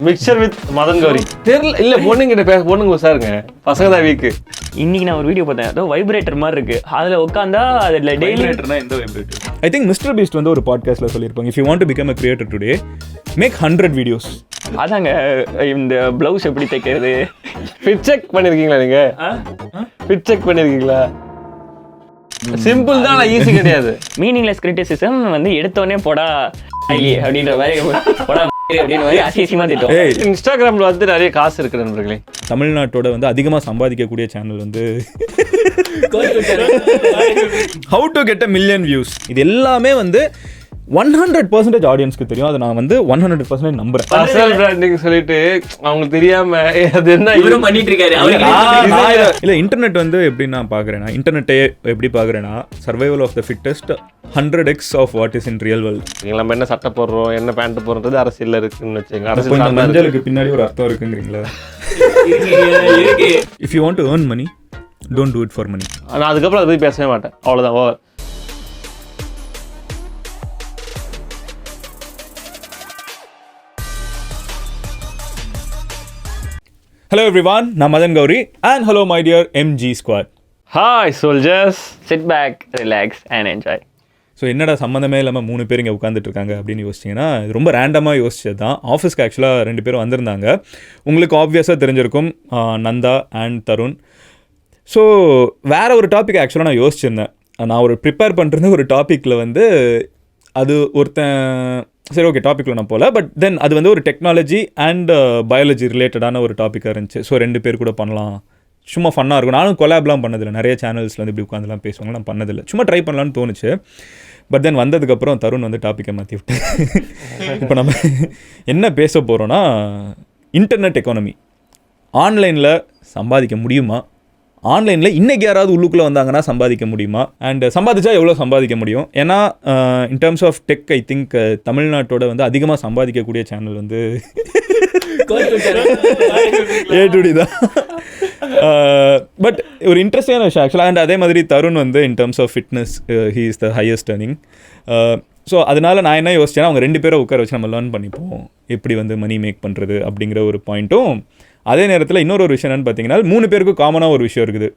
Mixer with Madan Gowri தெரியல இல்ல பொண்ணுங்கிட்ட பொண்ணுங்க சாருங்க பசங்க தான் வீக்கு. இன்னைக்கு நான் ஒரு வீடியோ பார்த்தேன், ஏதோ வைப்ரேட்டர் மாதிரி இருக்கு, அதுல உட்காந்தா அதுல டெய்லி எந்த வைப்ரேட்டர்? ஐ திங்க் மிஸ்டர் பீஸ்ட் வந்து ஒரு பாட்காஸ்ட்ல சொல்லியிருப்பாங்க, if you want to become a creator today make 100 videos. அதாங்க இந்த பிளவுஸ் எப்படி தைக்கிறது ஃபிட் செக் பண்ணிருக்கீங்களா நீங்க? ஃபிட் செக் பண்ணிருக்கீங்களா? சிம்பிள் தான், ஈஸி கிடையாது. மீனிங்லெஸ் கிரிட்டிசிசம் வந்து எடுத்தோடனே போடா அப்படின்ற மாதிரி போடா அப்படின்னு மாதிரி அசியமா திட்டம். இன்ஸ்டாகிராம்ல வந்து நிறைய காசு இருக்கு நண்பர்களே. தமிழ்நாட்டோட வந்து அதிகமாக சம்பாதிக்கக்கூடிய சேனல் வந்து How to get a million views. இது எல்லாமே வந்து 100% ஆடியன்ஸ்க்கு தெரியும். அதை நான் வந்து 100% நம்புறேன். பர்சனல் பிராண்டிங் சொல்லிட்டு அவங்களுக்கு தெரியாம அது என்ன இவரும் பண்ணிட்டு இருக்காரு. இல்ல இன்டர்நெட் வந்து எப்படி நான் பாக்குறேன்னா, இன்டர்நெட்டை எப்படி பாக்குறேன்னா, survival of the fittest 100x of what is in real world. நம்ம என்ன சட்டை போடுறோம், என்ன பேண்ட் போடுறது அரசியல்ல இருக்குன்னு வச்சுங்க. அரசியல் மஞ்சளுக்கு பின்னாடி ஒரு அர்த்தம் இருக்குங்கிறீங்களா? If you want to earn money, don't do it for money. நான் அதுக்கப்புறம் அதை பத்தி பேசவே மாட்டேன், அவ்வளவுதான். ஓவர். Hello everyone, நான் Madan Gowri and hello my dear MG squad. Hi soldiers. Sit back, relax and enjoy. So என்னடா சம்மந்தமே இல்லாமல் 3 பேர் இங்கே உட்காந்துட்டு இருக்காங்க அப்படின்னு யோசிச்சிங்கன்னா, இது ரொம்ப ரேண்டமாக யோசிச்சது தான். ஆஃபீஸ்க்கு ஆக்சுவலாக 2 பேரும் வந்திருந்தாங்க. உங்களுக்கு ஆப்வியஸாக தெரிஞ்சிருக்கும், நந்தா அண்ட் தருண். ஸோ வேறு ஒரு டாபிக் ஆக்சுவலாக நான் யோசிச்சிருந்தேன். நான் ஒரு ப்ரிப்பேர் பண்ணுறது ஒரு டாப்பிக்கில் வந்து அது ஒருத்தன் சரி ஓகே டாப்பிக்கில் நான் போகல, பட் தென் அது வந்து ஒரு டெக்னாலஜி அண்ட் பயாலஜி ரிலேட்டடான ஒரு டாப்பிக்காக இருந்துச்சு. ஸோ 2 பேர் கூட பண்ணலாம், சும்மா ஃபன்னாக இருக்கும். நானும் கொலாப்லாம் பண்ணதில்லை, நிறைய சேனல்ஸில் வந்து இப்படி உட்காந்துலாம் பேசுவாங்க, நான் பண்ணதில்லை, சும்மா ட்ரை பண்ணலான்னு தோணுச்சு. பட் தென் வந்ததுக்கப்புறம் தருண் வந்து டாப்பிக்கை மாற்றி விட்டு இப்போ நம்ம என்ன பேச போகிறோன்னா, இன்டர்நெட் எக்கானமி. ஆன்லைனில் சம்பாதிக்க முடியுமா? ஆன்லைனில் இன்றைக்கி யாராவது உள்ளுக்குள்ளே வந்தாங்கன்னா சம்பாதிக்க முடியுமா? அண்ட் சம்பாதிச்சா எவ்வளோ சம்பாதிக்க முடியும்? ஏன்னா in terms of tech I think தமிழ்நாட்டோட வந்து அதிகமாக சம்பாதிக்கக்கூடிய சேனல் வந்து A2D தான். பட் ஒரு இன்ட்ரெஸ்டிங்கான விஷயம் ஆக்சுவலாக. அண்ட் அதே மாதிரி தருண் வந்து in terms of fitness he is the highest earning. So அதனால் நான் என்ன யோசிச்சேன்னா, அவங்க 2 பேரை உட்கார வச்சு நம்ம லேர்ன் பண்ணிப்போம் எப்படி வந்து மணி மேக் பண்ணுறது அப்படிங்கிற ஒரு பாயிண்ட்டும். அதே நேரத்தில் இன்னொரு விஷயம் என்னென்னு பார்த்தீங்கன்னா, 3 பேருக்கும் காமனாக ஒரு விஷயம் இருக்குது.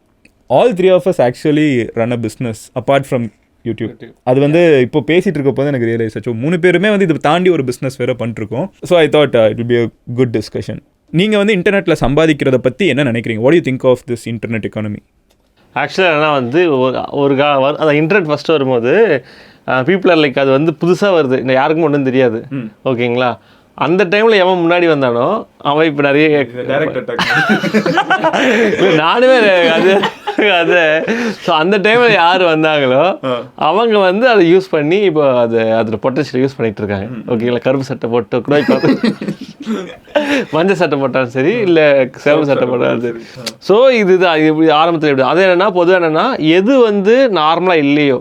All 3 of us actually run a business apart from YouTube. அது வந்து இப்போ பேசிகிட்டு இருக்க போது எனக்கு ரியலைஸ் ஆச்சு, 3 பேருமே வந்து இது தாண்டி ஒரு பிஸ்னஸ் வேறு பண்ணிருக்கோம். So I thought it will be a good discussion. நீங்கள் வந்து இன்டர்நெட்டில் சம்பாதிக்கிறத பற்றி என்ன நினைக்கிறீங்க? What you think of this internet economy? ஆக்சுவலாக என்ன வந்து ஒரு அந்த இன்டர்நெட் ஃபஸ்ட்டு வரும்போது பீப்புள் ஆர் லைக் அது வந்து புதுசாக வருது, இந்த யாருக்கும் ஒன்றும் தெரியாது, ஓகேங்களா? அந்த டைமில் எவன் முன்னாடி வந்தானோ அவன் இப்போ நிறைய நானுமே அது ஸோ அந்த டைமில் யார் வந்தாங்களோ அவங்க வந்து அதை யூஸ் பண்ணி இப்போ அதில் பொட்டன்ஷியல் யூஸ் பண்ணிகிட்டு இருக்காங்க, ஓகேங்களா? கருப்பு சட்டை போட்டு கூட இப்போ மஞ்சள் சட்டை போட்டாலும் சரி, இல்லை சிவப்பு சட்டை போட்டாலும் சரி. ஸோ இதுதான் இப்படி ஆரம்பத்தில் எப்படி அது என்னென்னா, பொதுவாக என்னென்னா, எது வந்து நார்மலாக இல்லையோ,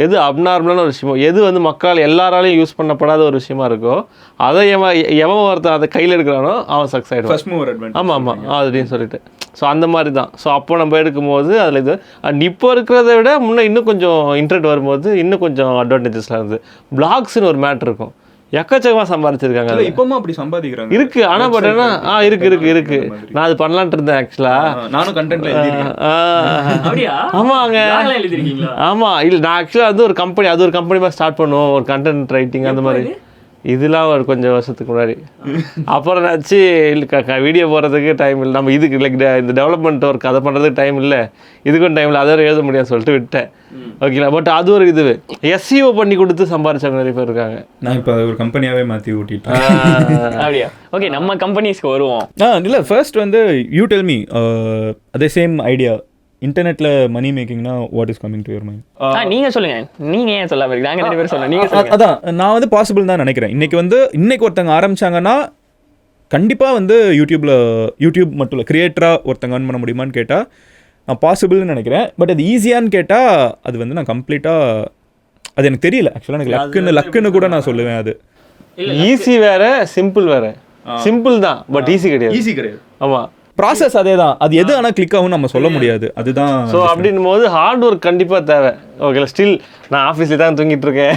எது அப்நார்மலான ஒரு விஷயமோ, எது வந்து மக்கள் எல்லாராலையும் யூஸ் பண்ணப்படாத ஒரு விஷயமா இருக்கோ, அதை எவன் ஒருத்தன் அதை கையில் எடுக்கிறானோ அவன் சக்ஸஸ் ஆகிடுவான். ஆமாம் அப்படின்னு சொல்லிட்டு. ஸோ அந்த மாதிரி தான். ஸோ அப்போ நம்ம எடுக்கும்போது அதில் இது அண்ட் இப்போ இருக்கிறத விட முன்னே இன்னும் கொஞ்சம் இன்டர்நெட் வரும்போது இன்னும் கொஞ்சம் அட்வான்டேஜஸ்லாம் இருக்குது. பிளாக்ஸ்னு ஒரு மேட்ரு இருக்கும், எக்கச்சக்கமாக சம்பாதிச்சிருக்காங்க. இப்போமா அப்படி சம்பாதிக்கிறாங்க இருக்கு. ஆனால் பட் என்ன இருக்கு நான் அது பண்ணலான்ட்டு இருந்தேன் ஆக்சுவலாக. நானும் கண்டென்ட்ல ஆமாங்க. ஆமாம் இல்லை, நான் ஆக்சுவலாக வந்து ஒரு கம்பெனி மாதிரி ஸ்டார்ட் பண்ணுவோம், ஒரு கண்டென்ட் ரைட்டிங் அந்த மாதிரி. இதெல்லாம் ஒரு கொஞ்சம் வருஷத்துக்கு முன்னாடி. அப்புறம் ஆச்சு வீடியோ போடுறதுக்கு டைம் இல்லை, நம்ம இதுக்கு லைக் இந்த டெவலப்மெண்ட் ஒர்க் அதை பண்ணுறதுக்கு டைம் இல்லை, இதுக்கும் டைம் இல்லை, அதை எழுத முடியாது சொல்லிட்டு விட்டேன், ஓகேங்களா? பட் அது ஒரு இது SEO பண்ணி கொடுத்து சம்பாதிச்சவங்க நிறைய பேர் இருக்காங்க. நான் இப்போ ஒரு கம்பெனியாகவே மாற்றி ஊட்டிட்டேன். அப்படியா? ஓகே, நம்ம கம்பெனிஸ்க்கு வருவோம். இல்லை ஃபர்ஸ்ட் வந்து யூ டெல் மீ அதே சேம் ஐடியா, இன்டர்நெட்டில் மணி மேக்கிங்னா what is coming to your mind? நீங்கள் சொல்லுங்கள், நீங்கள் ஏன் சொல்ல வரீங்க? நாங்கள் 2 பேரும் சொல்லுங்கள், நீங்கள் சொல்லுங்கள். அதான் நான் வந்து பாசிபிள் தான் நினைக்கிறேன். இன்னைக்கு ஒருத்தங்க ஆரம்பிச்சாங்கன்னா கண்டிப்பாக வந்து யூடியூப் மட்டும் இல்லை, கிரியேட்டராக ஒருத்தங்க earn பண்ண முடியுமான்னு கேட்டால் நான் பாசிபிள்னு நினைக்கிறேன். பட் அது ஈஸியான்னு கேட்டால் அது வந்து நான் கம்ப்ளீட்டாக அது எனக்கு தெரியல ஆக்சுவலாக. எனக்கு லக்குன்னு கூட நான் சொல்லுவேன். அது ஈஸி வேற, சிம்பிள் வேற. சிம்பிள் தான், பட் ஈஸி கிடையாது. ஆமாம், ப்ராசஸ் அதே தான். அது எது ஆனால் கிளிக் ஆகும் நம்ம சொல்ல முடியாது, அதுதான். ஸோ அப்படின் போது ஹார்ட் ஒர்க் கண்டிப்பாக தேவை, ஓகேங்களா? ஸ்டில் நான் ஆஃபீஸில் தான் தூங்கிட்டு இருக்கேன்,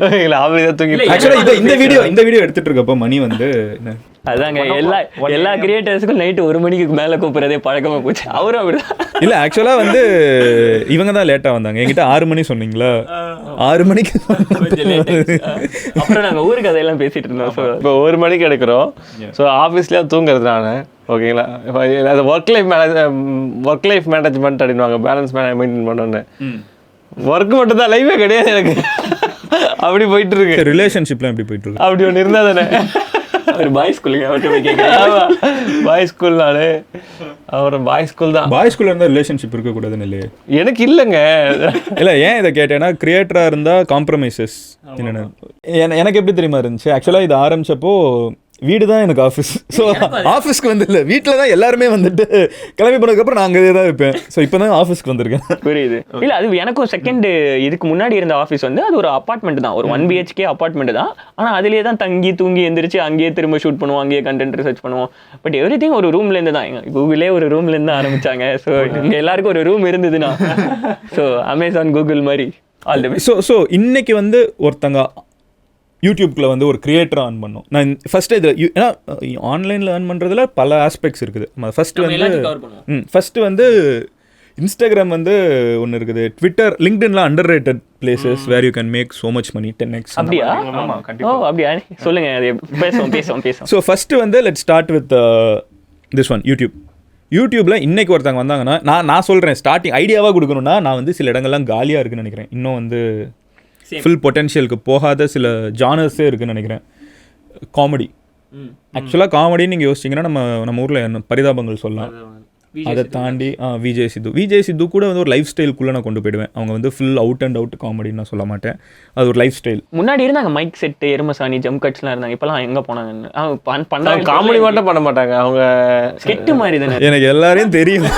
ஓகேங்களா? ஆஃபீஸில் தான் தூங்கிட்டு. ஆக்சுவலாக இந்த வீடியோ எடுத்துகிட்டு இருக்கப்போ மணி வந்து அதாங்க எல்லா கிரியேட்டர்ஸுக்கும் நைட்டு 1 மணிக்கு மேலே கூப்பிட்றதே பழக்கமாக போச்சு. அவரும் அப்படிதான். இல்லை ஆக்சுவலாக வந்து இவங்க தான் லேட்டாக வந்தாங்க. என்கிட்ட 6 மணி சொன்னீங்களா, 6 மணிக்கு அப்புறம் நாங்கள் ஊருக்கு அதையெல்லாம் பேசிகிட்டு இருந்தோம். ஸோ இப்போ 1 மணிக்கு எடுக்கிறோம். ஸோ ஆஃபீஸ்லேயே தூங்குறது நான், ஓகேங்களா. அது ஒர்க் லைஃப் மேனேஜ்மெண்ட் அப்படின்வாங்க, பேலன்ஸ் மெயின்டைன் பண்ணணுன்னு. ஒர்க் மட்டும் தான், லைஃபே கிடையாது எனக்கு. அப்படி போயிட்டு இருக்கு. ரிலேஷன்ஷிப்லாம் எப்படி போயிட்டு இருக்கு? அப்படி ஒன்று இருந்தால் தானே. ஒரு பாய் ஸ்கூலுங்க அவர்கிட்ட போய் கேட்குறேன். பாய் ஸ்கூல் நானு, அவர் பாய் ஸ்கூல் தான். பாய் ஸ்கூலில் இருந்தால் ரிலேஷன்ஷிப் இருக்கக்கூடாதுன்னு இல்லையே? எனக்கு இல்லைங்க. இல்லை, ஏன் இதை கேட்டேன்னா கிரியேட்டராக இருந்தால் காம்ப்ரமைசஸ் என்னென்ன எனக்கு எப்படி தெரியுமா இருந்துச்சு. ஆக்சுவலாக இது ஆரம்பித்தப்போ வீடு தான் எனக்கு ஆஃபீஸ். ஸோ ஆஃபீஸ்க்கு வந்து இல்லை, வீட்டில் தான் எல்லாருமே வந்துட்டு கிளம்பி போனதுக்கப்புறம் நான் அங்கே தான் இருப்பேன். ஸோ இப்போ தான் ஆஃபீஸ்க்கு வந்திருக்கேன். புரியுது. இல்லை, அது எனக்கும் செகண்ட் இதுக்கு முன்னாடி இருந்த ஆஃபீஸ் வந்து அது ஒரு அப்பார்ட்மெண்ட் தான், ஒரு 1 BHK அப்பார்ட்மெண்ட் தான். ஆனால் அதிலே தான் தங்கி தூங்கி எந்திரிச்சு அங்கேயே திரும்ப ஷூட் பண்ணுவோம், அங்கேயே கண்டென்ட் ரிசர்ச் பண்ணுவோம். பட் எவ்ரி திங் ஒரு ரூம்லேருந்து தான். கூகுளே ஒரு ரூம்லேருந்து தான் ஆரம்பிச்சாங்க. ஸோ இங்கே எல்லாருக்கும் ஒரு ரூம் இருந்ததுன்னா, ஸோ அமேசான் கூகுள் மாதிரி ஆல் தி வே. ஸோ இன்னைக்கு வந்து ஒருத்தங்க யூடியூப்குள்ளே வந்து ஒரு கிரியேட்டர் ஆன் பண்ணோம். நான் ஃபஸ்ட்டு இதில் ஏன்னா ஆன்லைனில் ஏர்ன் பண்ணுறதுல பல ஆஸ்பெக்ட்ஸ் இருக்குது. ஃபஸ்ட்டு வந்து இன்ஸ்டாகிராம் வந்து ஒன்று இருக்குது, ட்விட்டர், லிங்க்டின்லாம் under rated places where you can make so much money, 10x. அப்படியா? ஓ அப்படியா, சொல்லுங்க, அது பேசுவோம். ஸோ ஃபஸ்ட்டு வந்து let start with this one, யூடியூப்பில் இன்றைக்கி ஒருத்தவங்க வந்தாங்கன்னா நான் சொல்கிறேன், ஸ்டார்டிங் ஐடியாவாக கொடுக்கணுன்னா நான் வந்து சில இடங்கள்லாம் காலியாக இருக்குன்னு நினைக்கிறேன். இன்னும் வந்து ஃபுல் பொட்டென்ஷியலுக்கு போகாத சில ஜானர்ஸே இருக்குதுன்னு நினைக்கிறேன். காமெடி, ஆக்சுவலாக காமெடின்னு நீங்கள் யோசிச்சிங்கன்னா நம்ம ஊரில் பரிதாபங்கள் சொல்லலாம். அதை தாண்டி விஜய் சித்து கூட வந்து ஒரு லைஃப் ஸ்டைலுக்குள்ளே நான் கொண்டு போயிடுவேன். அவங்க வந்து ஃபுல் அவுட் அண்ட் அவுட் காமெடின்னு நான் சொல்ல மாட்டேன், அது ஒரு லைஃப் ஸ்டைல். முன்னாடி இருந்தாங்க மைக் செட்டு, எருமசாணி, ஜம் கட்ஸ்லாம் இருந்தாங்க. இப்போலாம் எங்கே போனாங்க? பண்ணாங்க, காமெடி மட்டும் பண்ண மாட்டாங்க, அவங்க ஸ்கெட்டு மாதிரி தானே. எனக்கு எல்லாரையும் தெரியும்.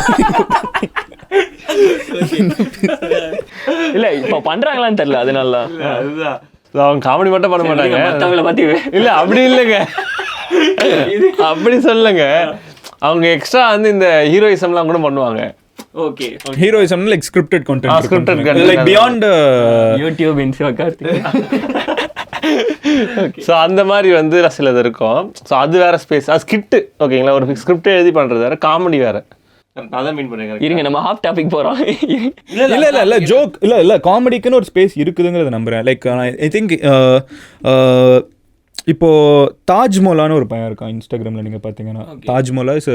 இல்ல இப்ப பண்றாங்களான்னு தெரியல, அதனால அவங்க காமெடி மட்டும் பண்ண மாட்டாங்க. மத்தவங்கள பத்தி இல்ல அப்படி இல்லைங்க, அப்படி சொல்லுங்க. அவங்க எக்ஸ்ட்ரா வந்து இந்த ஹீரோயிசம்லாம் கூட பண்ணுவாங்க. Okay, heroism like scripted content, scripted content like beyond YouTube Instagram. So அந்த மாதிரி வந்து சிலது இருக்கும். ஸோ அது வேற ஸ்பேஸ், அது ஸ்கிரிப்ட், ஓகேங்களா. ஒரு ஸ்கிரிப்ட் எழுதி பண்றது வேற, காமெடி வேற. அதான் மீன் பண்ணுங்க. இருங்க, நம்ம ஹாஃப் டாபிக் போறோம். இல்ல ஜோக் இல்ல காமெடிக்குன்னு ஒரு ஸ்பேஸ் இருக்குதுங்கிறத நம்புறேன். லைக் ஐ திங்க் இப்போ தாஜ்மோலான்னு ஒரு பையன் இருக்கான் இன்ஸ்டாகிராமில், நீங்கள் பார்த்தீங்கன்னா. தாஜ்மோலா இஸ்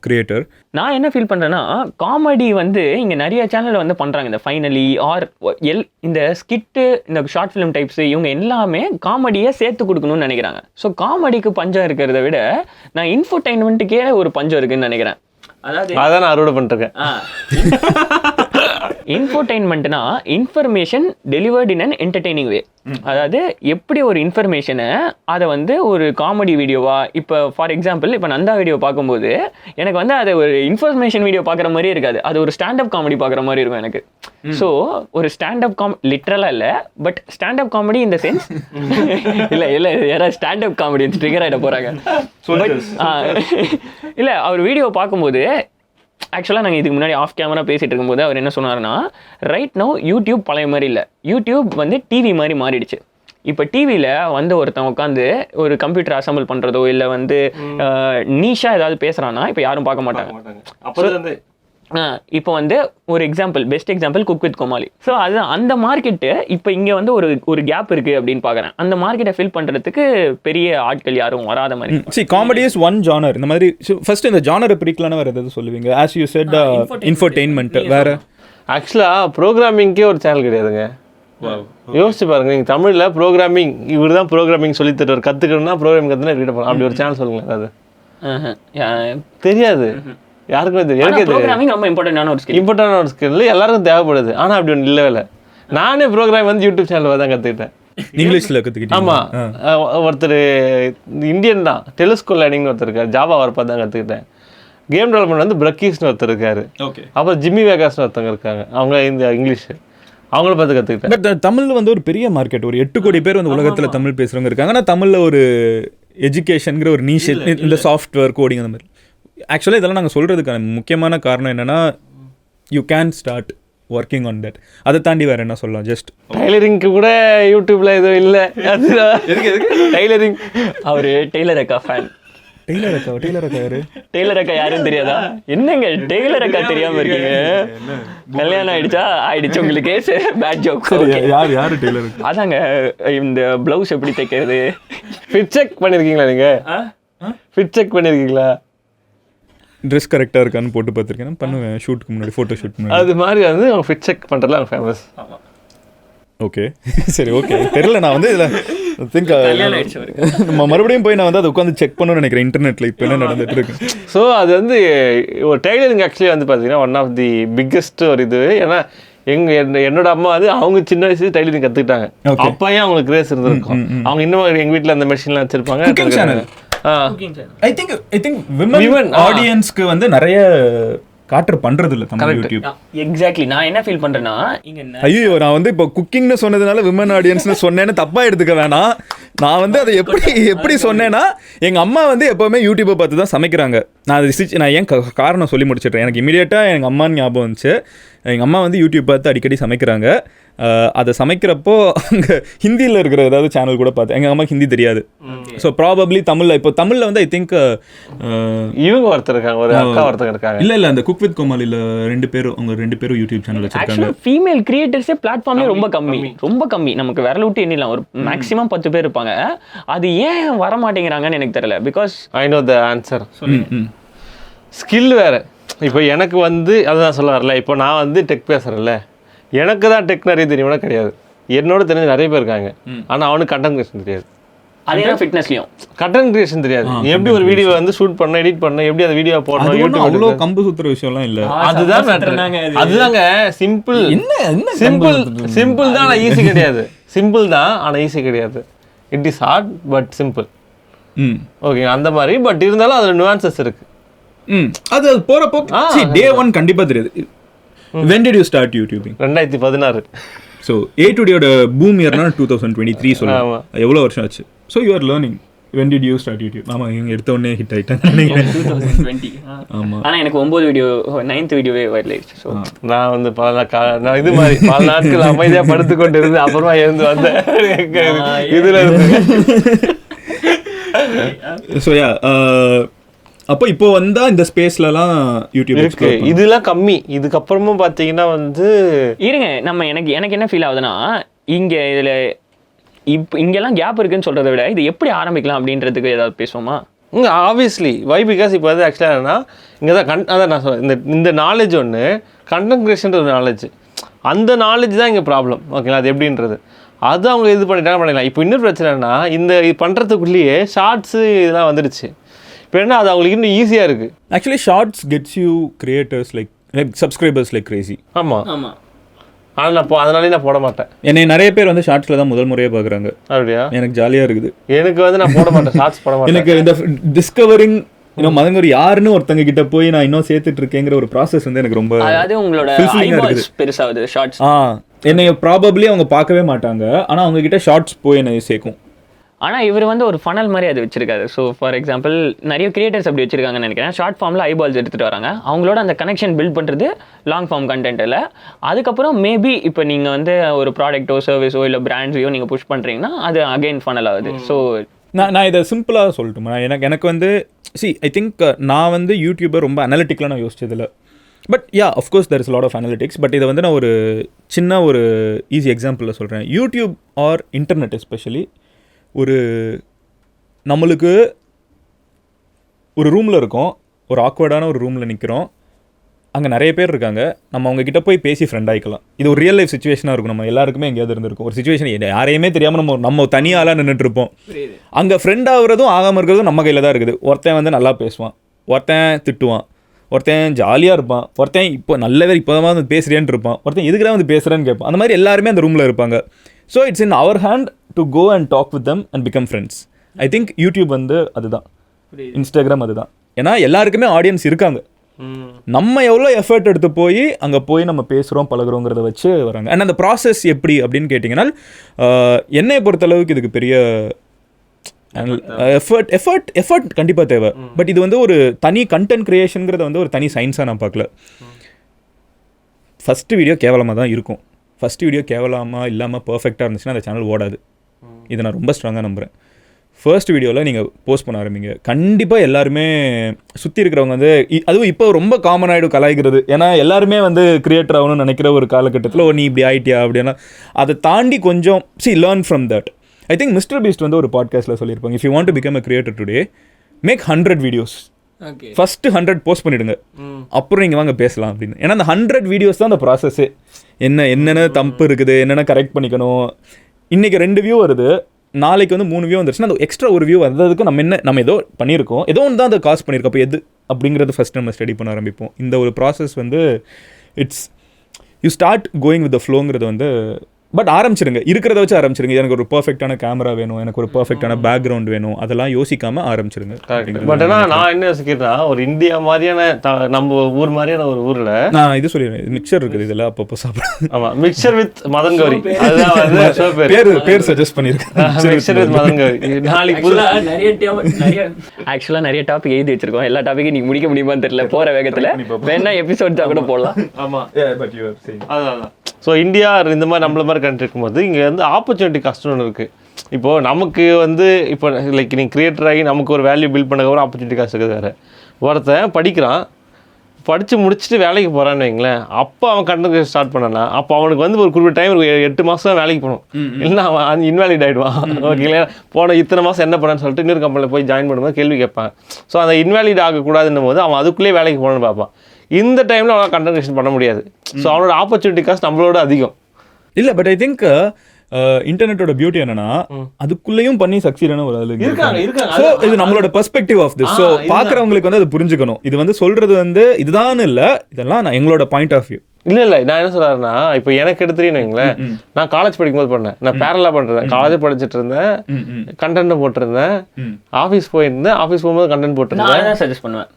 கிரியேட்டர். நான் என்ன ஃபீல் பண்ணுறேன்னா, காமெடி வந்து இங்கே நிறைய சேனலில் வந்து பண்ணுறாங்க. இந்த ஃபைனலி ஆர் இந்த ஸ்கிட்டு, இந்த ஷார்ட் ஃபிலிம் டைப்ஸ், இவங்க எல்லாமே காமெடியை சேர்த்து கொடுக்கணும்னு நினைக்கிறாங்க. ஸோ காமெடிக்கு பஞ்சம் இருக்கிறத விட நான் இன்ஃபர்டைன்மெண்ட்டுக்கே ஒரு பஞ்சம் இருக்குன்னு நினைக்கிறேன். அதான் நான் அறுவடை பண்ணிருக்கேன். இன்ஃபர்டைன்மெண்ட்னா information delivered in an entertaining way. அதாவது எப்படி ஒரு இன்ஃபர்மேஷனை அதை வந்து ஒரு காமெடி வீடியோவா, இப்போ ஃபார் எக்ஸாம்பிள் இப்போ நந்தா வீடியோ பார்க்கும்போது எனக்கு வந்து அது ஒரு இன்ஃபர்மேஷன் வீடியோ பார்க்குற மாதிரியே இருக்காது, அது ஒரு ஸ்டாண்டப் காமெடி பார்க்குற மாதிரி இருக்கும் எனக்கு. ஸோ ஒரு ஸ்டாண்டப் லிட்ரலாக இல்லை, பட் ஸ்டாண்டப் காமெடி இந்த சென்ஸ் இல்லை யாராவது ஸ்டாண்டப் காமெடி ட்ரிகர் ஆகிட போகிறாங்க. இல்லை, அவர் வீடியோ பார்க்கும்போது ஆக்சுவலாக நாங்கள் இதுக்கு முன்னாடி ஆஃப் கேமரா பேசிகிட்டு இருக்கும்போது அவர் என்ன சொன்னார்னா, ரைட் நோ யூடியூப் பழைய மாதிரி இல்லை, யூடியூப் வந்து டிவி மாதிரி மாறிடுச்சு. இப்போ டிவியில் வந்து ஒருத்தன் உட்காந்து ஒரு கம்ப்யூட்டர் அசம்பிள் பண்ணுறதோ இல்லை வந்து நீஷாக ஏதாவது பேசுகிறான்னா இப்போ யாரும் பார்க்க மாட்டாங்க. இப்போ வந்து ஒரு example, best example cook with Comali. So அது அந்த மார்க்கெட்டு இப்போ இங்கே வந்து ஒரு கேப் இருக்குது அப்படின்னு பார்க்குறேன். அந்த மார்க்கெட்டை ஃபில் பண்ணுறதுக்கு பெரிய ஆட்கள் யாரும் வராத மாதிரி. சரி, காமெடி இஸ் ஒன் ஜானர். இந்த மாதிரி ஃபர்ஸ்ட் இந்த ஜானரை பிரிக்கலான வேறு எதாவது சொல்லுவீங்க? ஆஸ் யூ செட் இன்ஃபர்டெயின்மெண்ட் வேறு. ஆக்சுவலாக ப்ரோக்ராமிங்க்கே ஒரு சேனல் கிடையாதுங்க. யோசிச்சு பாருங்க, நீங்கள் தமிழில் ப்ரோக்ராமிங், இவர் தான் ப்ரோக்ராமிங் சொல்லி தருவார், கற்றுக்கணும்னா ப்ரோக்ராமிங் கற்றுனா ரீட் பண்ணலாம். அப்படி ஒரு சேனல் சொல்லுங்களேன். அது தெரியாது யாருக்குமே தெரியும். எனக்கே தெரியும். ரொம்ப இம்பார்ட்டன்டான ஒரு ஸ்கில் எல்லாருக்கும் தேவைப்படுது. ஆனால் அப்படி ஒன்று இல்லவே இல்லை. நானே ப்ரோக்ராம் வந்து யூடியூப் சேனலில் தான் கற்றுக்கிட்டேன். இங்கிலீஷில் கற்றுக்கிட்டேன். ஆமாம், ஒருத்தர் இந்தியன் தான், டெலிஸ்கோ லேர்னிங்னு ஒருத்தர் இருக்கார், ஜாவா வரப்பா தான் கற்றுக்கிட்டேன். கேம் டெவலப்மெண்ட் வந்து பிரக்கீஸ்னு ஒருத்தர் இருக்காரு. அப்புறம் ஜிம்மி வேகாஸ்னு ஒருத்தவங்க இருக்காங்க, அவங்க இந்த இங்கிலீஷ் அவங்கள பார்த்து கற்றுக்கிட்டேன். பட் தமிழில் வந்து ஒரு பெரிய மார்க்கெட், ஒரு 8 கோடி பேர் வந்து உலகத்தில் தமிழ் பேசுகிறவங்க இருக்காங்க. ஆனால் தமிழில் ஒரு எஜுகேஷனுங்கிற ஒரு நீஷ், இந்த சாஃப்ட்வேர் கோடிங் அந்த மாதிரி. ஆக்சுவலாக இதெல்லாம் நாங்கள் சொல்கிறதுக்கான முக்கியமான காரணம் என்னென்னா, you can start working on that. அதை தாண்டி வேறு என்ன சொல்லலாம்? ஜஸ்ட் டைலரிங்க்கு கூட யூடியூப்பில் எதுவும் இல்லை. டைலரிங், அவர் டெய்லர் அக்கா ஃபேன். டெய்லர் அக்கா யாரு? டெய்லர் அக்கா யாருன்னு தெரியாதா? என்னங்க டெய்லர் அக்கா தெரியாம இருக்கீங்க? கல்யாணம் ஆயிடுச்சு உங்களுக்கு. Bad joke. யாரு டெய்லர்? அதாங்க இந்த பிளவுஸ் எப்படி தைக்கிறது. ஃபிட் செக் பண்ணிருக்கீங்களா நீங்க? ஃபிட் செக் பண்ணிருக்கீங்களா? ட்ரெஸ் கரெக்டாக இருக்கான்னு போட்டு பார்த்துருக்கேன். பண்ணுவேன் ஷூட்டுக்கு முன்னாடி, ஃபோட்டோ ஷூட் முன்னாடி. அது மாதிரி வந்து அவங்க ஃபிட் செக் பண்ணுறதுல அவங்க ஃபேமஸ். ஓகே சரி ஓகே தெரியல. நான் வந்து இதில் திங்க் நம்ம மறுபடியும் போய் நான் வந்து அதை உட்காந்து செக் பண்ணணும்னு நினைக்கிறேன் இன்டர்நெட்டில் இப்போ என்ன நடந்துட்டு இருக்கு. ஸோ அது வந்து ஒரு டெய்லரிங் ஆக்சுவலி வந்து பார்த்தீங்கன்னா ஒன் ஆஃப் தி பிக்கெஸ்ட் ஒரு இது. ஏன்னா என்னோட அம்மா வந்து அவங்க சின்ன வயசு டைலரிங் கற்றுக்கிட்டாங்க. அப்பயே அவங்களுக்கு கிரேஸ் இருந்திருக்கும். அவங்க இன்னும் எங்கள் வீட்டில் அந்த மெஷின்லாம் வச்சுருப்பாங்க. ஐ திங்க் விமன் ஆடியன்ஸ்க்கு வந்து நிறைய காட்டர் பண்றது இல்ல தமிழ் யூடியூப். எக்ஸாக்ட்லி. நான் என்ன ஃபீல் பண்றேன்னா இங்க ஐயோ நான் வந்து இப்போ குக்கிங்னு சொன்னதுனால விமன் ஆடியன்ஸ்னு சொன்னேன்னு தப்பா எடுத்துக்க வேணாம். நான் வந்து அதை எப்படி சொன்னேன்னா எங்க அம்மா வந்து எப்பவுமே யூடியூப்பை பார்த்து தான் சமைக்கிறாங்க. நான் ஏன் காரணம் சொல்லி முடிச்சிட்டேன். எனக்கு இமீடியட்டாக எங்கள் அம்மான்னு ஞாபகம் வந்துச்சு. எங்கள் அம்மா வந்து யூடியூப் பார்த்து அடிக்கடி சமைக்கிறாங்க. அதை சமைக்கிறப்போ அங்கே ஹிந்தியில் இருக்கிற ஏதாவது சேனல் கூட பார்த்தேன். எங்கள் அம்மாவுக்கு ஹிந்தி தெரியாது. ஸோ ப்ராபப்ளி தமிழில் இப்போ தமிழில் வந்து ஐ திங்க் இவங்க ஒருத்தர் இருக்காங்க, ஒரு அக்கா ஒருத்தர் இருக்காங்க. இல்லை அந்த குக் வித் கோமாளியில் அவங்க ரெண்டு பேரும் யூடியூப் சேனல் வச்சிருக்காங்க. ஃபீமேல் கிரியேட்டர்ஸே பிளாட்ஃபார்ம்லேயே ரொம்ப கம்மி. நமக்கு விரல் விட்டு எண்ணிடலாம். ஒரு மேக்ஸிமம் 10 பேர் இருப்பாங்க. அது ஏன் வர மாட்டேங்கிறாங்கன்னு எனக்கு தெரியல. Because I know the answer. Skill வேறு. இப்போ எனக்கு வந்து அதுதான் சொல்ல வரல. இப்போ நான் வந்து டெக் பேசுகிறேன்ல, எனக்கு தான் டெக் நிறைய தெரியும்னா கிடையாது. என்னோட தெரிஞ்ச நிறைய பேர் இருக்காங்க. ஆனால் அவனுக்கு கண்டென்ட் கிரியேஷன் தெரியாது. அதே ஃபிட்னஸ்லையும் கண்டென்ட் கிரியேஷன் தெரியாது. எப்படி ஒரு வீடியோ வந்து ஷூட் பண்ண, எடிட் பண்ண, எப்படி அந்த வீடியோ போடணும், அவ்வளோ கம்பு சுத்துற விஷயம்லாம் இல்லை. அதுதான் அதுதாங்க சிம்பிள். சிம்பிள் தான், ஆனால் ஈஸி கிடையாது. சிம்பிள் தான் ஆனால் ஈஸி கிடையாது. It is hard but simple. Okay அந்த மாதிரி. பட் இருந்தாலும் அதில் நுவான்சஸ் இருக்கு. அது போறப்போ டே 1 கண்டிப்பா தெரியாது. when did you start YouTubing? 2016. so A2Dயோட boom இயர்னா 2023 சொல்லுங்க. எவ்வளவு வருஷம் ஆச்சு? so you are learning. when did you start YouTube? ஆமா இங்க எடுத்த உடனே ஹிட் ஆயிட்டாங்க 2020. ஆமா ஆனா எனக்கு 9 வீடியோ 9th வீடியோவே வைரல் ஆயிடுச்சு. ஸோ நான் வந்து நான் இது மாதிரி பல நாட்கள் அமைதியாக படுத்து கொண்டு இருந்து அப்புறமா எழுந்து வந்தேன் இதுல இருந்து. ஸோ யா அப்போ இப்போ வந்தா இந்த ஸ்பேஸ்லலாம் யூடியூப் இருக்கு. இதெல்லாம் கம்மி. இதுக்கப்புறமும் பார்த்தீங்கன்னா வந்து இருங்க நம்ம எனக்கு என்ன ஃபீல் ஆகுதுன்னா இங்கே இதில் இங்கெல்லாம் கேப் இருக்குன்னு சொல்கிறத விட இது எப்படி ஆரம்பிக்கலாம் அப்படின்றதுக்கு ஏதாவது பேசுவோமா? ஆப்வியஸ்லி வை பிகாஸ் இப்போ வந்து ஆக்சுவலாக என்னன்னா இங்கே தான் அதான் நான் சொல்கிறேன். இந்த நாலேஜ் ஒன்று கண்டென்ட் கிரியேஷன் ஒரு நாலேஜ், அந்த நாலேஜ் தான் இங்கே ப்ராப்ளம். ஓகேங்களா? அது எப்படின்றது அது அவங்க இது பண்ணிட்டாங்க பண்ணிக்கலாம். இப்போ இன்னொரு பிரச்சனைனா இது பண்ணுறதுக்குள்ளேயே ஷார்ட்ஸு இதெல்லாம் வந்துடுச்சு. இப்போ என்ன அது அவங்களுக்கு இன்னும் ஈஸியாக இருக்குது. Actually shorts gets you creators like subscribers like crazy. ஆமாம் ஆனால் அதனாலே நான் போட மாட்டேன். என்னை நிறைய பேர் வந்து ஷார்ட்ஸில் தான் முதல் முறையாக பார்க்குறாங்க. அப்படியா? எனக்கு ஜாலியாக இருக்குது. எனக்கு வந்து நான் போட மாட்டேன், ஷார்ட்ஸ் போட மாட்டேன். எனக்கு இந்த டிஸ்கவரிங் இன்னும் மதங்கூர் யாருன்னு ஒருத்தங்க கிட்ட போய் நான் இன்னும் சேர்த்துட்டு இருக்கேங்கிற ஒரு ப்ராசஸ் வந்து எனக்கு ரொம்ப உங்களோட பெருசாகுது. ஷார்ட்ஸ் என்னை ப்ராபப்ளி அவங்க பார்க்கவே மாட்டாங்க, ஆனால் அவங்க கிட்ட ஷார்ட்ஸ் போய் என்னை சேர்க்கும். ஆனால் இவர் வந்து ஒரு ஃபனல் மாதிரி அது வச்சிருக்காரு. ஸோ ஃபார் எக்ஸாம்பிள் நிறைய கிரியேட்டர்ஸ் அப்படி வச்சிருக்காங்கன்னு நினைக்கிறேன். ஷார்ட் ஃபார்மில் ஐபால்ஸ் எடுத்துகிட்டு வராங்க, அவங்களோட அந்த கனெக்ஷன் பில்ட் பண்ணுறது லாங் ஃபார்ம் கண்டென்ட்டில். அதுக்கப்புறம் மேபி இப்போ நீங்கள் வந்து ஒரு ப்ராடக்ட்டோ சர்வீஸோ இல்லை பிராண்ட்ஸையோ நீங்கள் புஷ் பண்ணுறீங்கன்னா அது அகெயின் ஃபனல் ஆகுது. ஸோ நான் இதை சிம்பிளாக சொல்லட்டுமா? எனக்கு வந்து ஐ திங்க் நான் வந்து யூடியூபர் ரொம்ப அனலிட்டிக்கலாக நான் யோசிச்சதில்லை. But ya of course there is lot of analytics. But இதை வந்து நான் ஒரு சின்ன ஒரு ஈஸி எக்ஸாம்பிளில் சொல்கிறேன். யூடியூப் ஆர் இன்டர்நெட் எஸ்பெஷலி நம்மளுக்கு ஒரு ரூமில் இருக்கோம், ஒரு ஆக்வர்டான ஒரு ரூமில் நிற்கிறோம், அங்கே நிறைய பேர் இருக்காங்க, நம்ம அவங்ககிட்ட போய் பேசி ஃப்ரெண்ட் ஆகிக்கலாம். இது ஒரு ரியல் லைஃப் சுச்சுவேஷனாக இருக்கும். நம்ம எல்லாருக்குமே எங்கேயாவது இருந்திருக்கும் ஒரு சுச்சுவேஷன், யாரையுமே தெரியாமல் நம்ம தனியாலாம் நின்றுட்டு இருப்போம். அங்கே ஃப்ரெண்ட் ஆகுறதும் ஆகாமல் இருக்கிறதும் நம்ம கையில் தான் இருக்குது. ஒருத்தன் வந்து நல்லா பேசுவான், ஒருத்தன் திட்டுவான், ஒருத்தன் ஜாலியாக இருப்பான், ஒருத்தன் இப்போ நல்லவே இப்போ தான் வந்து பேசுகிறேன்னு இருப்பான், ஒருத்தன் எதுக்குதான் வந்து பேசுகிறேன்னு கேட்பான். அந்த மாதிரி எல்லாருமே அந்த ரூமில் இருப்பாங்க. So it's in our hand to go and talk with them and become friends. I think YouTube வந்து அதுதான், இன்ஸ்டாகிராம் அதுதான். ஏன்னா எல்லாருக்குமே ஆடியன்ஸ் இருக்காங்க. நம்ம எவ்வளோ எஃபர்ட் எடுத்து போய் அங்கே போய் நம்ம பேசுகிறோம் பழகுறோங்கிறத வச்சு வராங்க. அண்ட் அந்த ப்ராசஸ் எப்படி அப்படின்னு கேட்டிங்கன்னா என்னை பொறுத்தளவுக்கு இதுக்கு பெரிய எஃபர்ட் கண்டிப்பாக தேவை. பட் இது வந்து ஒரு தனி கண்டென்ட் கிரியேஷனுங்கிறத வந்து ஒரு தனி சயின்ஸாக நான் பார்க்கல. ஃபஸ்ட்டு வீடியோ கேவலமாக தான் இருக்கும். ஃபஸ்ட்டு வீடியோ கேவலமாக இல்லாமல் பர்ஃபெக்டாக இருந்துச்சுன்னா அந்த சேனல் ஓடாது. இதை நான் ரொம்ப ஸ்ட்ராங்காக நம்புகிறேன். ஃபர்ஸ்ட் வீடியோவில் நீங்கள் போஸ்ட் பண்ண ஆரம்பிங்க. கண்டிப்பாக எல்லாருமே சுற்றி இருக்கிறவங்க வந்து அதுவும் இப்போ ரொம்ப காமன் ஆகிடும் கலாய்க்கிறது. ஏன்னா எல்லாருமே வந்து கிரியேட்டர் ஆகணும்னு நினைக்கிற ஒரு காலகட்டத்தில் நீ இப்படி ஆகிட்டியா அப்படின்னா அதை தாண்டி கொஞ்சம் learn from that. I think mister Beast வந்து ஒரு பாட்காஸ்ட்டில் சொல்லியிருப்பாங்க, if you want to become a creator today make 100 videos, first 100 post பண்ணிவிடுங்க, அப்புறம் நீங்கள் வாங்க பேசலாம் அப்படின்னு. ஏன்னா அந்த 100 வீடியோஸ் தான் அந்த ப்ராசஸ்ஸே. என்னென்ன தப்பு இருக்குது, என்னென்ன கரெக்ட் பண்ணிக்கணும். இன்றைக்கி 2 வியூ வருது, நாளைக்கு வந்து 3 வியூ வந்துருச்சுன்னா அந்த எக்ஸ்ட்ரா ஒரு வியூ வந்ததுக்கு நம்ம ஏதோ பண்ணியிருக்கோம், ஏதோ ஒன்று தான் அதை காசு பண்ணியிருக்கோம். அப்போ எது அப்படிங்கிறது ஃபஸ்ட் நம்ம ஸ்டடி பண்ண ஆரம்பிப்போம். இந்த ஒரு ப்ராசஸ் வந்து it's you start going with the ஃப்ளோங்கிறது வந்து. பட் ஆரம்பிச்சிருங்க, இருக்கிறத வச்சு ஆரம்பிச்சிருங்க. எனக்கு ஒரு பர்ஃபெக்டான கேமரா வேணும், எனக்கு ஒரு பர்ஃபெக்டான பேக்ரவுண்ட் வேணும், அதெல்லாம் யோசிக்காமல் ஆரம்பிச்சிருங்க. பட் ஆனால் நான் என்ன யோசிக்கிறேன்னா, ஒரு இந்தியா மாதிரியான நம்ம ஊர் மாதிரியான ஒரு ஊரில் நான் இது சொல்லிடுறேன், மிக்சர் இருக்குது இதில் அப்பப்போ சாப்பிட்றேன். ஆமாம், மிக்சர் வித் மதன் கௌரி, அதுதான் வந்து பேர் சஜஸ்ட் பண்ணியிருக்கேன், மிக்சர் வித் மதன் கௌரி. நாளைக்கு ஆக்சுவலாக நிறைய டாபிக் எழுதி வச்சிருக்கோம். எல்லா டாப்பிக்கும் நீங்கள் முடிக்க முடியுமான்னு தெரியல, போகிற வேகத்தில் வேணா எபிசோட் தான் கூட போடலாம். ஆமாம், அதான். ஸோ இந்தியா இந்த மாதிரி நம்மள மாதிரி கண்ட்ரி இருக்கும்போது இங்கே வந்து ஆப்பர்ச்சுனிட்டி கஷ்டம் ஒன்று இருக்குது. இப்போது நமக்கு வந்து இப்போ லைக் நீங்கள் கிரியேட்டர் ஆகி நமக்கு ஒரு வேல்யூ பில்ட் பண்ண ஆப்பர்ச்சுனிட்டி காசு இருக்குது. வேறு ஒருத்தன் படிக்கிறான், படித்து முடிச்சுட்டு வேலைக்கு போகிறான்னு வைங்களேன், அப்போ அவன் கண்டென்ட் ஸ்டார்ட் பண்ணானா அப்போ அவனுக்கு வந்து ஒரு குறிப்பிட்ட டைம் 8 மாதம் தான் வேலைக்கு போகணும், இல்லைன்னா அவன் இன்வாலிட் ஆகிடுவான். ஓகேங்களா, போன இத்தனை மாதம் என்ன பண்ணான்னு சொல்லிட்டு இன்னொரு கம்பெனியில் போய் ஜாயின் பண்ணும்போது கேள்வி கேட்பாங்க. ஸோ அந்த இன்வாலிட் ஆகக்கூடாதுன்னும் போது அவன் அதுக்குள்ளேயே வேலைக்கு போகணுன்னு பார்ப்பான். இந்த டைமில் அவனால் கண்டென்ட் கிரியேஷன் பண்ண முடியாது. ஸோ அவனோட ஆப்பர்ச்சுனிட்டி காஸ்ட் நம்மளோட அதிகம் இல்லை. பட் ஐ திங்க் இன்டர்நெட்டோட பியூட்டி என்னன்னா அதுக்குள்ளேயும் பண்ணி சக்சீடான ஒரு ஆளு இருக்காங்க. ஸோ இது நம்மளோட பெர்ஸ்பெக்டிவ் ஆஃப் திஸ். ஸோ பார்க்குறவங்களுக்கு வந்து அது புரிஞ்சுக்கணும். இது வந்து சொல்றது வந்து இதுதான் இல்லை, இதெல்லாம் நான் எங்களோட பாயிண்ட் ஆஃப் வியூ. இல்லை நான் என்ன சொல்கிறேன்னா, இப்போ எனக்கு எடுத்துறீன்னு வைங்களேன், நான் காலேஜ் படிக்கும்போது பண்ணேன், நான் பேரலாக பண்ணுறேன். காலேஜ் படிச்சுட்டு இருந்தேன், கண்டென்ட் போட்டிருந்தேன், ஆஃபீஸ் போயிருந்தேன், ஆஃபீஸ் போகும்போது கண்டென்ட் போட்டிருந்தேன். நான் சஜஸ்ட் பண்ணுவேன்,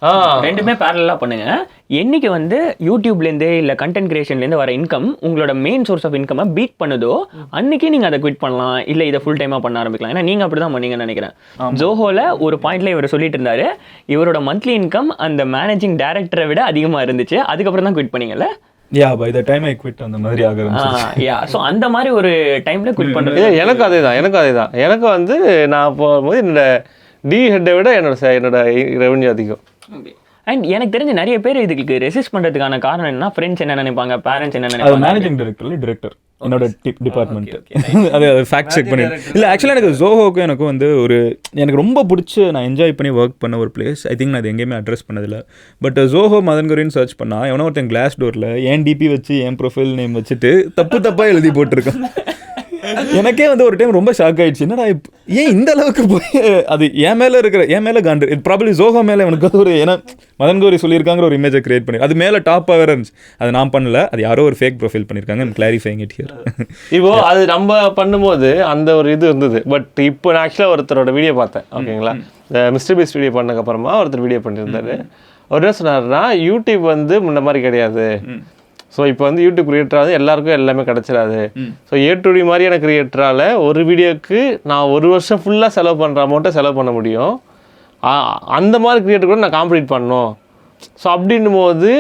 ரெண்டுமே பேரலாக பண்ணுங்க. என்னைக்கு வந்து யூடியூப்லேருந்து இல்லை கண்டென்ட் கிரியேஷன்லேருந்து வர இன்கம் உங்களோட மெயின் சோர்ஸ் ஆஃப் இன்கம்மை பீட் பண்ணுதோ அன்னைக்கு நீங்கள் அதை குவிட் பண்ணலாம், இல்லை இதை ஃபுல் டைமாக பண்ண ஆரம்பிக்கலாம். ஏன்னா நீங்கள் அப்படி தான் பண்ணீங்கன்னு நினைக்கிறேன். ஜோஹோவில் ஒரு பாயிண்ட்ல இவர் சொல்லிட்டு இருந்தாரு, இவரோட மந்த்லி இன்கம் அந்த மேனேஜிங் டைரக்டரை விட அதிகமாக இருந்துச்சு, அதுக்கப்புறம் தான் குவிட் பண்ணீங்கல்ல. By the time I quit அந்த மாதிரி ஆகும். ஸோ அந்த மாதிரி ஒரு டைம்ல குவிட் பண்ணுறது எனக்கு அதே தான். எனக்கு வந்து நான் போகும்போது என்னோட ஹெட்டை விட என்னோட ரெவன்யூ அதிகம். அண்ட் எனக்கு தெரிஞ்ச நிறைய பேர் இதுக்கு ரெசிஸ்ட் பண்ணுறதுக்கான காரணம் என்ன, ஃப்ரெண்ட்ஸ் என்ன நினைப்பாங்க, பேரண்ட்ஸ் என்ன நினைப்பாங்க. மேனேஜிங் டைரக்டர் என்னோட டிபார்ட்மெண்ட் அது ஃபேக்ட் செக் பண்ணி. இல்லை ஆக்சுவலாக எனக்கு ஜோஹோக்கும் எனக்கும் வந்து எனக்கு ரொம்ப பிடிச்சி நான் என்ஜாய் பண்ணி ஒர்க் பண்ண ஒரு பிளேஸ். ஐ திங்க் நான் அது எங்கேயுமே அட்ரஸ் பண்ணதில்லை. பட் ஜோஹோ மதன் கௌரின்னு சர்ச் பண்ணால் எவனோ ஒருத்தன் கிளாஸ் டோரில் என் டிபி வச்சு என் ப்ரொஃபைல் நேம் வச்சுட்டு தப்பாக எழுதி போட்டிருக்கேன். எனக்கே வந்து ஒரு டைம் ரொம்ப ஷாக் ஆயிடுச்சு, என்னடா ஏன் இந்த அளவுக்கு போய் அது என் மேலே காண்டு. இது ப்ராபப்ளி ஜோஹோ மேலே எனக்கு ஒரு ஏன்னா மதன் கௌரி சொல்லியிருக்காங்கிற ஒரு இமேஜை கிரியேட் பண்ணி அது மேலே டாப்பாக வேறு இருந்துச்சு. அது நான் பண்ணல, அது யாரோ ஒரு ஃபேக் ப்ரொஃபைல் பண்ணியிருக்காங்க. Clarifying it here. இப்போ அது நம்ம பண்ணும்போது அந்த ஒரு இது இருந்தது. பட் இப்போ நான் ஆக்சுவலாக ஒருத்தரோட வீடியோ பார்த்தேன், ஓகேங்களா, மிஸ்டர் பீஸ்ட் வீடியோ பண்ணதுக்கப்புறமா ஒருத்தர் வீடியோ பண்ணியிருந்தாரு. அவர் என்ன சொன்னார்னா, யூடியூப் வந்து முன்ன மாதிரி கிடையாது. ஸோ இப்போ வந்து யூடியூப் கிரியேட்டராக எல்லாருக்கும் எல்லாமே கிடச்சிடாது. ஸோ ஏ2டி மாதிரியான கிரியேட்டரால் ஒரு வீடியோக்கு நான் 1 வருஷம் ஃபுல்லாக செலவு பண்ணுற அமௌண்ட்டை செலவு பண்ண முடியும். அந்த மாதிரி கிரியேட்டர் கூட நான் காம்படிட் பண்ணணும். ஸோ அப்படின்னும் போது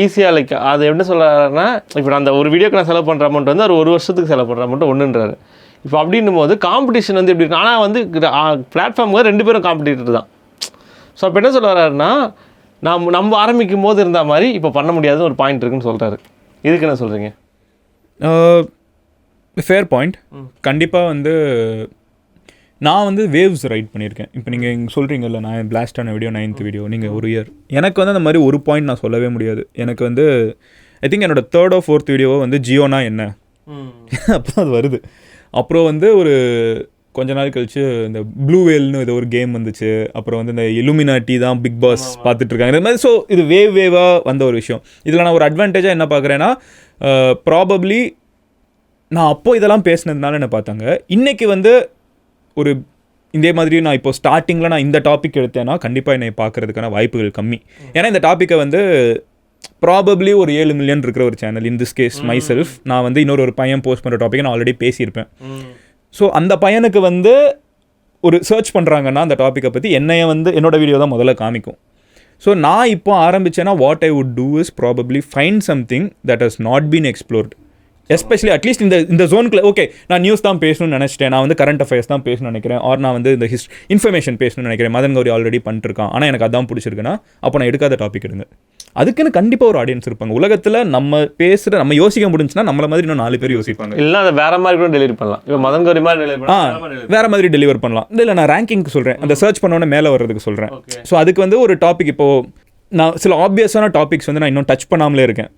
ஈஸியாக லைக் அது எப்படி சொல்கிறாருன்னா, இப்போ நான் அந்த ஒரு வீடியோக்கு நான் செலவு பண்ணுற அமௌண்ட் வந்து ஒரு வருஷத்துக்கு செலவு பண்ணுற அமௌண்ட்டு ஒன்றுன்றாரு. இப்போ அப்படின்னும் போது காம்படிஷன் வந்து எப்படி இருக்கு. ஆனால் வந்து பிளாட்ஃபார்முக்கு 2 பேரும் காம்படிட்டர் தான். ஸோ அப்போ என்ன சொல்ல வர்றாருன்னா, நம்ம ஆரம்பிக்கும் போது இருந்த மாதிரி இப்போ பண்ண முடியாதுன்னு ஒரு பாயிண்ட் இருக்குன்னு சொல்கிறாரு. இதுக்கு என்ன சொல்கிறீங்க? Fair point. கண்டிப்பாக வந்து நான் வந்து வேவ்ஸ் ரைட் பண்ணியிருக்கேன். இப்போ நீங்கள் இங்கே சொல்கிறீங்கல்ல, நான் பிளாஸ்டான வீடியோ 9th வீடியோ நீங்கள் ஒரு இயர், எனக்கு வந்து அந்த மாதிரி ஒரு பாயிண்ட் நான் சொல்லவே முடியாது. எனக்கு வந்து ஐ திங்க் என்னோடய 3rd or 4th வீடியோவை வந்து ஜியோனா என்ன அப்போ அது வருது. அப்புறம் வந்து ஒரு கொஞ்ச நாள் கழிச்சு இந்த ப்ளூ வேல்னு ஏதோ ஒரு கேம் வந்துச்சு. அப்புறம் வந்து இந்த இலுமினாட்டி தான் பிக் பாஸ் பார்த்துட்ருக்காங்க இந்த மாதிரி. ஸோ இது வேவாக வந்த ஒரு விஷயம். இதில் நான் ஒரு அட்வான்டேஜாக என்ன பார்க்குறேன்னா, ப்ராபப்ளி நான் அப்போது இதெல்லாம் பேசினதுனால என்ன பார்த்தாங்க. இன்றைக்கி வந்து ஒரு இதே மாதிரி நான் இப்போ ஸ்டார்டிங்கில் நான் இந்த டாபிக் எடுத்தேன்னா கண்டிப்பாக என்னை பார்க்குறதுக்கான வாய்ப்புகள் கம்மி. ஏன்னா இந்த டாப்பிக்கை வந்து ப்ராபப்ளி ஒரு 7 மில்லியன் இருக்கிற ஒரு channel, in this case myself, நான் வந்து இன்னொரு பையன் போஸ்ட் பண்ணுற டாப்பிக்கை நான் ஆல்ரெடி பேசியிருப்பேன். ஸோ அந்த பையனுக்கு வந்து ஒரு சர்ச் பண்ணுறாங்கன்னா அந்த டாப்பிக்கை பற்றி என்னைய வந்து என்னோடய வீடியோ தான் முதல்ல காமிக்கும். ஸோ நான் இப்போ ஆரம்பித்தேன்னா what I would do is probably find something that has not been explored. Especially at least இந்த ஜோனுக்குள்ள ஓகே நான் நியூஸ் தான் பேசணும்னு நினச்சிட்டேன், நான் வந்து கரண்ட் அஃபேர்ஸ் தான் பேசணும்னு நினைக்கிறேன், ஆர் நான் வந்து இந்த இன்ஃபர்மேஷன் பேசணும்னு நினைக்கிறேன், மதன் கௌரி ஆல்ரெடி பண்ணிருக்கான் ஆனால் எனக்கு அதான் பிடிச்சிருக்குன்னா அப்போ நான் எடுக்காத டாபிக் எடுங்க. அதுக்குன்னு கண்டிப்பாக ஒரு ஆடியன்ஸ் இருப்பாங்க உலகத்தில். நம்ம யோசிக்க முடிஞ்சுன்னா நம்மள மாதிரி இன்னும் 4 பேர் யோசிப்பாங்க. இல்லை அதை வேற மாதிரி கூட டெலிவரி பண்ணலாம். இப்போ மதன் கௌரி மாதிரி டெலிவரி பண்ணலாம், வேற மாதிரி டெலிவர் பண்ணலாம். இல்லை நான் ரேங்கிங்க்கு சொல்கிறேன், அந்த சர்ச் பண்ணோன்னே மேலே வர்றதுக்கு சொல்கிறேன். ஸோ அதுக்கு வந்து ஒரு டாபிக் இப்போ நான் சில ஆப்வியஸான டாபிக்ஸ் வந்து நான் இன்னும் டச் பண்ணாமலே இருக்கேன்.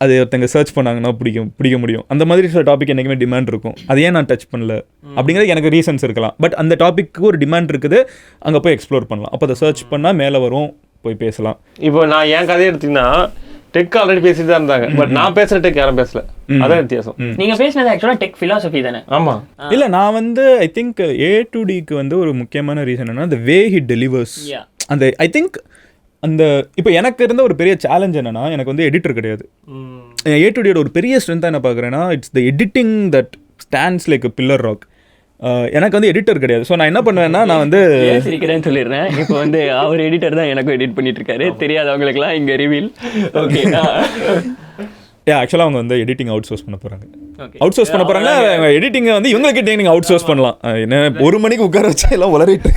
அது ஒருத்தங்க சர்ச் பண்ணாங்கன்னா பிடிக்க முடியும். அந்த மாதிரி சில டாபிக் என்றைக்குமே டிமாண்ட் இருக்கும். அது ஏன் நான் டச் பண்ணல அப்படிங்கிறது எனக்கு ரீசன்ஸ் இருக்கலாம். பட் அந்த டாபிக்கு ஒரு டிமாண்ட் இருக்குது, அங்கே போய் எக்ஸ்ப்ளோர் பண்ணலாம். அப்போ அதை சர்ச் பண்ணால் மேலே வரும், போய் பேசலாம். இப்போ நான் என் கதையை எடுத்தீங்கன்னா டெக் ஆல்ரெடி பேசிட்டு தான் இருந்தாங்க, பட் நான் பேசுற டெக் யாரும் பேசல. அதான் வித்தியாசம். நீங்க பேசினது ஆக்சுவலா டெக் ஃபிலாசபி தானே? ஆமா. இல்ல நான் வந்து ஐ திங்க் A2Dக்கு வந்து ஒரு முக்கியமான ரீசன் என்னன்னா the way he delivers. அந்த ஐ திங்க் அந்த இப்போ எனக்கு இருந்த ஒரு பெரிய சேலஞ்ச் என்னன்னா, எனக்கு வந்து எடிட்டர் கிடையாது. A2Dயோட ஒரு பெரிய ஸ்ட்ரென்த்தாக என்ன பார்க்குறேன்னா, it's the editing that stands like pillar rock. எனக்கு வந்து எடிட்டர் கிடையாது. ஸோ நான் என்ன பண்ணுவேன்னா, நான் வந்து சிரிக்கிறேன்னு சொல்லிடுறேன். இப்போ வந்து அவர் எடிட்டர் தான் எனக்கும் எடிட் பண்ணிட்டு இருக்காரு, தெரியாதவங்களுக்குலாம் இங்கே ரிவீல். ஓகே, ஆக்சுவலாக அவங்க வந்து எடிட்டிங் அவுட் சோர்ஸ் பண்ண போகிறாங்க. எடிட்டிங்கை வந்து இவங்ககிட்ட நீங்கள் அவுட் சோர்ஸ் பண்ணலாம். என்ன 1 மணிக்கு உட்கார வச்சா எல்லாம் உளறிட்டு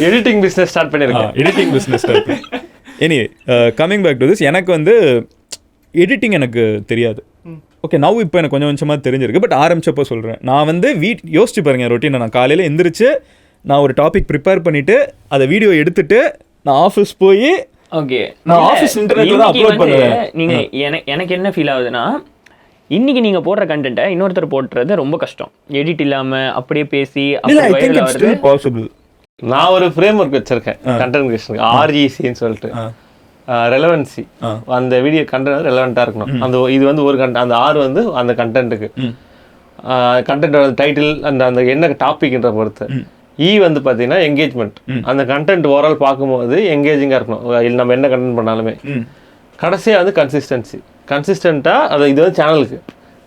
எடிட்டிங் பிஸ்னஸ் ஸ்டார்ட் பண்ணியிருக்கேன். Editing business start. Anyway coming back to this, எனக்கு வந்து எடிட்டிங் எனக்கு தெரியாது. ஓகே, நவ் இப்போ எனக்கு கொஞ்சம் கொஞ்சமாக தெரிஞ்சிருக்கு. பட் ஆரம்பிச்சப்போ சொல்கிறேன், நான் வந்து யோசிச்சு பாருங்க ரொட்டீனை. நான் காலையில் எந்திரிச்சு நான் ஒரு டாபிக் ப்ரிப்பேர் பண்ணிவிட்டு அதை வீடியோ எடுத்துட்டு நான் ஆஃபீஸ் போய் ஓகே நான் ஆஃபீஸ் இன்டர்நெட்டில் தான் அப்லோட் பண்ணுவேன். நீங்கள் எனக்கு என்ன ஃபீல் ஆகுதுன்னா, இன்றைக்கி நீங்கள் போடுற கண்டென்ட்டை இன்னொருத்தர் போட்டுறது ரொம்ப கஷ்டம். எடிட் இல்லாமல் அப்படியே பேசி பாசிபிள். நான் ஒரு ஃப்ரேம் ஒர்க் வச்சிருக்கேன் கண்டென்ட் கிரியேஷனுக்கு, RECன்னு சொல்லிட்டு, ரெலவன்சி. அந்த வீடியோ கண்டென்ட் ரெலவெண்ட்டாக இருக்கணும். அந்த இது வந்து ஒரு அந்த R வந்து அந்த கண்டென்ட்டுக்கு, கண்டென்ட்டோட டைட்டில் அந்த என்ன டாபிக்ன்ற பொறுத்து. வந்து பார்த்தீங்கன்னா என்கேஜ்மெண்ட். அந்த கண்டென்ட் ஓவரால் பார்க்கும்போது என்கேஜிங்காக இருக்கணும். இல்லை நம்ம என்ன கண்டென்ட் பண்ணாலுமே. கடைசியாக வந்து கன்சிஸ்டண்ட்டாக அது இது வந்து சேனலுக்கு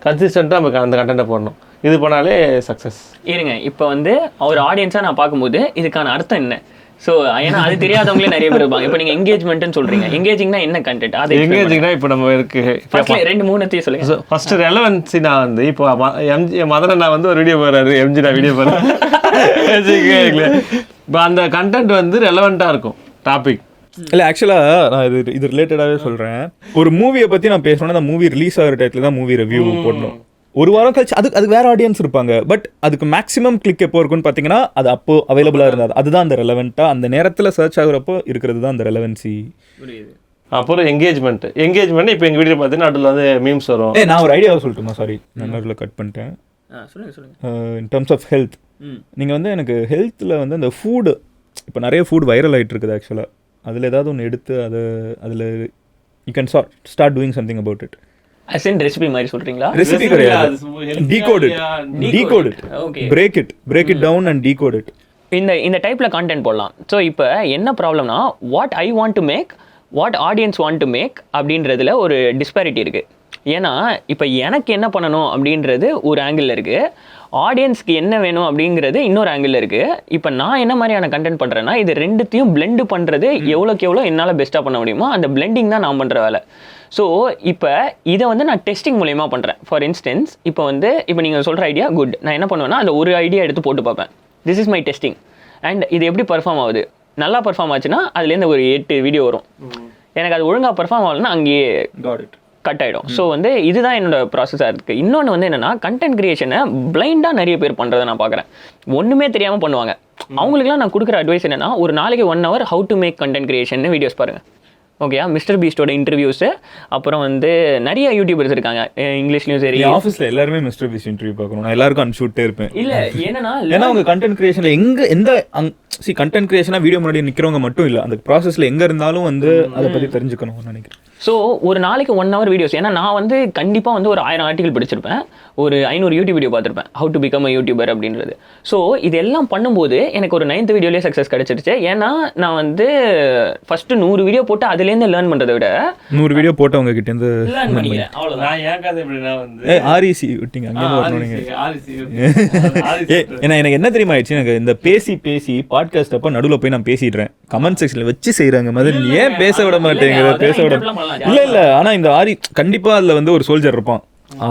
கன்சிஸ்டண்ட்டாக நமக்கு அந்த கண்டென்ட்டை போடணும். இது பண்ணாலே சக்ஸஸ். இருங்க, இப்போ வந்து ஒரு ஆடியன்ஸாக நான் பார்க்கும்போது இதுக்கான அர்த்தம் என்ன? ஸோ ஏன்னா அது தெரியாதவங்களே நிறைய பேர் இருப்பாங்க. இப்போ நீங்கள் என்கேஜ்மெண்ட்னு சொல்கிறீங்க, என்கேஜிங்னா என்ன கண்டென்ட்? அது என்கேஜிங்னா இப்போ நம்ம இருக்கு 2-3 சொல்லுங்க. First relevancy. நான் வந்து இப்போ மதன நான் வந்து ஒரு வீடியோ போடுறாரு, எம்ஜி நான் வீடியோ போடுறேன். இப்போ அந்த கண்டென்ட் வந்து ரெலவெண்ட்டாக இருக்கும் டாபிக். இல்லை ஆக்சுவலாக நான் இது ரிலேட்டடாகவே சொல்கிறேன். ஒரு மூவியை பற்றி நான் பேசணுன்னா அந்த மூவி ரிலீஸ் ஆகிற டைத்தில் தான் மூவி ரிவ்யூ போடணும். ஒரு வாரம் கழிச்சு அது வேறு ஆடியன்ஸ் இருப்பாங்க. பட் அதுக்கு மேக்ஸிமம் கிளிக் எப்போ இருக்குன்னு பார்த்தீங்கன்னா, அது அப்போ அவைலபிளாக இருந்தாது. அதுதான் அந்த ரெலவெண்ட்டாக அந்த நேரத்தில் சர்ச் ஆகுறப்போ இருக்கிறது தான் அந்த ரெலவென்சி. அப்புறம் என்கேஜ்மெண்ட் இப்போ எங்கள் வீடியோ பார்த்தீங்கன்னா அதில் வந்து மீம்ஸ் வரும். நான் ஒரு ஐடியாவை சொல்லட்டுமா? சாரி, நடுவில் கட் பண்ணிட்டேன். இன் டர்ம்ஸ் ஆஃப் ஹெல்த், நீங்கள் வந்து எனக்கு ஹெல்த்தில் வந்து அந்த ஃபுட்டு, இப்போ நிறைய ஃபுட் வைரல் ஆகிட்டு இருக்குது ஆக்சுவலாக. அதில் ஏதாவது ஒன்று எடுத்து அதில் you can start doing something about it. Recipe மாதிரி சொல்றீங்களா? ரெசிபி கிடையாது, decode it, break it down and decode it. இந்த டைப்ல கண்டென்ட் போடலாம். ஸோ இப்போ என்ன ப்ராப்ளம்னா, what I want to make, what audience want to make அப்படின்றதுல ஒரு டிஸ்பாரிட்டி இருக்குது. ஏன்னா இப்போ எனக்கு என்ன பண்ணணும் அப்படின்றது ஒரு ஆங்கிளில் இருக்குது, ஆடியன்ஸ்க்கு என்ன வேணும் அப்படிங்கிறது இன்னொரு ஆங்கிளில் இருக்குது. இப்போ நான் என்ன மாதிரியான கண்டென்ட் பண்ணுறேன்னா, இது ரெண்டுத்தையும் பிளெண்டு பண்ணுறது எவ்வளோக்கு எவ்வளோ என்னால் பெஸ்ட்டாக பண்ண முடியுமோ அந்த பிளெண்டிங் தான் நான் பண்ணுற வேலை. ஸோ இப்போ இதை வந்து நான் டெஸ்டிங் மூலயமா பண்ணுறேன். ஃபார் இன்ஸ்டன்ஸ் இப்போ நீங்கள் சொல்கிற ஐடியா குட், நான் என்ன பண்ணுவேன்னா அந்த ஒரு ஐடியா எடுத்து போட்டு பார்ப்பேன். This is my testing and இது எப்படி பர்ஃபார்ம் ஆகுது. நல்லா பர்ஃபார்ம் ஆச்சுன்னா அதுலேருந்து ஒரு 8 வீடியோ வரும். எனக்கு அது ஒழுங்காக பர்ஃபார்ம் ஆகலைன்னா அங்கேயே கட் ஆகிடும். ஸோ வந்து இதுதான் என்னோட ப்ராசஸாக இருக்குது. இன்னொன்று வந்து என்னென்னா, கண்டென்ட் கிரியேஷனை பிளைண்டாக நிறைய பேர் பண்ணுறதை நான் பார்க்குறேன். ஒன்றுமே தெரியாமல் பண்ணுவாங்க. அவங்களுக்குலாம் நான் கொடுக்குற அட்வைஸ் என்னென்னா, ஒரு நாளைக்கு 1 hour how to make content creation videos பாருங்கள். ஓகேயா, மிஸ்டர் பீஸ்டோட இன்டர்வியூஸு, அப்புறம் வந்து நிறைய யூடியூபர்ஸ் இருக்காங்க இங்கிலீஷ்லையும் சரி. ஆஃபீஸில் எல்லாருமே மிஸ்டர் பீஸ் இன்டர்வியூ பார்க்கணும். நான் எல்லாருக்கும் அனுப்பிச்சுட்டே இருப்பேன். இல்லை ஏன்னா அவங்க கண்டென்ட் கிரியேஷனில் எந்த கண்டென்ட் கிரியேஷனாக வீடியோ முன்னாடி நிற்கிறவங்க மட்டும் இல்லை, அந்த ப்ராசஸில் எங்கே இருந்தாலும் வந்து அதை பற்றி தெரிஞ்சுக்கணும்னு நினைக்கிறேன். ஸோ ஒரு நாளைக்கு 1 hour வீடியோஸ். ஏன்னா நான் வந்து கண்டிப்பாக வந்து ஒரு 1000 ஆர்டிகல் படிச்சிருப்பேன், ஒரு 500 யூடியூப் வீடியோ பார்த்துருப்பேன், how to become a YouTuber அப்படின்றது. ஸோ இதெல்லாம் பண்ணும்போது எனக்கு ஒரு 9th வீடியோலேயே சக்ஸஸ் கிடச்சிருச்சு. ஏன்னா நான் வந்து ஃபஸ்ட்டு 100 வீடியோ போட்டு அதுலேருந்து லேர்ன் பண்ணுறதை விட 100 வீடியோ போட்டவங்க கிட்டேருந்து லேர்ன் பண்ணிக்கிறேன். அவ்வளோதான். ஏன் கதை எப்படின்னா வந்து REC விட்டீங்க அங்கேருந்து. ஏன்னா எனக்கு என்ன தெரியுமா ஆயிடுச்சு, எனக்கு இந்த பேசி பாட்காஸ்ட் அப்போ நடுவில் போய் நான் பேசிடுறேன். கமெண்ட் செக்ஷனில் வச்சு செய்கிறாங்க மாதிரி, ஏன் பேச விட மாட்டேங்கிற, பேச விட இல்லை. ஆனால் இந்த கண்டிப்பாக அதில் வந்து ஒரு சோல்ஜர் இருப்பான்,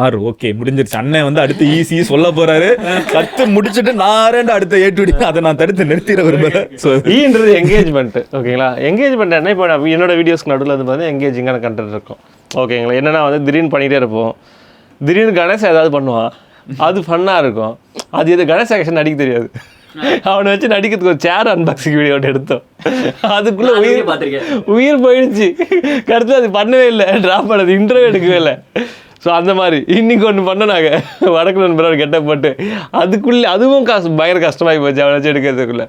ஆர் ஓகே முடிஞ்சிருச்சு. அண்ணன் வந்து அடுத்து ஈஸி சொல்ல போறாரு, கத்து முடிச்சுட்டு நான் அடுத்த ஏட்டுடி அதை நான் தடுத்து நிறுத்திட விரும்புறேன். ஸோ ஈன்றது என்கேஜ்மெண்ட். ஓகேங்களா, என்கேஜ்மெண்ட் என்ன, இப்போ என்னோட வீடியோஸ்க்கு நடுவில் வந்து பார்த்தீங்கன்னா என்கேஜிங்கான கண்டென்ட் இருக்கும். ஓகேங்களா, என்னென்னா வந்து திடீர்னு பண்ணிகிட்டே இருப்போம், திடீர்னு கணேஷ் ஏதாவது பண்ணுவான், அது ஃபன்னாக இருக்கும். அது எது கணேஷ் ஆக்ஷன் நடிக்க தெரியாது, அவனை வச்சு நடிக்கிறதுக்கு ஒரு சேர் அன்பாக்சிங் வீடியோ எடுத்தோம், அதுக்குள்ளே உயிர் போயிடுச்சு. கருத்து அது பண்ணவே இல்லை, ட்ராப் பண்ணது, இன்டர்வியூ எடுக்கவே இல்லை. ஸோ அந்த மாதிரி இன்றைக்கி ஒன்று பண்ணனாங்க, வடக்கு நண்பரோட கெட்டப் போட்டு, அதுக்குள்ளே அதுவும் பயங்கர கஷ்டமாகி போச்சு அவனை வச்சு எடுக்கிறதுக்குள்ளே.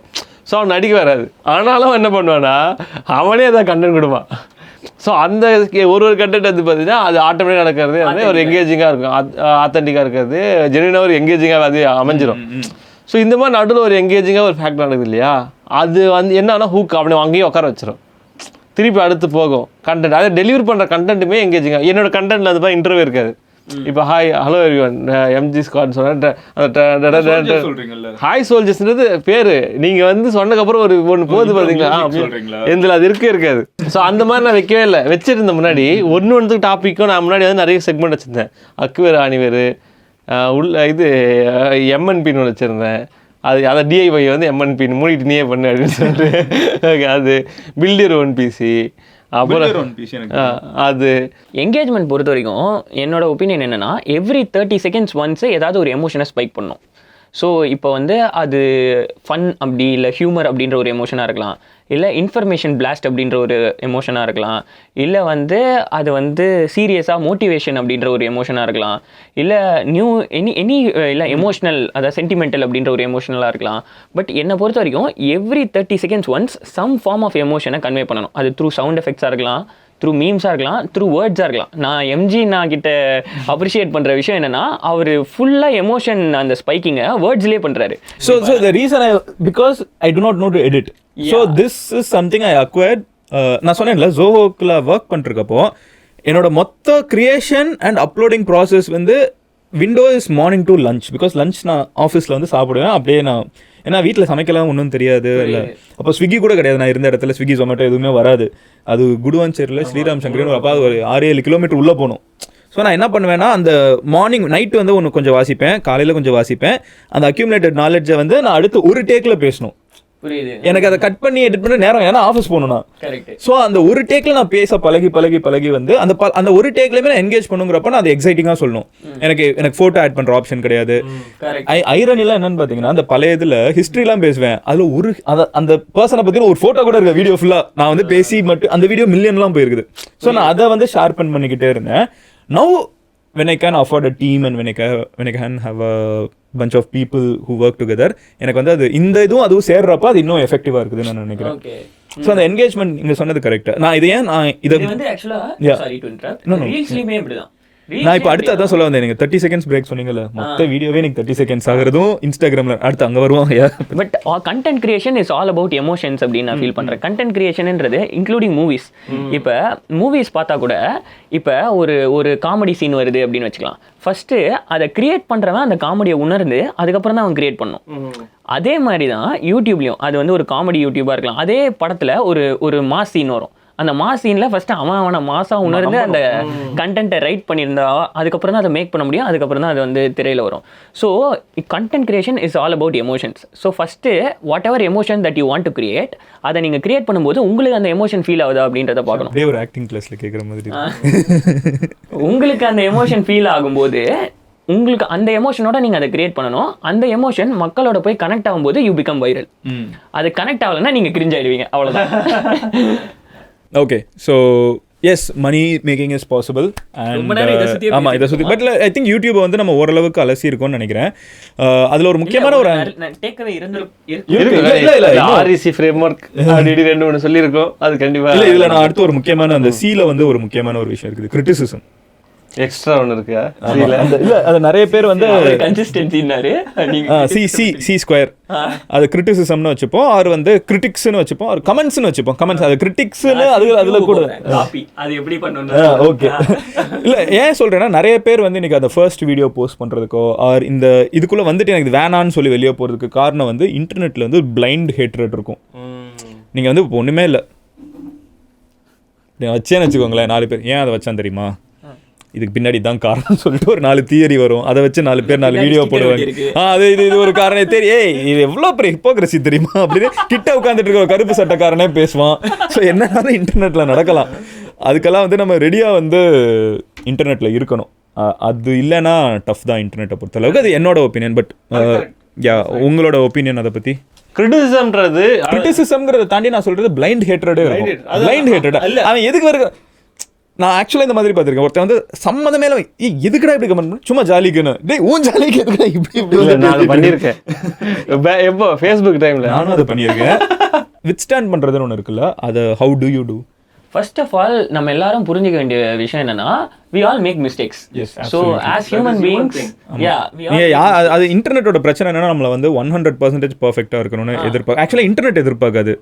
ஸோ அவன் நடிக்க வராது, ஆனாலும் என்ன பண்ணுவான்னா அவனே அதை கண்டென்ட் கொடுப்பான். ஸோ அந்த ஒரு கண்டென்ட் வந்து பார்த்தீங்கன்னா அது ஆட்டோமேட்டிக்காக நடக்கிறது வந்து ஒரு எங்கேஜிங்காக இருக்கும், ஆத்தென்டிக்காக இருக்கிறது, ஜென்யூனாக ஒரு எங்கேஜிங்காக அது அமைஞ்சிடும். ஸோ இந்த மாதிரி நடுவில் ஒரு எங்கேஜிங்காக ஒரு ஃபேக்ட் நடக்குது இல்லையா, அது வந்து என்னன்னா ஹூக் அவனை அங்கேயும் உட்கார வச்சிடும், திருப்பி அடுத்து போகும் கண்டென்ட். அதை டெலிவரி பண்ணுற கண்டென்ட்டுமே எங்கேஜிங்காக. என்னோட கண்டென்ட்டில் அது மாதிரி இன்டர்வியூ இருக்காது. இப்போ ஹாய் ஹலோ எவ்ரிவன் எம்ஜி ஸ்குவாட்னு சொன்னேன், ஹாய் சோல்ஜர்ஸ்ன்றது பேர், நீங்கள் வந்து சொன்னதுக்கப்புறம் ஒரு ஒன்று போகுது பார்த்தீங்களா, எந்தில் அது இருக்காது. ஸோ அந்த மாதிரி நான் வைக்கவே இல்லை, வச்சுருந்தேன் முன்னாடி ஒன்றுக்கு டாப்பிக்கும். நான் முன்னாடி வந்து நிறைய செக்மெண்ட் வச்சுருந்தேன், அக்குவேர் ஆணிவேர் இது எம்என்பின்னு வச்சுருந்தேன், அதை டிஐஒய் வந்து எம்என்பின்னு மூடிட்டு நீயே பண்ணு அப்படின்னு சொல்லிட்டு, அது பில்டர் ஒன் பிசி. அப்புறம் அது என்கேஜ்மெண்ட் பொறுத்த வரைக்கும் என்னோட ஒப்பீனியன் என்னென்னா, எவ்ரி 30 seconds ஒன்ஸ் ஏதாவது ஒரு எமோஷனை ஸ்பைக் பண்ணும். ஸோ இப்போ வந்து அது ஃபன் அப்படி இல்லை ஹியூமர் அப்படின்ற ஒரு எமோஷனாக இருக்கலாம், இல்லை இன்ஃபர்மேஷன் பிளாஸ்ட் அப்படின்ற ஒரு எமோஷனாக இருக்கலாம், இல்லை வந்து அது வந்து சீரியஸாக மோட்டிவேஷன் அப்படின்ற ஒரு எமோஷனாக இருக்கலாம், இல்லை எனி இல்லை எமோஷ்னல் அதாவது சென்டிமெண்டல் அப்படின்ற ஒரு எமோஷனலாக இருக்கலாம். பட் என்னை பொறுத்த வரைக்கும் every 30 seconds once some form of எமோஷனை கன்வே பண்ணணும். அது த்ரூ சவுண்ட் எஃபெக்ட்ஸாக இருக்கலாம், த்ரூ மீம்ஸாக இருக்கலாம், த்ரூ வேர்ட்ஸாக இருக்கலாம். நான் எம்ஜி நான் கிட்ட அப்ரிஷியேட் பண்ணுற விஷயம் என்னென்னா, அவர் ஃபுல்லாக எமோஷன் அந்த ஸ்பைக்கிங்கை வேர்ட்ஸ்லேயே பண்ணுறாரு. So the reason because I do not know to edit. So this is something I acquired. நான் சொன்னேன்ல, ஜோஹோக்கில் ஒர்க் பண்ணிருக்கப்போ என்னோட மொத்த கிரியேஷன் அண்ட் அப்லோடிங் ப்ராசஸ் வந்து window is morning to lunch. Because lunch நான் ஆஃபீஸில் வந்து சாப்பிடுவேன், அப்படியே நான் ஏன்னா வீட்டில் சமைக்கலாம் ஒன்றும் தெரியாது இல்லை, அப்போ ஸ்விக்கி கூட கிடையாது, நான் இருந்த இடத்துல ஸ்விக்கி ஜொமேட்டோ எதுவுமே வராது. அது குடுவாஞ்சேரியில் ஸ்ரீராம் சங்கரின்னு அப்பா ஒரு 6-7 கிலோமீட்டர் உள்ளே போகணும். ஸோ நான் என்ன பண்ணுவேன்னா, அந்த மார்னிங் நைட்டு வந்து ஒன்று கொஞ்சம் வாசிப்பேன், காலையில் கொஞ்சம் வாசிப்பேன், அந்த அக்யூமுலேட்டட் நாலேஜை வந்து நான் அடுத்து ஒரு டேக்கில் பேசணும். புரியுது, எனக்கு அதை கட் பண்ணி எடிட் பண்ண நேரம், ஏன்னா ஆஃபீஸ் போகணும்னா. ஸோ அந்த ஒரு டேக்கில் நான் பேச பழகி வந்து அந்த ஒரு டேக்லேயுமே நான் என்கேஜ் பண்ணுங்கிறப்ப நான் அது எக்ஸைட்டிங்காக சொல்லணும். எனக்கு ஃபோட்டோ ஆட் பண்ணுற ஆப்ஷன் கிடையாது. ஐரனிலாம் என்னன்னு பார்த்தீங்கன்னா, அந்த பழைய இதில் ஹிஸ்ட்ரிலாம் பேசுவேன், அதில் அந்த பர்சனை பற்றின ஒரு ஃபோட்டோ கூட இருக்க வீடியோ ஃபுல்லாக நான் வந்து பேசி மட்டும் அந்த வீடியோ மில்லியன்லாம் போயிருக்குது. ஸோ நான் அதை வந்து ஷார்பன் பண்ணிக்கிட்டே இருந்தேன். Now when I can afford a team and when I can have a bunch of people who work together, எனக்கு வந்து அது இந்த இதுவும் அதுவும் சேர்றப்ப அது இன்னும் எஃபெக்டிவாக இருக்குதுன்னு நான் நினைக்கிறேன். ஸோ அந்த என்கேஜ்மெண்ட் நீங்கள் சொன்னது கரெக்டாக. நான் இதை வந்து ஆக்சுவலாக சாரி டு இன்டரப்ட், ரீல்ஸ்லயுமே இப்படிதான். நான் இப்போ அடுத்து அதான் சொல்ல வந்தேன், எனக்கு 30 seconds பிரேக் சொன்னீங்கல்ல, மொத்த வீடியோவே எனக்கு 30 seconds ஆகுறதும் இன்ஸ்டாகிராமில் அடுத்து அங்கே வருவோம். But content creation is all about emotions அப்படின்னு நான் ஃபீல் பண்ணுறேன். கண்டென்ட் கிரியேஷன்ன்றது இன்க்ளூடிங் மூவிஸ். இப்போ மூவிஸ் பார்த்தா கூட இப்போ ஒரு காமெடி சீன் வருது அப்படின்னு வச்சுக்கலாம், ஃபஸ்ட்டு அதை கிரியேட் பண்ணுறவன் அந்த காமெடியை உணர்ந்து அதுக்கப்புறம் தான் அவன் கிரியேட் பண்ணும். அதே மாதிரி தான் யூடியூப்லேயும் அது வந்து ஒரு காமெடி யூடியூபாக இருக்கலாம், அதே படத்தில் ஒரு மாஸ் சீன் வரும், அந்த மாஸ் சீனில் ஃபஸ்ட்டு அவனை மாசாக உணர்ந்து அந்த கண்டென்ட்டை ரைட் பண்ணியிருந்தா அதுக்கப்புறம் தான் அதை மேக் பண்ண முடியும், அதுக்கப்புறம் தான் அது வந்து திரையில் வரும். So content creation is all about emotions. So first what ever emotion that you want to create, அதை நீங்கள் கிரியேட் பண்ணும்போது உங்களுக்கு அந்த எமோஷன் ஃபீல் ஆகுதா அப்படின்றத பார்க்கணும். ஒரு ஆக்டிங் கிளாஸில் கேட்குற மாதிரி உங்களுக்கு அந்த எமோஷன் ஃபீல் ஆகும்போது உங்களுக்கு அந்த எமோஷனோட நீங்கள் அதை கிரியேட் பண்ணணும். அந்த எமோஷன் மக்களோட போய் கனெக்ட் ஆகும்போது யூ பிகம் வைரல். அது கனெக்ட் ஆகலைன்னா நீங்கள் கிரிஞ்ச் ஆகிடுவீங்க, அவ்வளோதான். Okay, so yes, money making is possible. And ஆமாம், இதை சுற்றி பட் ஐ திங்க் யூடியூப் வந்து நம்ம ஓரளவுக்கு அலசி இருக்கும்னு நினைக்கிறேன். அதில் ஒரு முக்கியமான ஒரு ஆர்இசி ஃப்ரேம்வொர்க் அப்படி 2-3 சொல்லியிருக்கோம். அது கண்டிப்பாக இல்லை, இதில் நான் அடுத்து ஒரு முக்கியமான அந்த சீல வந்து ஒரு முக்கியமான ஒரு விஷயம் இருக்குது, கிரிட்டிசிசம். எக்ஸ்ட்ரா ஒன்று இருக்கா? இல்லை, அது நிறைய பேர் வந்து கன்சிஸ்டன்சின்னாரு சி ஸ்கொயர், அது கிரிட்டிசிசம்னு வச்சுப்போம், அவர் வந்து கிரிட்டிக்ஸ்னு வச்சுப்போம், அவர் கமெண்ட்ஸ்னு வச்சுப்போம். கமெண்ட்ஸ் அது கிரிட்டிக்ஸ்னு அதில் கூட அது எப்படி பண்ணணும். ஓகே, இல்லை ஏன் சொல்கிறேன்னா, நிறைய பேர் வந்து இன்னைக்கு அந்த ஃபர்ஸ்ட் வீடியோ போஸ்ட் பண்ணுறதுக்கோ ஆர் இந்த இதுக்குள்ளே வந்துட்டு எனக்கு வேணான்னு சொல்லி வெளியே போகிறதுக்கு காரணம் வந்து இன்டர்நெட்டில் வந்து பிளைண்ட் ஹேட்ரட் இருக்கும். நீங்கள் வந்து இப்போ ஒன்றுமே இல்லை வச்சேன்னு வச்சுக்கோங்களேன், 4 பேர் ஏன் அதை வச்சான் தெரியுமா, இதுக்கு பின்னாடி தான் காரணம் சொல்லிட்டு ஒரு 4 தியரி வரும். அதை வச்சு 4 பேர் 4 வீடியோ போடுவாங்க. அது இது ஒரு காரணம் தெரியும். ஏய் இது எவ்வளோ பெரிய ஹிப்போக்ரசி தெரியுமா அப்படின்னு கிட்ட உட்காந்துட்டு இருக்க ஒரு கருப்பு சட்டக்காரனே பேசுவான். ஸோ என்னன்னாலும் இன்டர்நெட்டில் நடக்கலாம். அதுக்கெல்லாம் வந்து நம்ம ரெடியாக வந்து இன்டர்நெட்டில் இருக்கணும். அது இல்லைன்னா டஃப் தான் இன்டர்நெட்டை பொறுத்தளவுக்கு. அது என்னோட ஒப்பீனியன். பட் உங்களோட ஒப்பீனியன் அதை பற்றி? கிரிட்டிசிசம்ங்கிறத தாண்டி நான் சொல்றது பிளைண்ட் ஹேட்ரடே இருக்கும். பிளைண்ட் ஹேட்ரட் அவன் எதுக்கு வருக. நான் ஆக்சுவலாக இந்த மாதிரி பார்த்துருக்கேன். ஒருத்தன் வந்து சம்மந்தமே எதுக்குடா இப்படி கமெண்ட் பண்ணி சும்மா ஜாலிக்குன்னு டேய் ஊன் ஜாலிக்கு எதுக்குடா இப்படி நான் பண்ணியிருக்கேன். எப்போ ஃபேஸ்புக் டைமில் நானும் அதை பண்ணியிருக்கேன். வித் ஸ்டாண்ட் பண்ணுறதுன்னு ஒன்று இருக்குல்ல, அதை how do you do? First of all நம்ம எல்லாரும் புரிஞ்சுக்க வேண்டிய விஷயம் என்னன்னா we all make mistakes. So as human beings அது இன்டர்நெட்டோட பிரச்சனை என்னன்னா நம்மள வந்து 100% பர்ஃபெக்டாக இருக்கணும்னு எதிர்பார்க்க. ஆக்சுவலாக இன்டர்நெட் எதிர்பார்க்காது.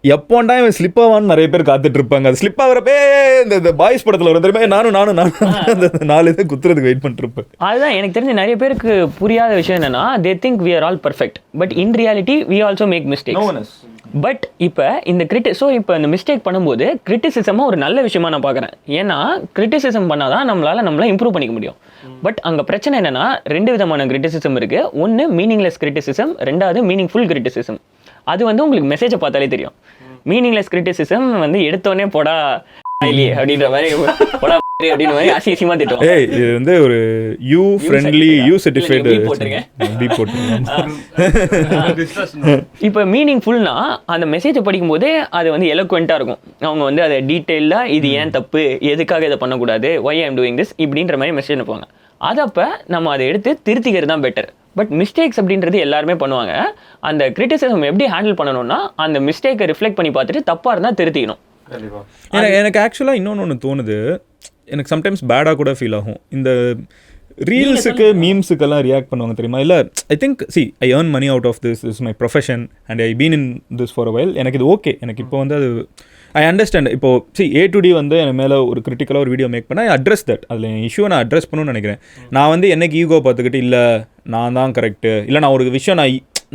எப்போண்டா இவன் ஸ்லிப் ஆவான்னு நிறைய பேர் காத்துட்டு இருப்பாங்க. அது ஸ்லிப் ஆகிறப்பே இந்த பாய்ஸ் படத்தில் வரும் தெரியுமா, நானும் அந்த 4 இதை குத்துறதுக்கு வெயிட் பண்ணிட்டு இருப்பேன். அதுதான் எனக்கு தெரிஞ்ச நிறைய பேருக்கு புரியாத விஷயம் என்னன்னா they think we are all perfect but in reality we also make mistakes. But இப்போ இந்த இப்போ இந்த மிஸ்டேக் பண்ணும்போது கிரிட்டிசிசமாக ஒரு நல்ல விஷயமா நான் பார்க்குறேன். ஏன்னா கிரிட்டிசிசம் பண்ணால் தான் நம்மளால் இம்ப்ரூவ் பண்ணிக்க முடியும். பட் அங்கே பிரச்சனை என்னென்னா 2 விதமான கிரிட்டிசிசம் இருக்குது. ஒன்று மீனிங்லெஸ் கிரிட்டிசிசம், 2வது மீனிங்ஃபுல் கிரிட்டிசிசம். அது வந்து உங்களுக்கு மெசேஜை பார்த்தாலே தெரியும். மீனிங்லெஸ் கிரிட்டிசிசம் வந்து எடுத்தோடனே போடா இல்லையே அப்படின்ற மாதிரி போடா அப்படின்னு மாதிரி அசிங்கமா திட்டம். ஏய் இது வந்து ஒரு U friendly U certified beep போட்டுருக்கேன். இப்போ மீனிங்ஃபுல்னா அந்த மெசேஜை படிக்கும்போதே அது வந்து எலக்வெண்ட்டாக இருக்கும். அவங்க வந்து அதை டீட்டெயிலாக இது ஏன் தப்பு, எதுக்காக இதை பண்ணக்கூடாது, why I am doing this இப்படின்ற மாதிரி மெசேஜ் அனுப்புவாங்க. அது அப்போ நம்ம அதை எடுத்து திருத்திக்கிறது தான் பெட்டர். பட் மிஸ்டேக்ஸ் அப்படின்றது எல்லாருமே பண்ணுவாங்க. அந்த கிரிட்டிசிசம் எப்படி ஹேண்டில் பண்ணணும்னா அந்த மிஸ்டேக்கை ரிஃப்ளெக்ட் பண்ணி பார்த்துட்டு தப்பாக இருந்தால் திருத்திக்கணும். எனக்கு ஆக்சுவலாக இன்னொன்று தோணுது. எனக்கு சம்டைம்ஸ் பேடாக கூட ஃபீல் ஆகும். இந்த ரீல்ஸுக்கு மீம்ஸுக்கெல்லாம் ரியாக்ட் பண்ணுவாங்க தெரியுமா? இல்லை I think I earn money out of this is my profession and I been in this for a while. எனக்கு இது ஓகே. எனக்கு இப்போ வந்து அது ஐ அண்டர்ஸ்டாண்ட். இப்போது A to D வந்து என் மேலே ஒரு கிரிட்டிக்கலாக ஒரு வீடியோ மேக் பண்ணால் ஐ அட்ரஸ் தட். அதில் என் இஷ்யூவை நான் அட்ரஸ் பண்ணணும்னு நினைக்கிறேன். நான் வந்து என்னைக்கு ஈகோ பார்த்துக்கிட்டு இல்லை நான் தான் கரெக்டு, இல்லை நான் ஒரு விஷயம்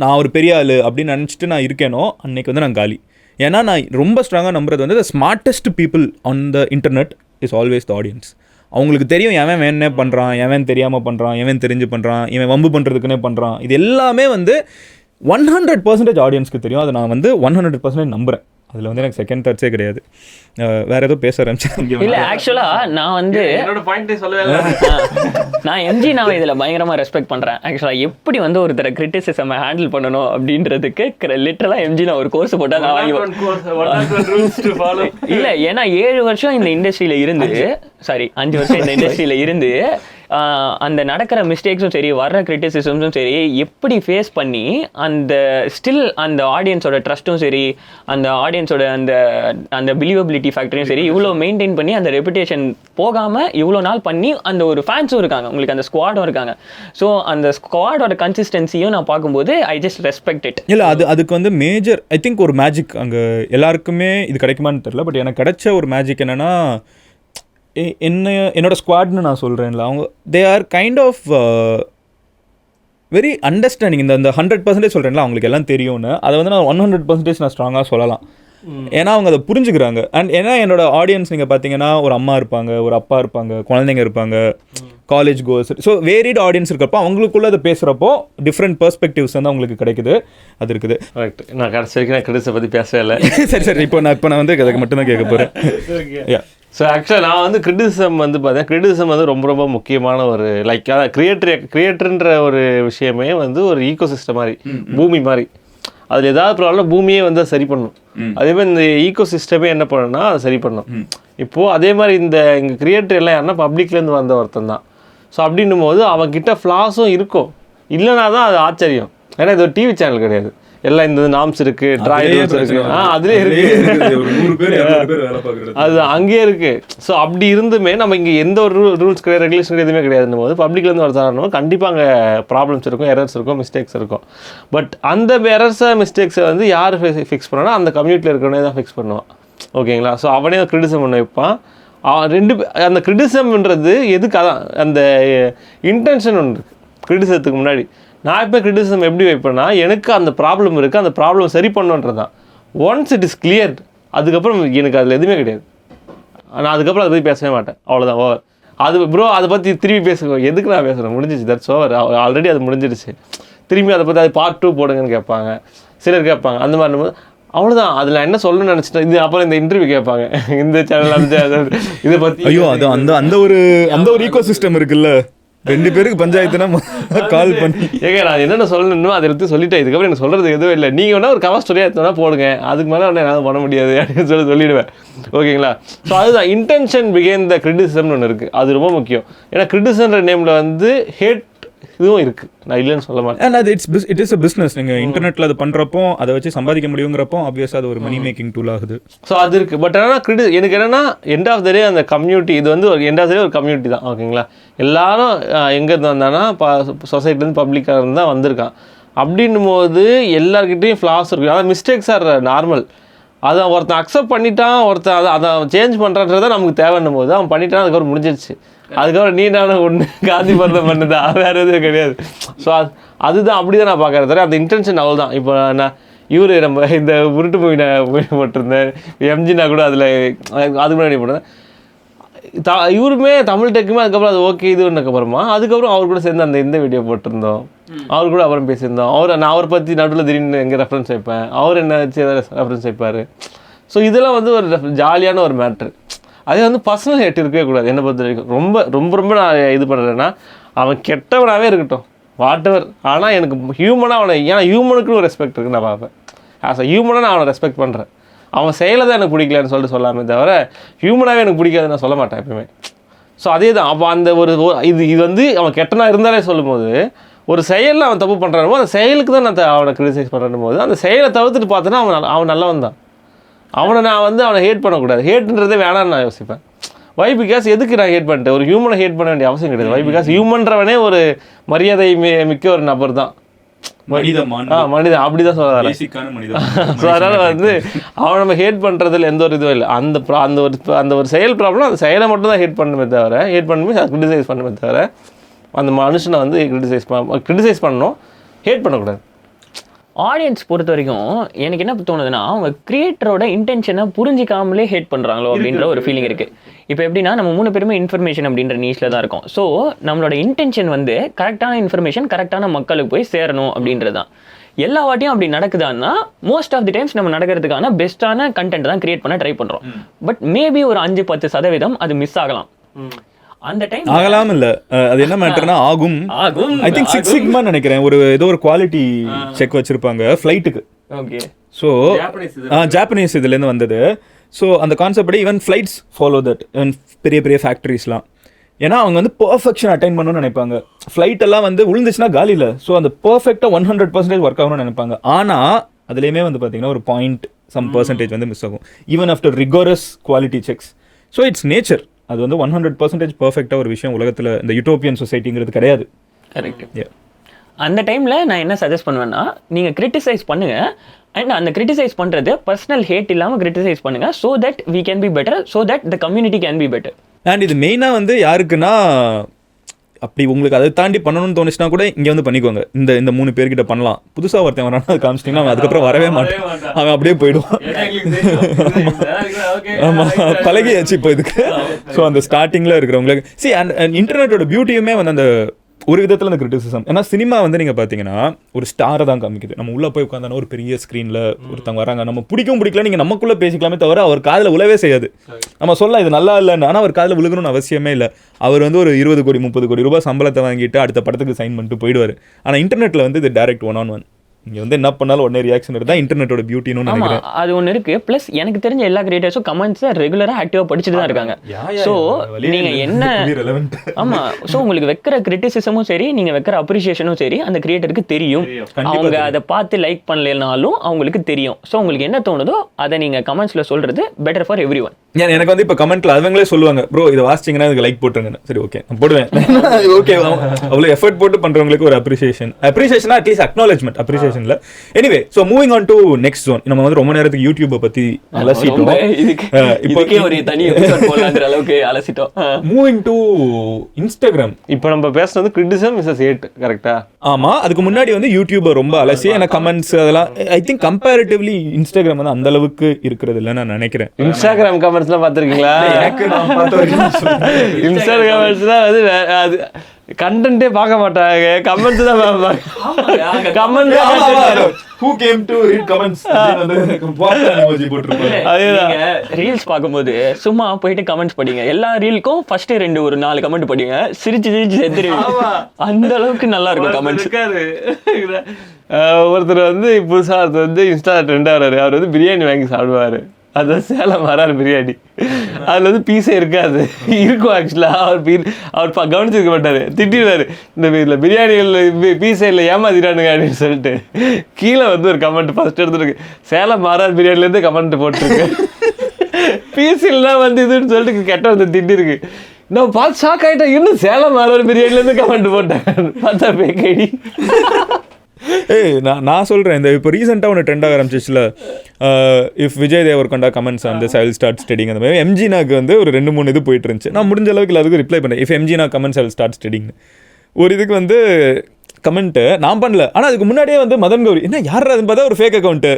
நான் ஒரு பெரிய ஆள் அப்படின்னு நினச்சிட்டு நான் இருக்கேனோ அன்றைக்கி வந்து நான் காலி. ஏன்னா நான் ரொம்ப ஸ்ட்ராங்காக நம்புறது வந்து த smartest people on the internet is always the audience. அவங்களுக்கு தெரியும் எவன் வேணே பண்ணுறான், எவன் தெரியாமல் பண்ணுறான், எவன் தெரிஞ்சு பண்ணுறான், இவன் வம்பு பண்ணுறதுக்குன்னே பண்ணுறான். இது எல்லாமே வந்து 100% ஆடியன்ஸ்க்கு தெரியும். அதை நான் வந்து 100% நம்புகிறேன். அதில் வந்து எனக்கு செகண்ட் தாட்ஸே கிடையாது. வேற ஏதோ பேச ஆரம்பிச்சேன். இல்லை ஆக்சுவலாக நான் வந்து நான் எம்ஜி நான் இதில் பயங்கரமாக ரெஸ்பெக்ட் பண்ணுறேன். ஆக்சுவலாக எப்படி வந்து ஒருத்தரை கிரிட்டிசிசம் ஹேண்டில் பண்ணணும் அப்படின்றதுக்கு லிட்டரலாக எம்ஜி நான் ஒரு கோர்ஸ் போட்டால் நான் வாங்கி இல்லை. ஏன்னா 7 வருஷம் இந்த இண்டஸ்ட்ரியில் இருந்து 5 வருஷம் இந்த இண்டஸ்ட்ரியில் இருந்து அந்த நடக்கிற மிஸ்டேக்ஸும் சரி வர்ற கிரிட்டிசிசம்ஸும் சரி எப்படி ஃபேஸ் பண்ணி அந்த ஸ்டில் அந்த ஆடியன்ஸோட ட்ரஸ்ட்டும் சரி அந்த ஆடியன்ஸோட அந்த பிலீவபிலிட்டி ஃபேக்டரையும் சரி இவ்வளோ மெயின்டைன் பண்ணி அந்த ரெப்புடேஷன் போகாமல் இவ்வளோ நாள் பண்ணி அந்த ஒரு ஃபேன்ஸும் இருக்காங்க, உங்களுக்கு அந்த ஸ்குவாடும் இருக்காங்க. ஸோ அந்த ஸ்குவாடோட கன்சிஸ்டன்சியும் நான் பார்க்கும்போது ஐ ஜஸ்ட் ரெஸ்பெக்ட் இட். இல்லை அதுக்கு வந்து மேஜர் ஐ திங்க் ஒரு மேஜிக் அங்கே எல்லாருக்குமே இது கிடைக்குமான்னு தெரியல. பட் எனக்கு கிடைச்ச ஒரு மேஜிக் என்னென்னா என்னோட ஸ்குவாட்னு நான் சொல்கிறேன்ல, அவங்க they are kind of very understanding. இந்த 100% சொல்கிறேன்ல அவங்களுக்கு எல்லாம் தெரியும்னு, அதை வந்து நான் 100% நான் ஸ்ட்ராங்காக சொல்லலாம். ஏன்னா அவங்க அதை புரிஞ்சுக்கிறாங்க. அண்ட் ஏன்னா என்னோட ஆடியன்ஸ் நீங்கள் பார்த்தீங்கன்னா ஒரு அம்மா இருப்பாங்க, ஒரு அப்பா இருப்பாங்க, குழந்தைங்க இருப்பாங்க, college course. So varied audience இருக்கிறப்போ அவங்களுக்குள்ள அதை பேசுகிறப்போ டிஃப்ரெண்ட் பெர்ஸ்பெக்டிவ்ஸ் வந்து அவங்களுக்கு கிடைக்குது. அது இருக்குது. கரெக்ட். நான் கடைசி வரைக்கும் நான் கிரிட்டிஸை பற்றி பேசவே இல்லை. சரி இப்போ நான் வந்து அதுக்கு மட்டும்தான் கேட்க போகிறேன். ஸோ ஆக்சுவலாக நான் வந்து கிரிட்டிசிசம் வந்து பார்த்தேன். கிரிட்டிசிசம் வந்து ரொம்ப ரொம்ப முக்கியமான ஒரு லைக் அதான் கிரியேட்டர்ன்ற ஒரு விஷயமே வந்து ஒரு ஈகோ சிஸ்டம் மாதிரி, பூமி மாதிரி. அதில் ஏதாவது ப்ராப்ளம் பூமியே வந்து அதை சரி பண்ணும். அதே மாதிரி இந்த ஈகோ சிஸ்டமே என்ன பண்ணணும்னா அதை சரி பண்ணும். இப்போது அதே மாதிரி இங்கே கிரியேட்டர் எல்லாம் யாருன்னா பப்ளிக்லேருந்து வந்த ஒருத்தன் தான். ஸோ அப்படின்னும் போது அவன்கிட்ட ஃப்ளாஸும் இருக்கும். இல்லைனா தான் அது ஆச்சரியம். ஏன்னா இது ஒரு டிவி சேனல் கிடையாது. எல்லாம் இந்த நாம்ஸ் இருக்கு, ட்ராய் ரூல்ஸ் இருக்கு, அதுலேயே இருக்கு, அது அங்கேயே இருக்கு. ஸோ அப்படி இருந்துமே நம்ம இங்கே எந்த ஒரு ரூல்ஸ் கிடையாது, ரெகுலேஷன் எதுவுமே கிடையாதுன்னு போது பப்ளிக்லேருந்து வர சாரணும் கண்டிப்பாக அங்கே ப்ராப்ளம்ஸ் இருக்கும், எரர்ஸ் இருக்கும், மிஸ்டேக்ஸ் இருக்கும். பட் அந்த எரர்ஸை மிஸ்டேக்ஸை வந்து யார் ஃபிக்ஸ் பண்ணனா அந்த கம்யூனிட்டியில் இருக்கிறவனே தான் ஃபிக்ஸ் பண்ணுவான். ஓகேங்களா? ஸோ அவனே கிரிட்டிசம் பண்ண வைப்பான். அந்த கிரிட்டிசம்ன்றது எதுக்கு அதான் அந்த இன்டென்ஷன் ஒன்று இருக்குது கிரிட்டிசத்துக்கு முன்னாடி. நான் இப்போ கிரிட்டிசிசம் எப்படி வைப்பேன்னா எனக்கு அந்த ப்ராப்ளம் இருக்குது, அந்த ப்ராப்ளம் சரி பண்ணுன்றது தான். ஒன்ஸ் இட் இஸ் கிளியர் அதுக்கப்புறம் எனக்கு அதில் எதுவுமே கிடையாது. நான் அதுக்கப்புறம் அதை பற்றி பேசவே மாட்டேன், அவ்வளோதான், ஓவர். அது ப்ரோ அதை பற்றி திரும்பி பேசுவேன், எதுக்கு நான் பேசுகிறேன், முடிஞ்சிச்சு, தட்ஸ் ஓவர், ஆல்ரெடி அது முடிஞ்சிருச்சு. திரும்பி அதை பற்றி அது பார்ட் 2 போடுங்கன்னு கேட்பாங்க, சிலர் கேட்பாங்க. அந்த மாதிரி இருக்கும்போது அவ்வளோதான், அதில் என்ன சொல்லணும்னு நினச்சிட்டேன். இது அப்புறம் இந்த இன்டர்வியூ கேட்பாங்க, இந்த சேனல் அந்த இதை பற்றி. ஐயோ, அது அந்த ஒரு ஈகோ சிஸ்டம் இருக்குல்ல, 2 பேருக்கு பஞ்சாயத்துனா கால் பண்ணி ஏங்க நான் என்னென்ன சொல்லணுமோ அதை எடுத்து சொல்லிட்டேன், இதுக்கப்புறம் எனக்கு சொல்கிறது எதுவும் இல்லை. நீங்கள் வேணால் ஒரு கவர் ஸ்டோரியாக எடுத்தோன்னா போடுங்க, அதுக்கு மேலே ஒன்று என்னால் பண்ண முடியாது அப்படின்னு சொல்லிடுவேன். ஓகேங்களா? ஸோ அதுதான் இன்டென்ஷன் பிகைன் த கிரிட்டிசிசம்னு ஒன்று இருக்குது, அது ரொம்ப முக்கியம். ஏன்னா கிரிட்டிசிசம்ன்ற நேமில் வந்து ஹேட் இதுவும் இருக்குது, நான் இல்லைன்னு சொல்ல மாட்டேன். அண்ட் அது இட் இஸ் அ பிஸ்னஸ். நீங்கள் இன்டர்நெட்டில் அது பண்ணுறப்போ அதை வச்சு சம்பாதிக்க முடியுங்கிறப்போ ஆப்வியஸாக அது ஒரு மணி மேக்கிங் டூல் ஆகுது. ஸோ அது இருக்குது. பட் ஆனால் எனக்கு என்னென்னா எண்ட் ஆஃப் த டே அந்த கம்யூனிட்டி, இது வந்து ஒரு எண்ட் ஆஃப் த டே ஒரு கம்யூனிட்டி தான். ஓகேங்களா? எல்லாரும் எங்கேருந்து வந்தானா சொசைட்டிலேருந்து பப்ளிக்காக இருந்து தான் வந்திருக்கான். அப்படின்னும் போது எல்லாருக்கிட்டையும் ஃப்ளாஸ் இருக்குது, அதான் மிஸ்டேக்ஸ் ஆர் நார்மல். அதை ஒருத்தன் அக்செப்ட் பண்ணிட்டான், ஒருத்தன் அதை சேஞ்ச் பண்ணுறன்றதை நமக்கு தேவைன்னும் போது அவன் பண்ணிட்டான், அதுக்கப்புறம் முடிஞ்சிருச்சு. அதுக்கப்புறம் நீ நானும் ஒன்று காந்தி பரதம் பண்ணுதா, வேறு எதுவும் கிடையாது. ஸோ அதுதான் அப்படி தான் நான் பார்க்குறேன் தவிர அந்த இன்டென்ஷன் அவ்வளோ தான். இப்போ நான் நம்ம இந்த உருட்டு மூவி நான் போட்டிருந்தேன், எம்ஜினா கூட அதில் அதுக்கு முன்னாடி போட்டிருந்தேன். இவருமே தமிழ் டெக்குமே அதுக்கப்புறம் அது ஓகே இதுன்னதுக்கப்புறமா அதுக்கப்புறம் அவர் கூட சேர்ந்து இந்த வீடியோ போட்டிருந்தோம், அவர் கூட அப்புறம் பேசியிருந்தோம். நான் அவரை பற்றி நடுவில் திடீர்னு எங்கே ரெஃபரன்ஸ் வைப்பேன், அவர் என்ன வச்சு எதாவது ரெஃபரன்ஸ் வைப்பார். ஸோ இதெல்லாம் வந்து ஒரு ஜாலியான ஒரு மேட்ரு. அதே வந்து பர்சனல் ஹேட் இருக்கவே கூடாது என்னை பொறுத்த வரைக்கும். ரொம்ப ரொம்ப ரொம்ப நான் இது பண்ணுறேன்னா அவன் கெட்டவனாகவே இருக்கட்டும், வாட் எவர். ஆனால் எனக்கு ஹியூமனாக அவனை, ஏன்னா ஹியூமனுக்குன்னு ஒரு ரெஸ்பெக்ட் இருக்குது நான் பார்ப்பேன். ஆஸ் அ ஹியூமனாக நான் அவனை ரெஸ்பெக்ட் பண்ணுறேன். அவன் செயலை தான் எனக்கு பிடிக்கலன்னு சொல்லிட்டு சொல்லாமே தவிர ஹியூமனாகவே எனக்கு பிடிக்காதுன்னு நான் சொல்ல மாட்டேன் எப்பவுமே. ஸோ அதே தான். அப்போ அந்த இது வந்து அவன் கெட்டனா இருந்தாலே சொல்லும் போது ஒரு செயலில் அவன் தப்பு பண்ணுறானோ அந்த செயலுக்கு தான் நான் அவனை கிரிட்டிசைஸ் பண்ணுறேன் போது அந்த செயலை தவிர்த்துட்டு பார்த்தோன்னா அவன் நல்லவன் தான். அவனை நான் வந்து அவனை ஹேட் பண்ணக்கூடாது, ஹேட்ன்றதே வேணான்னு நான் யோசிப்பேன். வை பிகாஸ் எதுக்கு நான் ஹேட் பண்ணிட்டேன், ஒரு ஹியூமனை ஹேட் பண்ண வேண்டிய அவசியம் கிடையாது. வை பிகாஸ் ஹியூமன்றவனே ஒரு மரியாதை மிக்க ஒரு நபர் தான், மனிதன், அப்படிதான் சொல்ல. ஸோ அதனால் வந்து அவனை நம்ம ஹேட் பண்ணுறதுல எந்த ஒரு இதுவும் இல்லை. அந்த ஒரு செயல் ப்ராப்ளம், அந்த செயலை மட்டும் தான் ஹேட் பண்ணுமே தவிர, ஹேட் பண்ணுமே கிரிட்டிசைஸ் பண்ணுமே தவிர அந்த மனுஷனை வந்து கிரிட்டிசைஸ் பண்ணணும், ஹேட் பண்ணக்கூடாது. ஆடியன்ஸ் பொறுத்த வரைக்கும் எனக்கு என்ன தோணுதுன்னா, அவங்க கிரியேட்டரோட இன்டென்ஷனை புரிஞ்சிக்காமலே ஹேட் பண்ணுறாங்களோ அப்படின்ற ஒரு ஃபீலிங் இருக்குது. இப்போ எப்படின்னா நம்ம 3 பேருமே இன்ஃபர்மேஷன் அப்படின்ற நீஷில் தான் இருக்கோம். ஸோ நம்மளோட இன்டென்ஷன் வந்து கரெக்டான இன்ஃபர்மேஷன் கரெக்டான மக்களுக்கு போய் சேரணும் அப்படின்றது தான். எல்லா வாட்டியும் அப்படி நடக்குதான்னா மோஸ்ட் ஆஃப் தி டைம்ஸ் நம்ம நடக்கிறதுக்கான பெஸ்ட்டான கண்டென்ட் தான் கிரியேட் பண்ண ட்ரை பண்ணுறோம். பட் மேபி ஒரு 5-10% அது மிஸ் ஆகலாம். அந்த டைம் ஆகலாம் இல்ல, அது என்ன மேட்டர்னா ஆகும். ஐ திங்க் 6 சிக்மா நினைக்கிறேன், ஏதோ ஒரு குவாலிட்டி செக் வச்சிருப்பாங்க ஃப்ளைட்டுக்கு. ஓகே. ஸோ ஜாப்பனீஸ் இதுலேருந்து வந்தது. ஸோ அந்த கான்செப்ட் படி even flights follow that, even பெரிய பெரிய ஃபேக்ட்ரிஸ்லாம். ஏன்னா அவங்க வந்து பர்ஃபெக்ஷன் அட்டைன் பண்ணணும்னு நினைப்பாங்க. ஃப்ளைட் எல்லாம் வந்து விழுந்துச்சுன்னா காலியில், ஸோ அந்த பர்ஃபெக்டாக 100% ஒர்க் ஆகணும்னு நினைப்பாங்க. ஆனால் அதுலேயுமே வந்து பார்த்தீங்கன்னா ஒரு % வந்து மிஸ் ஆகும், even after rigorous quality checks. So it's nature. அது வந்து 100% பர்ஃபெக்டாக ஒரு விஷயம் உலகத்தில் இந்த யூட்டோப்பியன் சொசைட்டிங்கிறது கிடையாது. கரெக்ட். அந்த டைமில் நான் என்ன சஜஸ்ட் பண்ணுவேன்னா, நீங்கள் கிரிட்டிசைஸ் பண்ணுங்கள். அண்ட் அந்த கிரிட்டிசைஸ் பண்ணுறது பர்சனல் ஹேட் இல்லாமல் கிரிட்டிசைஸ் பண்ணுங்கள். So that we can be better, so that the community can be better. And இது மெயினாக வந்து யாருக்குன்னா, அப்படி உங்களுக்கு அதை தாண்டி பண்ணணும்னு தோணுச்சுன்னா கூட இங்கே வந்து பண்ணிக்கோங்க. இந்த 3 பேர்கிட்ட பண்ணலாம். புதுசாக ஒருத்தன் வரானா அது காமிச்சிட்டிங்கன்னா அவன் அதுக்கப்புறம் வரவே மாட்டான், அவன் அப்படியே போயிடுவான். ஆமாம், பழகியாச்சு இப்போ இதுக்கு. ஸோ அந்த ஸ்டார்டிங்கில் இருக்கிறவங்களுக்கு அண்ட் இன்டர்நெட்டோட பியூட்டியுமே வந்து அந்த ஒரு விதத்தில் அந்த கிரிட்டிசிசம். ஏன்னா சினிமா வந்து நீங்கள் பார்த்தீங்கன்னா ஒரு ஸ்டாரை தான் காமிக்குது. நம்ம உள்ளே போய் உட்காந்தானா ஒரு பெரிய ஸ்க்ரீனில் ஒருத்தவங்க வராங்க, நம்ம பிடிக்கல, நீங்கள் நமக்குள்ளே பேசிக்கலாமே தவிர அவர் காதில் உழவே செய்யாது. நம்ம சொல்லலாம் இது நல்லா இல்லைன்னு, ஆனால் அவர் காதில் விழுகணும்னு அவசியமே இல்லை. அவர் வந்து ஒரு 20 கோடி 30 கோடி ரூபாய் சம்பளத்தை வாங்கிட்டு அடுத்த படத்துக்கு சைன் பண்ணிட்டு போயிடுவார். ஆனால் இன்டர்நெட்டில் வந்து இது டைரக்ட் 1-on-1. இங்கே வந்து என்ன பண்ணாலும் உடனே ரியாக்ஷன் இருந்தால் இன்டர்நெட்டோட பியூட்டின்னு நினைக்கிறேன். அது ஒன்று இருக்குது. ப்ளஸ் எனக்கு தெரிஞ்ச எல்லா கிரியேட்டர்ஸும் கமெண்ட்ஸை ரெகுலராக ஆக்டிவாக படிச்சுட்டு தான் இருக்காங்க. ஸோ நீங்கள் என்ன ஆமாம், ஸோ உங்களுக்கு வைக்கிற கிரிட்டிசிசமும் சரி, நீங்கள் வைக்கிற அப்ரிஷியேஷனும் சரி அந்த கிரியேட்டருக்கு தெரியும். அவங்க அதை பார்த்து லைக் பண்ணலைனாலும் அவங்களுக்கு தெரியும். ஸோ உங்களுக்கு என்ன தோணுதோ அதை நீங்கள் கமெண்ட்ஸில் சொல்கிறது பெட்டர் ஃபார் எவ்ரி ஒன். எனக்கு வந்து இப்போ கமெண்ட்டில் அவங்களே சொல்லுவாங்க, ப்ரோ இதை வாசிச்சிங்கன்னா இதுக்கு லைக் போட்டுருங்க. சரி, ஓகே, நான் போடுவேன். ஓகே, அவ்வளோ எஃபர்ட் போட்டு பண்ணுறவங்களுக்கு ஒரு அப்ரிஷியேஷனா at least acknowledgement appreciation. Anyway, so moving on to next zone. நம்ம வந்து ரொம்ப நேரத்துக்கு யூடியூபை பத்தி அலசிட்டோம். இப்போக்கே ஒரு தனி எபிசோட் போடலாம்ங்கற அளவுக்கு அலசிட்டோம். Moving to Instagram. இப்போ நம்ம பேசுறது கிரிட்டிசிசம் விசஸ் ஹேட், கரெக்ட்டா? ஆமா, அதுக்கு முன்னாடி வந்து யூடியூபை ரொம்ப அலசி எனக்கு கமெண்ட்ஸ் அதெல்லாம் ஐ திங்க் கம்பேரிட்டிவ்லி இன்ஸ்டாகிராம் வந்து அந்த அளவுக்கு இருக்கிறது இல்ல நான் நினைக்கிறேன். இன்ஸ்டாகிராம் கமெண்ட்ஸ் கமெண்ட்ஸ்லாம் பார்த்துருக்கீங்களா? இன்ஸ்டா கமெண்ட்ஸ்லாம் வந்து அது கண்டென்ட்டே பார்க்க மாட்டாங்க, கமெண்ட்ஸ் தான் பார்ப்பாங்க. Comment who came to read comments வந்து வாட் emoji போட்டுருப்பாங்க. ரீல்ஸ் பார்க்கும்போது சும்மா போயிட்டு கமெண்ட்ஸ் படிங்க. எல்லா ரீலுக்கும் ஃபர்ஸ்ட் 4 கமெண்ட் படிங்க, சிரிச்சு செத்துருவீங்க. அந்த அளவுக்கு நல்லா இருக்கும் கமெண்ட்ஸ். ஒருத்தர் வந்து புதுசாக ஒருத்தர் வந்து இன்ஸ்டா ட்ரெண்டாக வர்றாரு. அவர் வந்து பிரியாணி வாங்கி சாப்பிடுவார். அதுதான் சேலம் வராரு பிரியாணி. அதில் வந்து பீஸே இருக்காது, இருக்கும் ஆக்சுவலாக. அவர் கவனிச்சிருக்க மாட்டார், திட்டிடுவார். இந்த இதில் பிரியாணிகளில் பீஸே இல்லை, ஏமாத்திட்டானுங்க அப்படின்னு சொல்லிட்டு. கீழே வந்து ஒரு கமெண்ட் ஃபர்ஸ்ட் எடுத்துருக்கு, சேலம் மாறார் பிரியாணிலேருந்து கமெண்ட் போட்டிருக்கு. பீஸில்லாம் வந்து இதுன்னு சொல்லிட்டு கெட்ட வந்து திட்டிருக்கு. நான் பார்த்து ஷாக் ஆகிட்டேன், இன்னும் சேலம் மாறார் பிரியாணிலேருந்து கமெண்ட் போட்டேன். பார்த்தா பேக்கடி. ஏய் நான் சொல்கிறேன், இந்த இப்போ ரீசெண்டாக ஒன்று ட்ரெண்டாக ஆரம்பிச்சிச்சுல, இஃப் விஜய் தேவர்கொண்டா கமெண்ட்ஸ் வந்து ஐ வில் ஸ்டார்ட் ஸ்டடிங். அந்த மாதிரி எம்ஜினாக்கு வந்து ஒரு 2-3 இது போயிட்டு இருந்துச்சு. நான் முடிஞ்ச அளவுக்கு அதுக்கு ரிப்ளை பண்ணேன், இஃப் எம்ஜினா கமெண்ட்ஸ் ஐ வில் ஸ்டார்ட் ஸ்டடிங்னு. ஒரு இதுக்கு வந்து கமெண்ட்டு நான் பண்ணல, ஆனால் அதுக்கு முன்னாடியே வந்து மதன் கௌரி என்ன யார் அதுன்னு பார்த்தா ஒரு ஃபேக் அக்கௌண்ட்டு.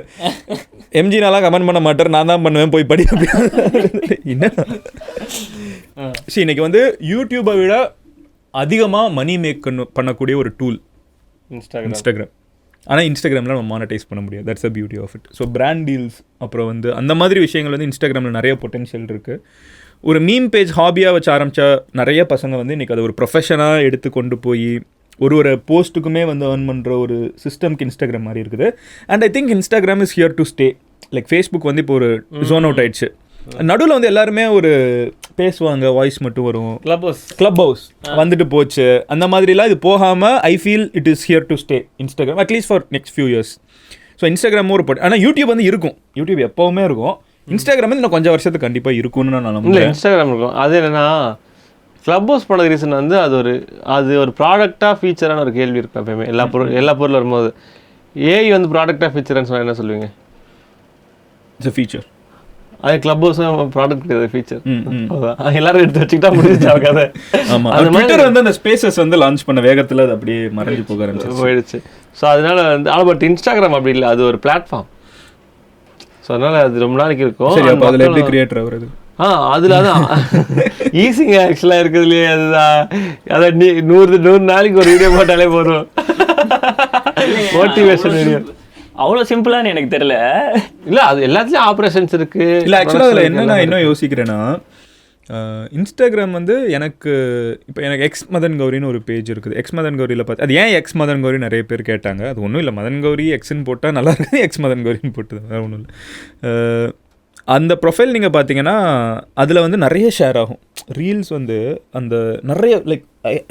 எம்ஜினாலாம் கமெண்ட் பண்ண மாட்டார், நான் தான் பண்ணுவேன், போய் படி. என்ன இன்னைக்கு வந்து யூடியூப்பை விட அதிகமாக மணி மேக் பண்ணக்கூடிய ஒரு டூல் இன்ஸ்டாகிராம். ஆனால் இன்ஸ்டாகிராமில் நம்ம மானிட்டைஸ் பண்ண முடியாது. That's a beauty of it. So brand deals அப்புறம் வந்து அந்த மாதிரி விஷயங்கள் வந்து இன்ஸ்டாகிராமில் நிறைய பொட்டென்ஷியல் இருக்குது. ஒரு மீம் பேஜ் ஹாபியாக வச்சு ஆரம்பித்தா நிறைய பசங்க வந்து இன்றைக்கி அதை ஒரு ப்ரொஃபஷனாக எடுத்து கொண்டு போய் ஒரு போஸ்ட்டுக்குமே வந்து ஏர்ன் பண்ணுற ஒரு சிஸ்டம்க்கு இன்ஸ்டாகிராம் மாதிரி இருக்குது. And I think Instagram is here to stay. Like Facebook வந்து இப்போ ஒரு ஜோன் அவுட் ஆயிடுச்சு. நடுவில் வந்து எல்லாருமே ஒரு பேசுவாங்க, வாய்ஸ் மட்டும் வரும். கிளப் ஹவுஸ் வந்துட்டு போச்சு. அந்த மாதிரிலாம் இது போகாமல் I feel it is here to stay Instagram, at least for next few years. So Instagram ஒரு போட்டு, ஆனால் யூடியூப் வந்து இருக்கும், யூடியூப் எப்போவுமே இருக்கும். இன்ஸ்டாகிராம் வந்து இன்னும் கொஞ்சம் வருஷத்துக்கு கண்டிப்பாக இருக்கும்னு நான் நம்புறேன். இன்ஸ்டாகிராம் இருக்கும். அது என்னன்னா கிளப் ஹவுஸ் போனது ரீசன் வந்து அது ஒரு ப்ராடக்டாக ஃபீச்சரான ஒரு கேள்வி இருக்கும் எப்பயுமே. எல்லா பொருளும் வரும்போது ஏஐ வந்து ப்ராடக்டாக ஃபீச்சர்னு சொன்னால் என்ன சொல்லுவீங்க? It's a feature. அது கிளப் ஹவுஸும் ப்ராடக்ட் கிடையாது, ஃபீச்சர். எல்லாரும் எடுத்து வச்சுக்கிட்டா முடிஞ்சிச்சு கதை. ஆமாம், அது ட்விட்டர் வந்து அந்த ஸ்பேசஸ் வந்து லான்ச் பண்ண வேகத்தில் அது அப்படியே மறைஞ்சு போயிடுச்சு. ஸோ அதனால வந்து பட் இன்ஸ்டாகிராம் அப்படி இல்லை, அது ஒரு பிளாட்ஃபார்ம். ஸோ அதனால அது ரொம்ப நாளைக்கு இருக்கும். சரி, அப்போ அதில் எப்படி கிரியேட்டர் ஆகுறது? அதில் அதான் ஈஸிங்க ஆக்சுவலாக இருக்குதுலையே. அதுதான் அதான் 100 நாளைக்கு ஒரு வீடியோ போட்டாலே போதும், மோட்டிவேஷன் வீடியோ. அவ்வளோ சிம்பிளானு எனக்கு தெரியல. இல்லை, அது எல்லாத்துலேயும் ஆப்ரேஷன்ஸ் இருக்குது. இல்லை ஆக்சுவலாக அதில் என்ன நான் இன்னும் யோசிக்கிறேன்னா, இன்ஸ்டாகிராம் வந்து எனக்கு எக்ஸ் மதன் கௌரின்னு ஒரு பேஜ் இருக்குது. எக்ஸ் மதன் கௌரியில் பார்த்து அது ஏன் எக்ஸ் மதன் கௌரி நிறைய பேர் கேட்டாங்க. அது ஒன்றும் இல்லை, மதன் கௌரி எக்ஸ்ன்னு போட்டால் நல்லா இருக்குது, எக்ஸ் மதன் கௌரின்னு போட்டு வேறு ஒன்றும் இல்லை. அந்த ப்ரொஃபைல் நீங்கள் பார்த்தீங்கன்னா அதில் வந்து நிறைய ஷேர் ஆகும் ரீல்ஸ். வந்து அந்த நிறைய like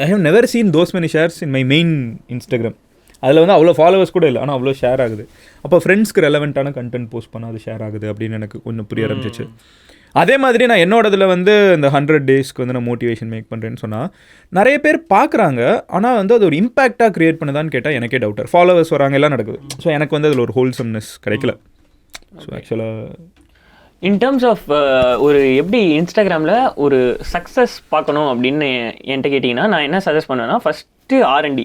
I have never seen those many shares in my main Instagram. அதில் வந்து அவ்வளோ ஃபாலோவர்ஸ் கூட இல்லை, ஆனால் அவ்வளோ ஷேர் ஆகுது. அப்போ ஃப்ரெண்ட்ஸ்க்கு ரெலவெண்ட்டான கண்டென்ட் போஸ்ட் பண்ணால் அது ஷேர் ஆகுது அப்படின்னு எனக்கு கொஞ்சம் புரிய ஆரம்பிச்சிச்சு. அதே மாதிரி நான் என்னோடதில் வந்து இந்த 100 டேஸ்க்கு வந்து நான் மோட்டிவேஷன் மேக் பண்ணுறேன்னு சொன்னால் நிறைய பேர் பார்க்குறாங்க, ஆனால் வந்து அது ஒரு இம்பேக்டாக க்ரியேட் பண்ணுதான்னு கேட்டால் எனக்கே டவுட்டர். ஃபாலோவர்ஸ் வராங்க, எல்லாம் நடக்குது. ஸோ எனக்கு வந்து அதில் ஒரு ஹோல்சம்னஸ் கிடைக்கல. ஸோ ஆக்சுவலாக இன் டேர்ம்ஸ் ஆஃப் ஒரு எப்படி இன்ஸ்டாகிராமில் ஒரு சக்ஸஸ் பார்க்கணும் அப்படின்னு என்கிட்ட கேட்டிங்கன்னா நான் என்ன சஜஸ்ட் பண்ணுவேன்னா ஃபஸ்ட்டு R&D.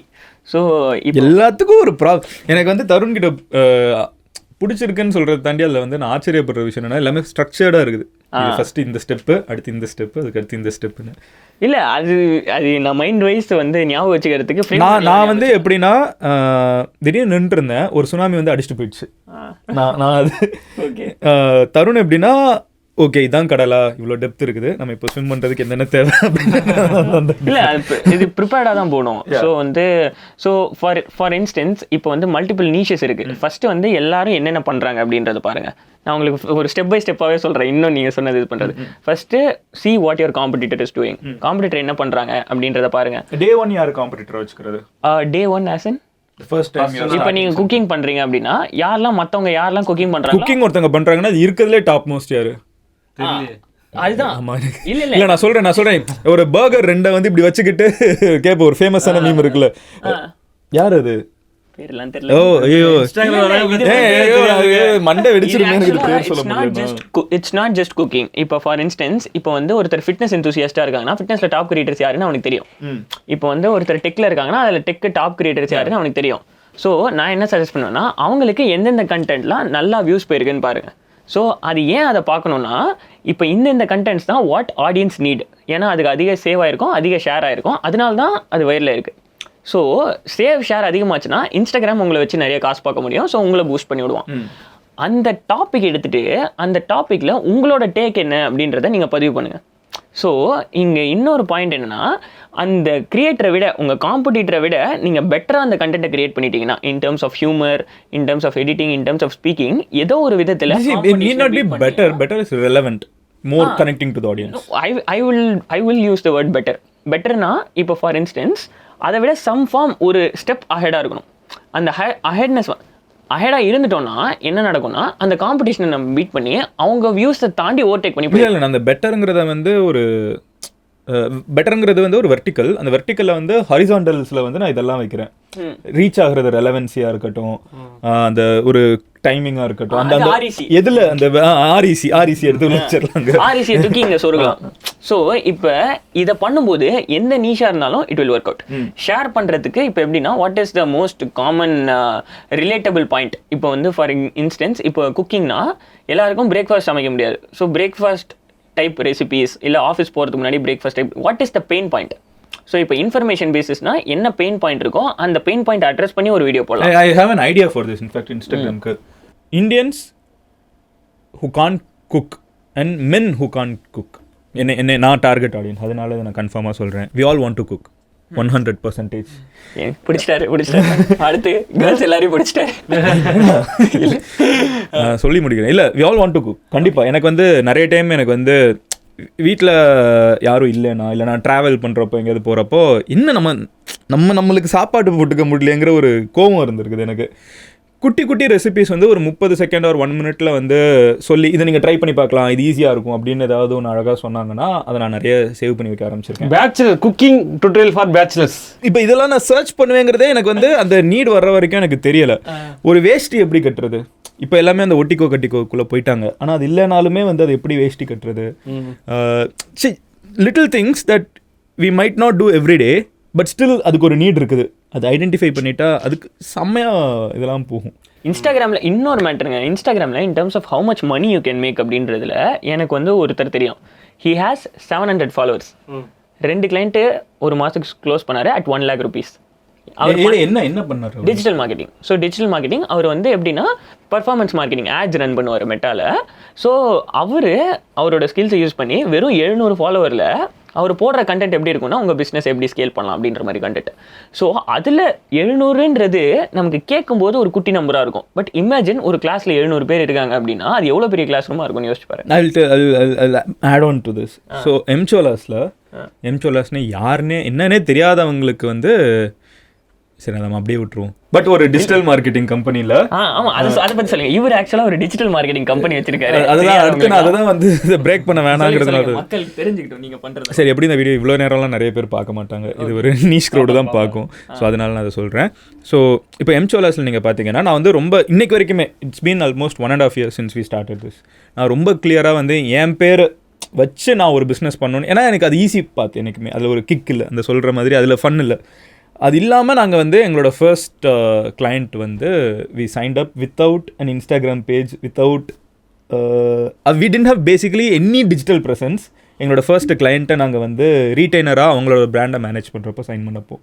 ஸோ இப்போ எல்லாத்துக்கும் ஒரு எனக்கு வந்து தருண்கிட்ட பிடிச்சிருக்குன்னு சொல்கிறத தாண்டி அதில் வந்து நான் ஆச்சரியப்படுற விஷயம் என்னன்னா எல்லாமே ஸ்ட்ரக்சர்டாக இருக்குது. ஃபஸ்ட்டு இந்த ஸ்டெப்பு, அடுத்து இந்த ஸ்டெப்பு, அதுக்கு அடுத்து இந்த ஸ்டெப்புன்னு இல்லை. அது நான் மைண்ட் வைஸ் வந்து ஞாபகம் வச்சுக்கிறதுக்கு நான் வந்து எப்படின்னா திடீர்னு நின்றுருந்தேன், ஒரு சுனாமி வந்து அடிச்சுட்டு போயிடுச்சு. நான் அது ஓகே. தருண் எப்படின்னா ஓகே இதான் கடலா, இவ்வளோ டெப்த் இருக்குது, நம்ம இப்போ ஸ்விம் பண்ணுறதுக்கு என்னென்ன தேவை அப்படின்னு. இல்லை, இது ப்ரிப்பேர்டாக தான் போகணும். ஸோ வந்து ஃபார் இன்ஸ்டன்ஸ் இப்போ வந்து மல்டிபிள் நீஷஸ் இருக்குது. ஃபஸ்ட்டு வந்து எல்லாரும் என்னென்ன பண்ணுறாங்க அப்படின்றத பாருங்கள். நான் உங்களுக்கு ஒரு ஸ்டெப் பை ஸ்டெப்பாகவே சொல்கிறேன், இன்னும் நீங்கள் சொன்னது இது பண்ணுறது. First see what your competitor is doing. Competitor என்ன பண்ணுறாங்க அப்படின்றத பாருங்கள். Day 1 யார் காம்படிட்டர் வச்சுக்கிறது? Day 1 as in first time. இப்போ நீங்கள் குக்கிங் பண்ணுறீங்க அப்படின்னா மற்றவங்க யாரெல்லாம் குக்கிங் பண்ணுறாங்க, குக்கிங் ஒருத்தவங்க பண்ணுறாங்கன்னா அது இருக்கிறதுலே டாப் மோஸ்ட் யார்? அதுதான். இல்ல நான் சொல்றேன் ஒரு பர்கர் 2 வந்து இப்படி வச்சுக்கிட்டு கேப்ப ஒரு ஃபேமஸான மீம் இருக்குல்ல, யார் அது? பேர்லாம் தெரியல. ஓ ஐயோ மண்டை வெடிச்சிருமே எனக்கு பேர் சொல்ல முடியல. It's not just cooking. இப்போ ஃபார் இன்ஸ்டன்ஸ் இப்போ வந்து ஒருத்தர் ஃபிட்னஸ் என்தூசியாஸ்டா இருக்காங்கன்னா ஃபிட்னஸ்ல டாப் கிரியேட்டர்ஸ் யாருன்னு அவனுக்கு தெரியும். இப்போ வந்து ஒருத்தர் டெக்ல இருக்காங்கன்னா அதில் டெக் டாப் கிரியேட்டர்ஸ் யாருன்னு அவனுக்கு தெரியும். ஸோ நான் என்ன சஜஸ்ட் பண்ணுவேன்னா அவங்களுக்கு எந்தெந்த கண்டென்ட்லாம் நல்லா வியூஸ் போயிருக்குன்னு பாருங்க. ஸோ அது ஏன் அதை பார்க்கணுன்னா இப்போ இந்த கண்டென்ட்ஸ் தான் வாட் ஆடியன்ஸ் நீட். ஏன்னா அதுக்கு அதிக சேவ் ஆகிருக்கும், அதிக ஷேர் ஆகிருக்கும், அதனால தான் அது வயரில் இருக்குது. ஸோ சேவ் ஷேர் அதிகமாச்சுன்னா இன்ஸ்டாகிராம் உங்களை வச்சு நிறைய காசு பார்க்க முடியும். ஸோ உங்களை பூஸ்ட் பண்ணி விடுவான். அந்த டாபிக் எடுத்துகிட்டு அந்த டாப்பிக்கில் உங்களோட டேக் என்ன அப்படின்றத நீங்கள் பதிவு பண்ணுங்கள். ஸோ இங்கே இன்னொரு பாயிண்ட் என்னென்னா, அந்த கிரியேட்டரை விட உங்கள் காம்படிட்டரை விட நீங்கள் பெட்டராக அந்த கண்டென்ட்டை கிரியேட் பண்ணிட்டீங்கன்னா in terms of humour, in terms of editing, in terms of speaking, ஏதோ ஒரு விதத்தில் better is relevant, more connecting to the audience. I will use the word better. பெட்டர்னா இப்போ ஃபார் இன்ஸ்டன்ஸ் அதை விட சம் ஃபார்ம் ஒரு step அஹெடாக இருக்கணும். அந்த அஹெடாக இருந்துட்டோம்னா என்ன நடக்கும்னா அந்த காம்படிஷனை நம்ம பீட் பண்ணி அவங்க வியூஸை தாண்டி ஓவர்டேக் பண்ணி இல்லை அந்த பெட்டருங்கிறத வந்து ஒரு பெட்டருங்கிறது வந்து ஒரு வெர்டிக்கல். அந்த வெர்டிக்கலில் வந்து ஹாரிசாண்டல்ஸில் வந்து நான் இதெல்லாம் வைக்கிறேன். ரீச் ஆகுறது ரெலவென்சியாக இருக்கட்டும், அந்த ஒரு டைமிங்காக இருக்கட்டும், அந்த எதில் அந்த ஆர்இசி எடுத்து வச்சிடலாங்க. ஆர்இசியை தூக்கி இங்கே சொருகலாம். ஸோ இப்போ இதை பண்ணும்போது எந்த நீஷாக இருந்தாலும் it will work out. Share பண்ணுறதுக்கு இப்போ எப்படின்னா what is the most common relatable point. இப்போ வந்து ஃபார் இன்ஸ்டன்ஸ் இப்போ குக்கிங்னா எல்லாருக்கும் பிரேக்ஃபாஸ்ட் சமைக்க முடியாது. ஸோ பிரேக்ஃபாஸ்ட் டைப் ரெசிபீஸ் இல்லை ஆஃபீஸ் போகிறதுக்கு முன்னாடி breakfast type what is the pain point. So இப்போ இன்ஃபர்மேஷன் பேசிஸ்னா என்ன பெயின் பாயிண்ட் இருக்கோ அந்த பெயின் பாயிண்ட் அட்ரஸ் பண்ணி ஒரு வீடியோ போடலாம். I have an idea for this. In fact, Instagramக்கு Indians who can't cook and men who can't cook என்ன நான் target audience. அதனால நான் கன்ஃபார்மாக சொல்கிறேன், we all want to cook 100%. பிடிச்சிட்டாரு அடுத்து கேர்ள்ஸ் எல்லாரையும் பிடிச்சிட்டாரு சொல்லி முடிக்கிறேன். இல்லை we all want to cook. கண்டிப்பாக எனக்கு வந்து நிறைய டைம் எனக்கு வந்து வீட்டில் யாரும் இல்லைனா இல்லை நான் ட்ராவல் பண்ணுறப்போ எங்கேயாவது போகிறப்போ இன்னும் நம்மளுக்கு சாப்பாடு போட்டுக்க முடியலங்கிற ஒரு கோபம் இருந்திருக்குது எனக்கு. குட்டி குட்டி ரெசிபிஸ் வந்து ஒரு 30 செகண்ட் ஒரு 1 மினிட்ல வந்து சொல்லி இதை நீங்கள் ட்ரை பண்ணி பார்க்கலாம், இது ஈஸியாக இருக்கும் அப்படின்னு ஏதாவது ஒன்று அழகாக சொன்னாங்கன்னா அதை நான் நிறைய சேவ் பண்ணி வைக்க ஆரம்பிச்சிருக்கேன். Bachelor cooking tutorial for bachelors. இப்போ இதெல்லாம் நான் சர்ச் பண்ணுவேங்கிறதே எனக்கு வந்து அந்த நீட் வர்ற வரைக்கும் எனக்கு தெரியலை. ஒரு வேஷ்டி எப்படி கட்டுறது, இப்போ எல்லாமே அந்த ஒட்டிக்கோ கட்டிக்கோக்குள்ளே போயிட்டாங்க. ஆனால் அது இல்லைனாலுமே வந்து அது எப்படி வேஷ்டி கட்டுறது, little things that we might not do every day but still அதுக்கு ஒரு நீட் இருக்குது. அது ஐடென்டிஃபை பண்ணிட்டா அதுக்கு செம்மையாக இதெல்லாம் போகும். இன்ஸ்டாகிராமில் இன்னொரு மேட்டருங்க, இன்ஸ்டாகிராமில் in terms of how much money you can make அப்படின்றதுல எனக்கு வந்து ஒருத்தர் தெரியும். He has 700 followers. 2 கிளைண்ட்டு ஒரு மாதத்துக்கு க்ளோஸ் பண்ணார் at 1 lakh rupees. அவர் என்ன பண்ணாரு? Digital marketing. So digital marketing அவர் வந்து எப்படின்னா பர்ஃபார்மன்ஸ் மார்க்கெட்டிங் ஆட்ஸ் ரன் பண்ணுவார் மெட்டாவில். ஸோ அவரோட ஸ்கில்ஸை யூஸ் பண்ணி வெறும் 700 ஃபாலோவரில் அவர் போடுற கண்டென்ட் எப்படி இருக்கும்னா உங்கள் பிஸ்னஸ் எப்படி ஸ்கேல் பண்ணலாம் அப்படின்ற மாதிரி கண்டென்ட். ஸோ அதில் 700ன்றது நமக்கு கேட்கும்போது ஒரு குட்டி நம்பராக இருக்கும். பட் இமேஜின் ஒரு கிளாஸில் 700 பேர் இருக்காங்க அப்படின்னா அது எவ்வளோ பெரிய கிளாஸ் ரூமாக இருக்கும்னு யோசிச்சு பாருங்க. Add on to this. So எம்சோலாஸ்னு யாருன்னே என்னன்னே தெரியாதவங்களுக்கு வந்து சரி நம்ம அப்படியே விட்டுருவோம். பட் ஒரு டிஜிட்டல் மார்க்கெட்டிங் கம்பெனியில் ஆமாம் அதை பற்றி சொல்லுங்கள். இவர் ஆக்சுவலாக ஒரு டிஜிட்டல் மார்க்கெட்டிங் கம்பெனி வச்சிருக்காரு. அதுதான் வந்து பிரேக் பண்ண வேணாங்கிறதுனால மக்களுக்கு தெரிஞ்சுக்கிட்டோம் நீங்கள் பண்ணுறது. சரி, எப்படி இந்த வீடியோ இவ்வளோ நேரம்லாம் நிறைய பேர் பார்க்க மாட்டாங்க, இது ஒரு நீஷ் க்ரௌடு தான் பார்க்கும். ஸோ அதனால நான் அதை சொல்கிறேன். ஸோ இப்போ எம்சோலாஸில் நீங்கள் பார்த்தீங்கன்னா நான் வந்து ரொம்ப இன்னைக்கு வரைக்குமே it's been almost 1.5 years since we started this. நான் ரொம்ப கிளியராக வந்து என் பேர் வச்சு நான் ஒரு பிஸ்னஸ் பண்ணணும். ஏன்னா எனக்கு அது ஈஸி பார்த்து எனக்குமே அதில் ஒரு கிக் இல்லை, அந்த சொல்கிற மாதிரி அதில் ஃபன் இல்லை. அது இல்லாமல் நாங்கள் வந்து எங்களோட ஃபர்ஸ்ட் கிளைண்ட் வந்து we signed up without an Instagram page, without we didn't have basically any digital presence. எங்களோட ஃபர்ஸ்ட் கிளைண்ட்டை நாங்கள் வந்து ரீட்டைனராக அவங்களோட பிராண்டை மேனேஜ் பண்ணுறப்போ சைன் பண்ணப்போ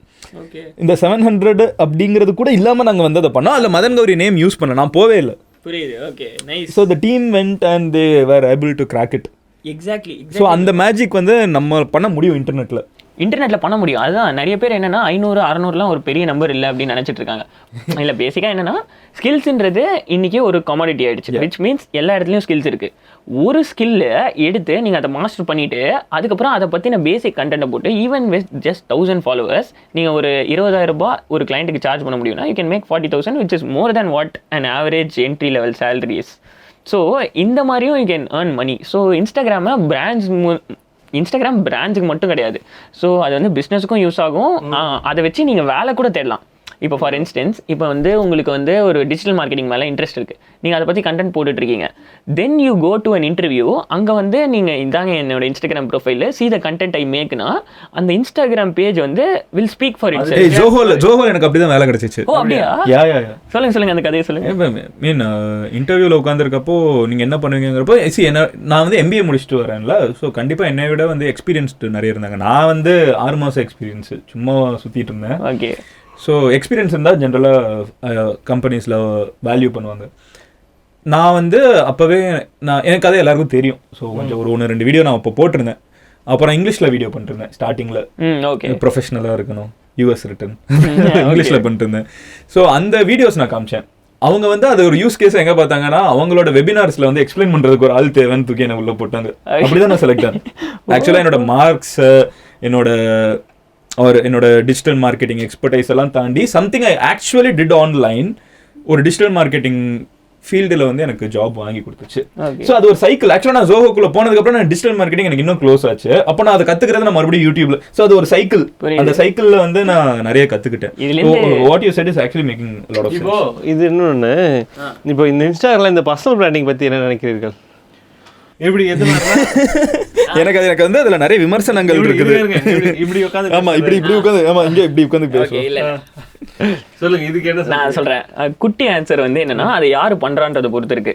இந்த 700 அப்படிங்கிறது கூட இல்லாமல் நாங்கள் வந்து அதை பண்ணோம். அதில் மதன் கௌரி நேம் யூஸ் பண்ண நான் போவே இல்லை. புரியுது. Okay, nice. So the team went and they were able to crack it. Exactly. So அந்த மேஜிக் வந்து நம்ம பண்ண முடியும் இன்டர்நெட்டில் பண்ண முடியும். அதுதான் நிறைய பேர் என்னென்னா 500 600லாம் ஒரு பெரிய நம்பர் இல்லை அப்படின்னு நினச்சிட்டு இருக்காங்க. இல்லை, பேசிக்காக என்னென்னா ஸ்கில்ஸுன்றது இன்றைக்கி ஒரு கமாடிட்டி ஆகிடுச்சு. விச் மீன்ஸ் எல்லா இடத்துலையும் ஸ்கில்ஸ் இருக்குது. ஒரு ஸ்கில்லை எடுத்து நீங்கள் அதை மாஸ்டர் பண்ணிவிட்டு அதுக்கப்புறம் அதை பற்றின பேசிக் கண்டென்ட்டை போட்டு ஈவன் வித் ஜஸ்ட் 1000 ஃபாலோவர்ஸ் நீங்கள் ஒரு 20,000 ரூபாய் ஒரு கிளைண்ட்டுக்கு சார்ஜ் பண்ண முடியும்னா you can make 40,000 which is more than what an average entry level salary is. So இந்த மாதிரியும் you can earn money. So Instagram பிராண்ட்ஸுக்கு மட்டும் கிடையாது. ஸோ அது வந்து பிஸ்னஸுக்கும் யூஸ் ஆகும். அதை வச்சு நீங்கள் வேலை கூட தேடலாம். இப்போ ஃபார் இன்ஸ்டன்ஸ் இப்போ வந்து உங்களுக்கு வந்து ஒரு டிஜிட்டல் மார்க்கெட்டிங் மேலே இன்ட்ரெஸ்ட் இருக்குது, நீங்கள் அதை பற்றி கண்டென்ட் போட்டுட்ருக்கீங்க. Then you go to an interview. அங்கே வந்து நீங்கள் இதாங்க என்னோட Instagram profile, see the content I மேக்னா அந்த இன்ஸ்டாகிராம் பேஜ் வந்து வில் ஸ்பீக் ஃபார் இட். ஜோஹோ எனக்கு அப்படி தான் வேலை கிடச்சிச்சு. ஓ அப்படியா? சொல்லுங்க அந்த கதையை சொல்லுங்க. மீன் இன்டர்வியூவில் உட்காந்துருக்கப்போ நீங்கள் என்ன பண்ணுவீங்கிறப்போ நான் வந்து MBA முடிச்சுட்டு வரேன்ல, ஸோ கண்டிப்பாக என்னை விட வந்து எக்ஸ்பீரியன்ஸ்டு நிறைய இருந்தாங்க. நான் வந்து 6 மாதம் எக்ஸ்பீரியன்ஸு சும்மா சுற்றிட்டு இருந்தேன். ஓகே. ஸோ எக்ஸ்பீரியன்ஸ் இருந்தால் ஜென்ரலாக கம்பெனிஸில் வேல்யூ பண்ணுவாங்க. நான் வந்து அப்போவே எனக்கு அதை எல்லாருக்கும் தெரியும். ஸோ கொஞ்சம் ஒரு 1-2 வீடியோ நான் அப்போ போட்டிருந்தேன். அப்புறம் இங்கிலீஷில் வீடியோ பண்ணிருந்தேன் ஸ்டார்டிங்கில். ஓகே. ப்ரொஃபஷனலாக இருக்கணும், US ரிட்டன் இங்கிலீஷில் பண்ணிருந்தேன். ஸோ அந்த வீடியோஸ் நான் காமிச்சேன். அவங்க வந்து அது ஒரு யூஸ் கேஸ் எங்கே பார்த்தாங்கன்னா அவங்களோட வெபினார்ஸில் வந்து எக்ஸ்பிளைன் பண்ணுறதுக்கு ஒரு ஆள் தேவைன்னு தூக்கி என்ன உள்ளே போட்டாங்க. அப்படி தான் நான் செலக்ட் ஆனேன். ஆக்சுவலாக என்னோட மார்க்ஸ், என்னோட டிஜிட்டல் மார்க்கெட்டிங் எக்ஸ்பர்டைஸ் எல்லாம் தாண்டி something I actually did online ஒரு டிஜிட்டல் மார்க்கெட்டிங் ஃபீல்டில் வந்து எனக்கு ஜாப் வாங்கி கொடுத்துச்சு. ஸோ அது ஒரு சைக்கிள். ஆக்சுவலாக நான் ஜோஹோக்குள்ள போனதுக்கப்புறம் நான் டிஜிட்டல் மார்க்கெட்டிங் எனக்கு இன்னும் க்ளோஸ் ஆச்சு. அப்போ நான் அதை கற்றுக்கிறது நான் மறுபடியும் யூடியூப்ல. ஸோ அது ஒரு சைக்கிள். அந்த சைக்கிளில் வந்து நான் நிறைய கற்றுக்கிட்டேன். What you said is actually making lot of sense. இப்போ இது இன்னொன்று, இப்போ இந்த இன்ஸ்டாகிராமில் இந்த பர்சனல் பிராண்டிங் பற்றி என்ன நினைக்கிறீர்கள்? எப்படி எனக்கு வந்து அதுல நிறைய விமர்சனங்கள் இருக்குது. இப்படி உட்காந்து ஆமா இப்படி உட்காந்து ஆமா இங்க இப்படி உட்காந்து பேசுவோம். சொல்லுங்க, இதுக்கு என்ன நான் சொல்றேன். குட்டி ஆன்சர் வந்து என்னன்னா அது யாரு பண்றான்றதை பொறுத்து இருக்கு.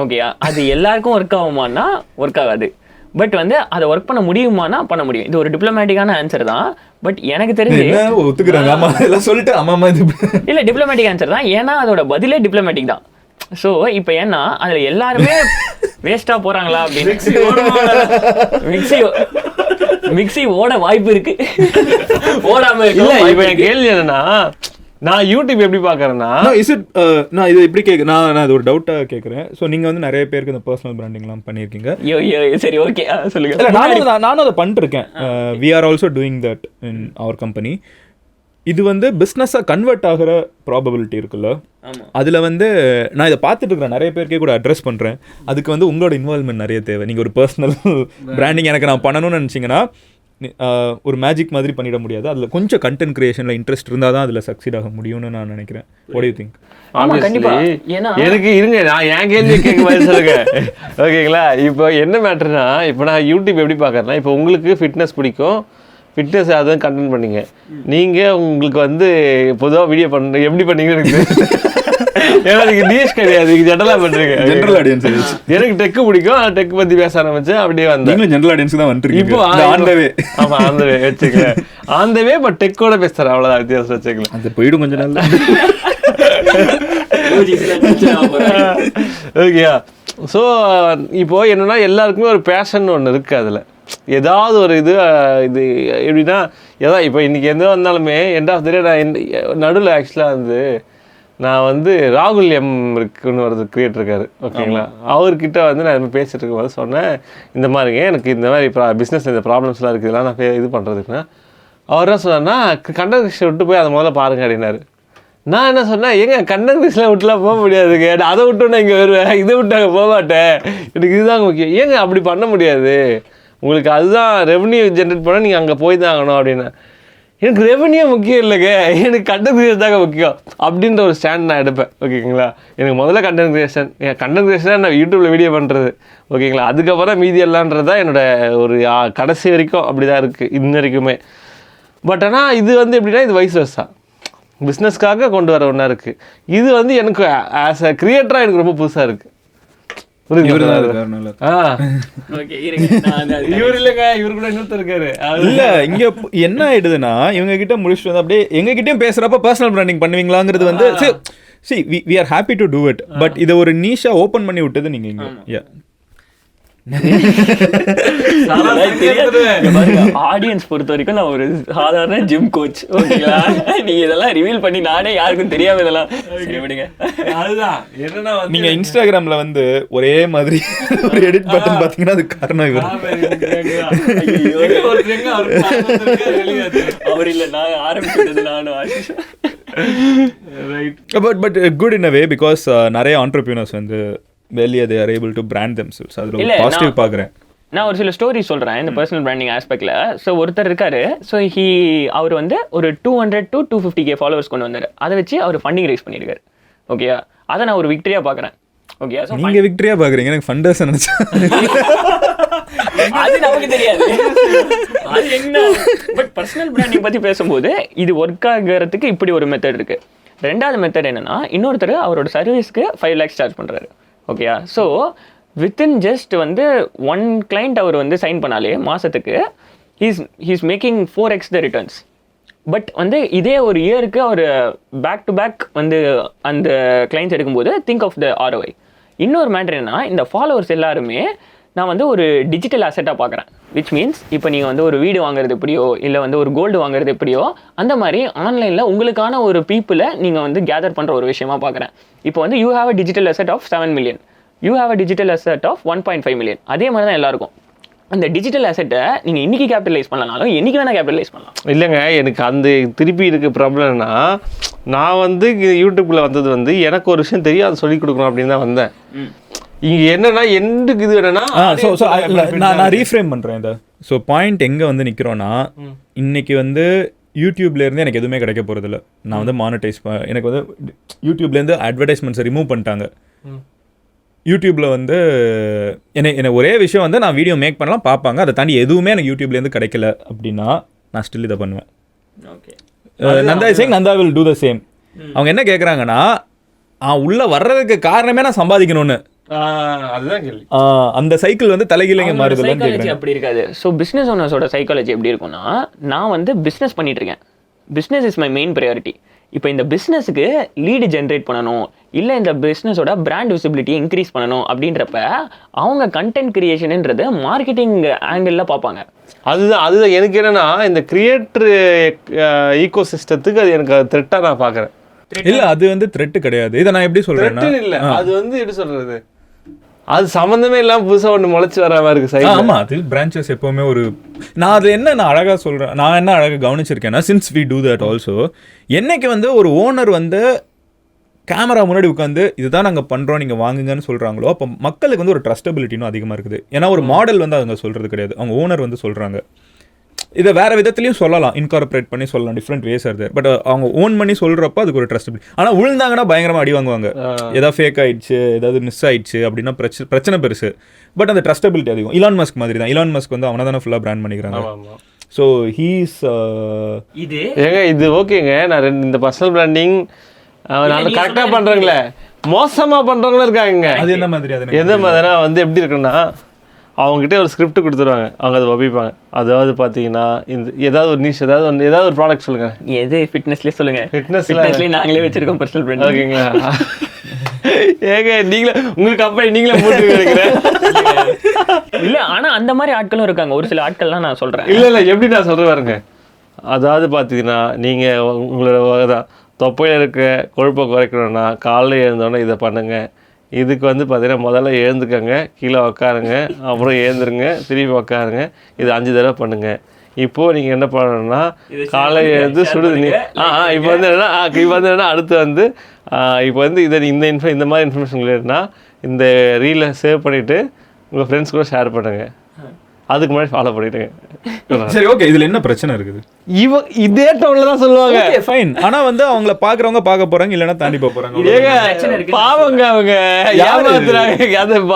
ஓகேயா? அது எல்லாருக்கும் ஒர்க் ஆகுமானா ஒர்க் ஆகாது. பட் வந்து அதை ஒர்க் பண்ண முடியுமானா பண்ண முடியும். இது ஒரு டிப்ளமேட்டிக்கான ஆன்சர் தான். பட் எனக்கு தெரிஞ்சு ஒத்துக்கிறாங்க. ஆமா எல்லாம் சொல்லிட்டு ஆமா இது இல்ல டிப்ளமேட்டிக் ஆன்சர் தான். ஏன்னா அதோட பதிலே டிப்ளமேட்டிக் தான். ஸோ இப்போ ஏன்னா அதுல எல்லாருமே வேஸ்டா போறாங்களா அப்படின்னு மிக்ஸி ஓட வாய்ப்பு இருக்கு, ஓடாம இல்ல. இப்போ என் கேள்வி என்னன்னா, நான் யூடியூப் எப்படி பார்க்கறேன்னா, நான் இது எப்படி நான் இது ஒரு டவுட்டா கேட்குறேன். ஸோ நீங்க வந்து நிறைய பேருக்கு இந்த பர்சனல் பிராண்டிங்லாம் பண்ணியிருக்கீங்க. சரி ஓகே சொல்லுங்க. நானும் அதை பண்ணிருக்கேன். We are also doing that in our company. இது வந்து பிஸ்னஸாக கன்வெர்ட் ஆகிற ப்ராபபிலிட்டி இருக்குல்ல, அதில் வந்து நான் இதை பார்த்துட்டு இருக்கிறேன். நிறைய பேருக்கே கூட அட்ரஸ் பண்ணுறேன். அதுக்கு வந்து உங்களோட இன்வால்மெண்ட் நிறைய தேவை. நீங்கள் ஒரு பர்சனல் பிராண்டிங் எனக்கு நான் பண்ணணும்னு நினச்சிங்கன்னா ஒரு மேஜிக் மாதிரி பண்ணிட முடியாது. அதில் கொஞ்சம் கண்டென்ட் கிரியேஷனில் இன்ட்ரெஸ்ட் இருந்தால் தான் அதில் சக்சீட் ஆக முடியும்னு நான் நினைக்கிறேன். What to you think? எனக்கு இருங்க, நான் என் கேள்வி கேட்க மாதிரி சொல்லுங்க. ஓகேங்களா? இப்போ என்ன மேட்டர்னா, இப்போ நான் யூடியூப் எப்படி பார்க்கறேன்னா, இப்போ உங்களுக்கு ஃபிட்னஸ் பிடிக்கும், ஃபிட்னஸ் அதான் கண்டென்ட் பண்ணீங்க. நீங்கள் உங்களுக்கு வந்து பொதுவாக வீடியோ பண்ண எப்படி பண்ணீங்கன்னு எனக்கு ஏன்னா நீங்கள் நியூஸ் கிடையாது, நீங்கள் ஜென்ரலாக பண்ணுறீங்க. General audience. எனக்கு டெக்கு பிடிக்கும், டெக் பற்றி பேச ஆரம்பிச்சேன். அப்படியே வந்தேன். ஜென்ரல் ஆடியன்ஸ் தான் வந்துருக்கீங்க. இப்போ ஆமாம் ஆந்தவே வச்சுக்கல, ஆந்தவே பட் டெக்கோட பேசுகிறேன், அவ்வளோதான் வித்தியாசம் வச்சுக்கல. அது போயிடும் கொஞ்சம் நாள். ஓகேயா? ஸோ இப்போ என்னன்னா எல்லாருக்குமே ஒரு பேஷன் ஒன்று இருக்குது. அதில் ஏதாவது ஒரு இது எப்படின்னா ஏதாவது இப்போ இன்றைக்கி எந்த வந்தாலுமே எண்ட் ஆஃப் த டே நான் நடுவில் ஆக்சுவலாக வந்து நான் வந்து ராகுல் இருக்குன்னு ஒரு கிரியேட்டர் இருக்காரு. ஓகேங்களா? அவர்கிட்ட வந்து நான் இது பேசிகிட்டு இருக்கும்போது சொன்னேன், இந்த மாதிரிங்க எனக்கு இந்த மாதிரி பிஸ்னஸில் இந்த ப்ராப்ளம்ஸ்லாம் இருக்குது, இதெல்லாம் நான் இது பண்ணுறதுக்குன்னா அவர் என்ன சொன்னார்னா, கண்டென்ட் கிரியேஷன் விட்டு போய் அதை முதல்ல பாருங்க அப்படின்னாரு. நான் என்ன சொன்னேன், ஏங்க கண்டென்ட் கிரியேஷன்லாம் விட்டுலாம் போக முடியாதுங்க, அதை விட்டு நான் இங்கே வருவேன், இதை விட்டு அங்கே போக மாட்டேன், எனக்கு இதுதாங்க முக்கியம். ஏங்க அப்படி பண்ண முடியாது, உங்களுக்கு அதுதான் ரெவன்யூ ஜென்ரேட் பண்ண நீங்கள் அங்கே போய் தான் ஆகணும் அப்படின்னா, எனக்கு ரெவன்யூ முக்கியம் இல்லைங்க, எனக்கு கண்டென்ட் கிரியேஷன் தாங்க முக்கியம் அப்படின்ற ஒரு ஸ்டாண்ட் நான் எடுப்பேன். ஓகேங்களா? எனக்கு முதல்ல கண்டென்ட் கிரியேஷன் நான் யூடியூப்பில் வீடியோ பண்ணுறது. ஓகேங்களா? அதுக்கப்புறம் மீதி எல்லான்றது தான் என்னோடய ஒரு கடைசி வரைக்கும் அப்படி தான் இருக்குது இன்ன வரைக்குமே. பட் ஆனால் இது வந்து எப்படின்னா இது வைஸ் வெர்சா பிஸ்னஸ்க்காக கொண்டு வர ஒன்றா இருக்குது. இது வந்து எனக்கு ஆஸ் அ கிரியேட்டராக எனக்கு ரொம்ப புதுசாக இருக்குது. இல்ல இங்க என்ன ஆயிடுதுன்னா, இவங்க கிட்ட முடிச்சுட்டு வந்து அப்படியே எங்க கிட்டயும் பேசுறப்ப பர்சனல் பிராண்டிங் பண்ணுவீங்களாங்கிறது வந்து see we are happy to do it, but இத ஒரு நீஷா ஓபன் பண்ணி விட்டது நீங்க இங்க. ஆடியன்ஸ் பொறுத்த வரைக்கும் நான் ஒரு சாதாரண ஜிம் கோச். ஓகேங்களா? நீங்க இதெல்லாம் ரிவீல் பண்ணி நானே யாருக்கும் தெரியாம இதெல்லாம் விடுங்க. அதுதான் என்னன்னா, நீங்க இன்ஸ்டாகிராம்ல வந்து ஒரே மாதிரி ஒரு எடிட் பட்டன் பாத்தீங்கன்னா அது காரணம் இவர். அவர் இல்ல, நான் ஆரம்பிச்சது நானும். But good in a way, because நிறைய ஆண்டர்பிரினர்ஸ் வந்து வெளியே they are able to brand themselves. அதுல ஒரு பாசிட்டிவ் பார்க்குறேன். நான் ஒரு சில ஸ்டோரி சொல்கிறேன் இந்த பர்சனல் பிராண்டிங் ஆஸ்பெக்டில். ஸோ ஒருத்தர் இருக்காரு. ஸோ அவர் வந்து ஒரு 200 to 250K ஃபாலோவர்ஸ் கொண்டு வந்தார். அதை வச்சு அவர் ஃபண்டிங் ரைஸ் பண்ணியிருக்காரு. ஓகேயா, அதை நான் ஒரு விக்டரியாக பார்க்குறேன். ஓகே, ஸோ நீங்கள் விக்டரியாக பார்க்குறீங்க, எனக்கு ஃபண்டர்ஸ் நினச்சேன். அது நமக்கு தெரியாது அது என்ன. பட் பர்சனல் பிராண்டிங் பற்றி பேசும்போது இது ஒர்க் ஆகிறதுக்கு இப்படி ஒரு மெத்தட் இருக்குது. ரெண்டாவது மெத்தட் என்னன்னா, இன்னொருத்தர் அவரோட சர்வீஸ்க்கு 5 lakhs சார்ஜ் பண்ணுறாரு. ஓகேயா, ஸோ வித்தின் ஜஸ்ட் வந்து 1 client அவர் வந்து சைன் பண்ணாலே மாதத்துக்கு he's making 4x the returns. But வந்து இதே ஒரு இயருக்கு அவர் பேக் டு பேக் வந்து அந்த கிளைண்ட்ஸ் எடுக்கும்போது திங்க் ஆஃப் த ROI. இன்னொரு மேட்டர் என்னன்னா, இந்த ஃபாலோவர்ஸ் எல்லாருமே நான் வந்து ஒரு டிஜிட்டல் அசெட்டாக பார்க்குறேன். விச் மீன்ஸ் இப்போ நீங்கள் வந்து ஒரு வீடு வாங்குறது எப்படியோ இல்லை வந்து ஒரு கோல்டு வாங்குறது எப்படியோ அந்த மாதிரி ஆன்லைனில் உங்களுக்கான ஒரு பீப்புளை நீங்கள் வந்து கேதர் பண்ணுற ஒரு விஷயமா பார்க்குறேன். இப்போ வந்து you have a digital asset of 7 million, you have a digital asset of 1.5 million. அதே மாதிரி தான் எல்லாருக்கும். அந்த டிஜிட்டல் அசெட்டை நீங்கள் இன்றைக்கி கேபிட்டலைஸ் பண்ணலனாலும் என்றைக்கு வேணால் கேபிட்டலைஸ் பண்ணலாம். இல்லைங்க, எனக்கு அந்த திருப்பி இருக்க ப்ராப்ளம்னா, நான் வந்து யூடியூப்பில் வந்தது வந்து எனக்கு ஒரு விஷயம் தெரியும், அதை சொல்லிக் கொடுக்கணும் அப்படின்னு தான் வந்தேன். இங்கே என்னன்னா எண்டுக்கு இது என்னன்னா, நான் ரீஃப்ரேம் பண்ணுறேன் இதை. ஸோ பாயிண்ட் எங்கே வந்து நிற்கிறோன்னா, இன்னைக்கு வந்து யூடியூப்லேருந்து எனக்கு எதுவுமே கிடைக்க போகிறதில்ல. நான் வந்து மானிட்டைஸ் எனக்கு வந்து யூடியூப்லேருந்து அட்வர்டைஸ்மெண்ட்ஸை ரிமூவ் பண்ணிட்டாங்க. யூடியூப்பில் வந்து என்ன ஒரே விஷயம் வந்து நான் வீடியோ மேக் பண்ணலாம் பார்ப்பாங்க, அதை தாண்டி எதுவுமே எனக்கு யூடியூப்லேருந்து கிடைக்கல அப்படின்னா நான் ஸ்டில் இதை பண்ணுவேன். Okay, Nanda is saying Nanda will do the same. அவங்க என்ன கேட்குறாங்கன்னா, உள்ளே வர்றதுக்கு காரணமே நான் சம்பாதிக்கணும்னு. அதுதான் கேள்வி. அந்த சைக்கிள் வந்து தலைகீழங்க மாறுது. அப்படி இருக்காது. ஸோ பிஸ்னஸ் ஓனர்ஸோட சைக்காலஜி எப்படி இருக்கும்னா, நான் வந்து பிஸ்னஸ் பண்ணிட்டு இருக்கேன், business is my main priority. இப்போ இந்த பிஸ்னஸுக்கு லீடு ஜென்ரேட் பண்ணணும், இல்லை இந்த பிஸ்னஸோட பிராண்ட் விசிபிலிட்டியை இன்க்ரீஸ் பண்ணணும் அப்படின்றப்ப அவங்க கண்டென்ட் கிரியேஷனுன்றது மார்க்கெட்டிங் ஆங்கிளில் பார்ப்பாங்க. அதுதான் எனக்கு என்னன்னா, இந்த கிரியேட்டர் ஈகோ சிஸ்டத்துக்கு அது எனக்கு த்ரெட்டாக நான் பார்க்குறேன். இல்லை, அது வந்து த்ரெட்டு கிடையாது. இதை நான் எப்படி சொல்கிறேன்னா, இல்லை அது வந்து எப்படி சொல்கிறது, அது சம்மந்தமே இல்லாமல் புதுசாக ஒன்று முளைச்சி வர மாதிரி இருக்குது சைடு. ஆமாம், அது பிரான்ச்சஸ் எப்போவுமே ஒரு நான் அது என்ன நான் அழகாக சொல்கிறேன், நான் என்ன அழகாக கவனிச்சிருக்கேன்னா, since we do that also, என்னைக்கு வந்து ஒரு ஓனர் வந்து கேமரா முன்னாடி உட்காந்து இதுதான் நாங்கள் பண்ணுறோம் நீங்கள் வாங்குங்கன்னு சொல்கிறாங்களோ, அப்போ மக்களுக்கு வந்து ஒரு ட்ரஸ்டபிலிட்டினும் அதிகமாக இருக்குது. ஏன்னா ஒரு மாடல் வந்து அவங்க சொல்கிறது கிடையாது, அவங்க ஓனர் வந்து சொல்கிறாங்க. இதை வேறு விதத்துலையும் சொல்லலாம், இன்கார்பரேட் பண்ணி சொல்லலாம், different ways are there. But அவங்க ஓன் பண்ணி சொல்கிறப்ப அதுக்கு ஒரு ட்ரஸ்டபிலிட்டி. ஆனால் விழுந்தாங்கன்னா பயங்கரமாக அடி வாங்குவாங்க, ஏதாவது ஃபேக் ஆயிடுச்சு, ஏதாவது மிஸ் ஆயிடுச்சு அப்படின்னா பிரச்சனை பெருசு. பட் அந்த ட்ரஸ்டபிலிட்டி அதிகம். இலான் மஸ்க் மாதிரி தான். இலான் மஸ்க் வந்து அவனை தானே ஃபுல்லாக பிராண்ட் பண்ணிக்கிறாங்க. ஸோ ஹீஸ் இது ஓகேங்க. நான் இந்த பர்சனல் பிராண்டிங் கரெக்டாக பண்ணுறாங்களே, மோசமாக பண்ணுறவங்களும் இருக்காங்க. அது என்ன மாதிரி? அது எந்த மாதிரினா வந்து எப்படி இருக்குன்னா, அவங்ககிட்ட ஒரு ஸ்கிரிப்ட் கொடுத்துருவாங்க, அவங்க அதை வபிப்பாங்க. அதாவது பார்த்தீங்கன்னா இந்த ஏதாவது ஒரு நிஷ், ஏதாவது ஒரு ப்ராடக்ட் சொல்லுங்க. எது ஃபிட்னஸ்லேயே சொல்லுங்க. ஃபிட்னஸ்லேயே நாங்களே வச்சிருக்கோம் பர்சனல் பிராண்ட். ஓகேங்களா? ஏங்க நீங்களே உங்கள் கம்பெனி நீங்களே போட்டு நினைக்கிறேன். இல்லை, ஆனால் அந்த மாதிரி ஆட்களும் இருக்காங்க. ஒரு சில ஆட்கள்லாம் நான் சொல்கிறேன். இல்லை எப்படி நான் சொல்கிறேன் பாருங்க. அதாவது பார்த்தீங்கன்னா, நீங்கள் உங்களோட தொப்பையில் இருக்க கொழுப்பை குறைக்கணும்னா காலையில் எழுந்தோடனே இதை பண்ணுங்கள். இதுக்கு வந்து பார்த்தீங்கன்னா முதல்ல எழுந்துக்கங்க, கீழே உக்காருங்க, அப்புறம் எழுந்துருங்க, திரும்பி உக்காருங்க. இது 5 தடவை பண்ணுங்கள். இப்போது நீங்கள் என்ன பண்ணணும்னா, காலை எழுந்து சுடுதண்ணி இப்போ வந்து என்னன்னா அடுத்து வந்து இப்போ வந்து இந்த மாதிரி இன்ஃபர்மேஷன் இல்லைன்னா இந்த ரீலை சேவ் பண்ணிவிட்டு உங்கள் ஃப்ரெண்ட்ஸ் கூட ஷேர் பண்ணுங்கள். அதுக்கு முன்னாடி ஃபாலோ பண்ணிட்டுங்க. சரி, ஓகே. இதில் என்ன பிரச்சனை இருக்குது? இதே டவுன்ல தான் சொல்லுவாங்க. ஃபைன். ஆனால் வந்து அவங்கள பார்க்குறவங்க பார்க்க போகிறாங்க, இல்லைன்னா தாண்டி போக போகிறாங்க. பாவங்க, அவங்க ஏமாத்துறாங்க.